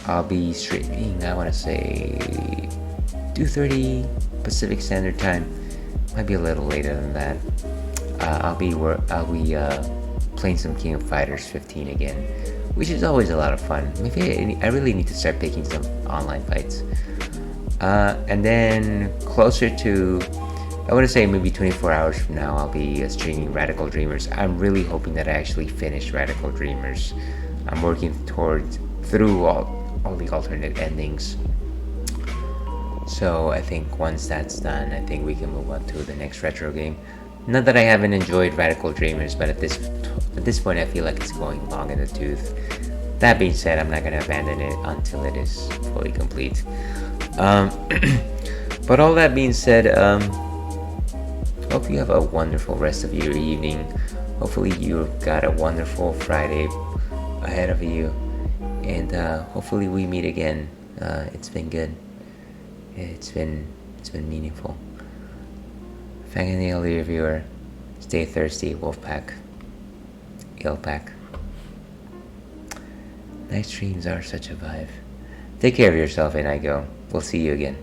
I'll be streaming, I want to say 2:30 Pacific Standard Time. Might be a little later than that. I'll be playing some King of Fighters 15 again, which is always a lot of fun. Maybe I really need to start picking some online fights. And then closer to, I want to say maybe 24 hours from now, I'll be streaming Radical Dreamers. I'm really hoping that I actually finish Radical Dreamers. I'm working through all the alternate endings. So I think once that's done, I think we can move on to the next retro game. Not that I haven't enjoyed Radical Dreamers, but at this point I feel like it's going long in the tooth. That being said, I'm not going to abandon it until it is fully complete. But all that being said, hope you have a wonderful rest of your evening. Hopefully you've got a wonderful Friday ahead of you. And hopefully we meet again. It's been good. It's been meaningful. Fang and the reviewer. Stay thirsty, Wolfpack. Eelpack. Night streams are such a vibe. Take care of yourself, and I go. We'll see you again.